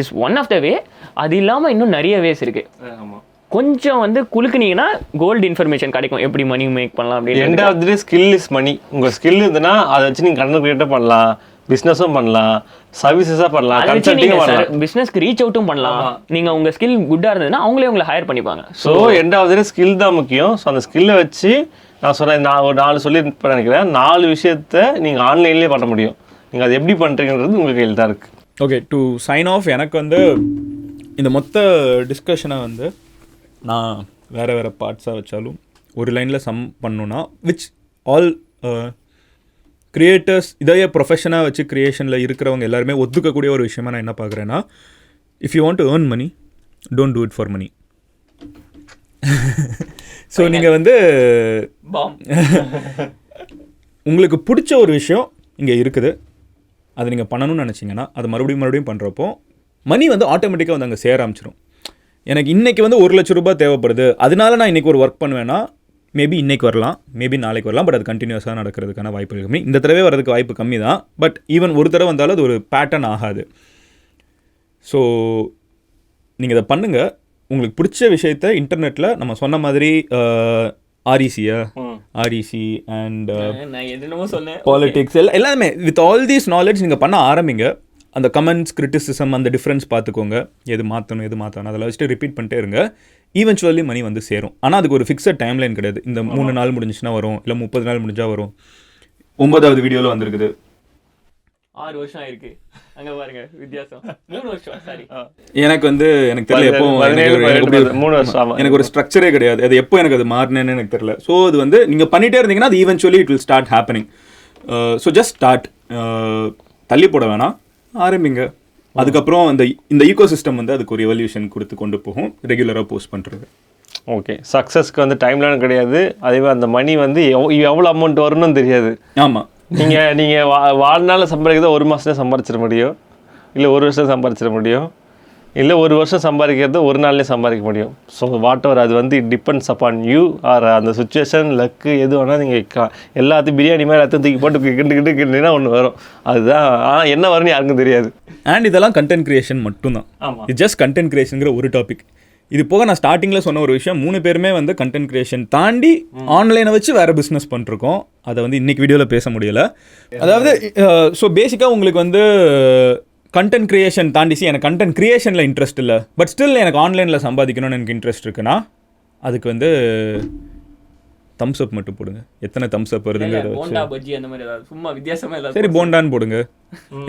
is one of the way. அது இல்லாமல் இன்னும் நிறைய வேஸ் இருக்குது. கொஞ்சம் வந்து குலுக்குனீங்கன்னா கோல்டு இன்ஃபர்மேஷன் கிடைக்கும், எப்படி மணி மேக் பண்ணலாம் அப்படின்னு. End of the day skill is money. உங்கள் ஸ்கில் இருந்ததுன்னா அதை வச்சு நீங்கள் கண்டென்ட் கிரியேட் பண்ணலாம். பிஸ்னஸும் பண்ணலாம், சர்வீசஸாக பண்ணலாம், கன்சல்டிங்கும் பண்ணலாம், பிஸ்னஸ்க்கு ரீச் அவுட்டும் பண்ணலாம். நீங்கள் உங்கள் ஸ்கில் குட்டாக இருந்ததுன்னா அவங்களே உங்களை ஹையர் பண்ணிப்பாங்க. ஸோ எண்டாவது ஸ்கில் தான் முக்கியம். ஸோ அந்த ஸ்கில்லை வச்சு நான் சொன்னேன், நான் ஒரு 4 சொல்லி நினைக்கிறேன். 4 விஷயத்த நீங்கள் ஆன்லைன்லேயே பண்ண முடியும். நீங்கள் அது எப்படி பண்ணுறீங்கிறது உங்கள் கையில் தான் இருக்குது. ஓகே, டு சைன் ஆஃப், எனக்கு வந்து இந்த மொத்த டிஸ்கஷனை வந்து நான் வேறு வேறு பார்ட்ஸாக வச்சாலும் ஒரு லைனில் சம் பண்ணணுன்னா, விச் ஆல் கிரியேட்டர்ஸ் இதையே ப்ரொஃபஷனாக வச்சு க்ரியேஷனில் இருக்கிறவங்க எல்லாருமே ஒத்துக்கக்கூடிய ஒரு விஷயமா நான் என்ன பார்க்குறேன்னா, if you want to earn money, don't do it for money. So நீங்கள் வந்து உங்களுக்கு பிடிச்ச ஒரு விஷயம் இங்கே இருக்குது, அதை நீங்கள் பண்ணணும்னு நினச்சிங்கன்னா அது மறுபடியும் பண்ணுறப்போ மணி வந்து ஆட்டோமேட்டிக்காக வந்து அங்கே சேர ஆரம்பிச்சிடும். எனக்கு இன்றைக்கி வந்து 1 லட்ச ரூபாய் தேவைப்படுது, அதனால நான் இன்றைக்கி ஒரு ஒர்க் பண்ணுவேன்னா மேபி இன்றைக்கி வரலாம், மேபி நாளைக்கு வரலாம், பட் அது கண்டினியூஸாக நடக்கிறதுக்கான வாய்ப்பு கம்மி. இந்த தடவை வரதுக்கு வாய்ப்பு கம்மி தான், பட் ஈவன் ஒரு தடவை வந்தாலும் அது ஒரு பேட்டர்ன் ஆகாது. ஸோ நீங்கள் இதை பண்ணுங்கள். உங்களுக்கு பிடிச்ச விஷயத்த இன்டர்நெட்டில் நம்ம சொன்ன மாதிரி ஆர்இசி அண்ட் பாலிட்டிக்ஸ் எல்லாமே வித் ஆல் தீஸ் நாலேஜ் நீங்கள் பண்ண ஆரம்பிங்க. அந்த கமெண்ட்ஸ், கிரிட்டிசிசம், அந்த டிஃப்ரென்ஸ் பார்த்துக்கோங்க. எது மாற்றணும் எது மாற்றணும் அதெல்லாம் வச்சுட்டு ரிப்பீட் பண்ணிட்டே இருங்க. ஈவென்ச்சுவலி மணி வந்து சேரும். ஆனால் அதுக்கு ஒரு ஃபிக்ஸட் டைம்லைன் கிடையாது. இந்த 3 நாள் முடிஞ்சுன்னா வரும், இல்லை 30 நாள் முடிஞ்சால் வரும். 9வது வீடியோவில் வந்திருக்குது. 6 வருஷம் ஆயிருக்கு. அங்கே பாருங்க வித்தியாசம். 3 வருஷம் சாரி. எனக்கு தெரியல எப்போ, எனக்கு ஒரு ஸ்ட்ரக்சரே கிடையாது. அது எப்போ எனக்கு அது மாறினேன்னு எனக்கு தெரியல. ஸோ அது வந்து நீங்கள் பண்ணிகிட்டே இருந்தீங்கன்னா அது eventually it will start happening. So just start. தள்ளி போட வேணாம், ஆரம்பிங்க. அதுக்கப்புறம் இந்த ஈகோ சிஸ்டம் வந்து அதுக்கு ஒரு எவல்யூஷன் கொடுத்து கொண்டு போகும், ரெகுலராக போஸ்ட் பண்ணுறது. ஓகே, சக்ஸஸ்க்கு வந்து டைம்லைன் கிடையாது. அதே அந்த மணி வந்து எவ்வளோ அமௌண்ட் வரும்னு தெரியாது. ஆமாம், நீங்கள் வாழ்நாளில் சம்பாதிக்கிறத 1 மாதத்துல சம்பாதிச்சிட முடியும், இல்லை 1 வருஷம் சம்பாதிச்சிட முடியும், இல்லை 1 வருஷம் சம்பாதிக்கிறத 1 நாள்லேயே சம்பாதிக்க முடியும். ஸோ வாட் எவர் அது வந்து it depends upon you are அந்த சுச்சுவேஷன், லக்கு எது வேணால் நீங்கள் வைக்கலாம். எல்லாத்தையும் பிரியாணி மாதிரி எல்லாத்தையும் தூக்கி போட்டு கிண்டுனா ஒன்று வரும். அதுதான். ஆனால் என்ன வரும்னு யாருக்கும் தெரியாது. அண்ட் இதெல்லாம் கண்டென்ட் கிரியேஷன் மட்டும்தான். இது ஜஸ்ட் கண்டென்ட் கிரியேஷனுங்கிற ஒரு டாபிக். இது போக நான் ஸ்டார்டிங்கில் சொன்ன ஒரு விஷயம், 3 பேருமே வந்து கண்டென்ட் கிரியேஷன் தாண்டி ஆன்லைனை வச்சு வேறு பிஸ்னஸ் பண்ணிருக்கோம். அதை வந்து இன்றைக்கி வீடியோவில் பேச முடியலை. அதாவது ஸோ பேசிக்காக உங்களுக்கு வந்து கண்டென்ட் கிரியேஷன் தாண்டி எனக்கு கண்டென்ட் கிரியேஷனில் இன்ட்ரெஸ்ட் இல்லை, பட் ஸ்டில் எனக்கு ஆன்லைனில் சம்பாதிக்கணும்னு எனக்கு இன்ட்ரெஸ்ட் இருக்குன்னா அதுக்கு வந்து தம்ஸ் அப் மட்டும் போடுங்க. எத்தனை தம்ஸ் அப் வருதுங்கிறத சரி போண்டான்னு போடுங்க.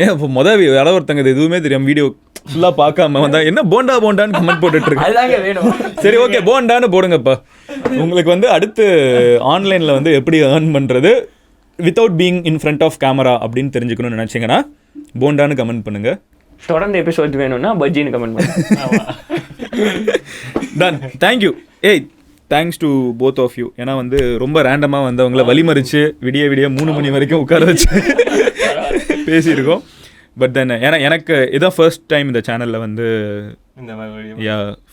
ஏன் இப்போ யாராவது ஒருத்தங்க இது எதுவுமே தெரியும் வீடியோ ஃபுல்லாக பார்க்காம வந்தால் என்ன போண்டான்னு கமெண்ட் போட்டுட்ருக்கு. சரி ஓகே, போண்டான்னு போடுங்கப்பா. உங்களுக்கு வந்து அடுத்து ஆன்லைனில் வந்து எப்படி ஏர்ன் பண்ணுறது without being in front of camera அப்படின்னு தெரிஞ்சுக்கணும்னு நினச்சிங்கன்னா போண்டான்னு கமெண்ட் பண்ணுங்கள். தொடர்ந்து எபிசோட் வேணும்னா பஜ்ஜின்னு கமெண்ட் பண்ணுங்க. Done. Thank you. Thanks to both of you. ஏன்னா வந்து ரொம்ப ரேண்டமாக வந்தவங்கள வழிமறிச்சு விடிய 3 மணி வரைக்கும் உட்கார வச்சு பேசியிருக்கோம். பட் தென் ஏன்னா எனக்கு இதான் ஃபர்ஸ்ட் டைம் இந்த சேனலில் வந்து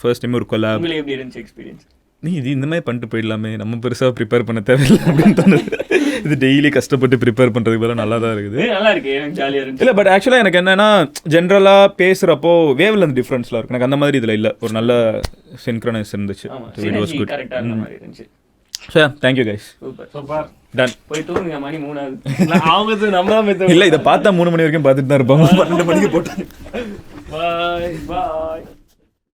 ஃபர்ஸ்ட் டைம் ஒரு கொலாப். எப்படி இருந்துச்சு எக்ஸ்பீரியன்ஸ்? நீ இந்த மாதிரி பண்ணிட்டு போயிடலாமே, நம்ம பெருசாக ப்ரிப்பேர் பண்ண தேவையில்லை அப்படின்னு தோணுது. இது டெய்லி கஷ்டப்பட்டு ப்ரிப்பேர் பண்ணுறதுக்கு பதிலாக நல்லா தான் இருக்குது. நல்லா இருக்கு, எனக்கு ஜாலியாக இருந்துச்சு. இல்லை பட் ஆக்சுவலாக எனக்கு என்னென்னா ஜென்ரலாக பேசுகிறப்போ வேவில் அந்த டிஃப்ரென்ஸ்லாம் இருக்குது. எனக்கு அந்த மாதிரி இதில் இல்லை, ஒரு நல்ல சின்க்ரனைஸ் இருந்துச்சு. It was good. So thank you guys. Super. Done. போய் தூங்குங்க, மணி 3 ஆகுது. இல்லை இதை பார்த்தா 3 மணி வரைக்கும் பார்த்துட்டு தான் இருப்பாங்க. 12 மணிக்கு போட்டாங்க. பாய்.